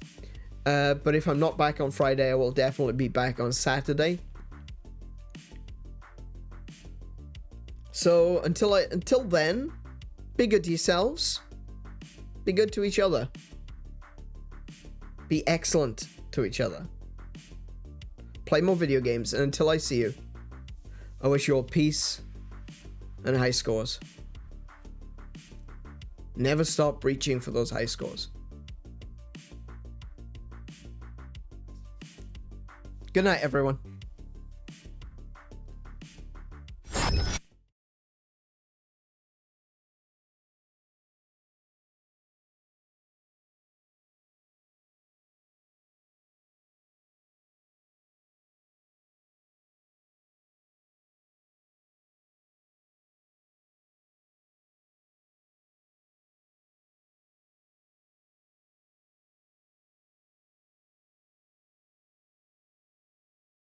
But if I'm not back on Friday, I will definitely be back on Saturday. So until then, be good to yourselves. Be good to each other. Be excellent to each other. Play more video games, and until I see you, I wish you all peace and high scores. Never stop reaching for those high scores. Good night, everyone.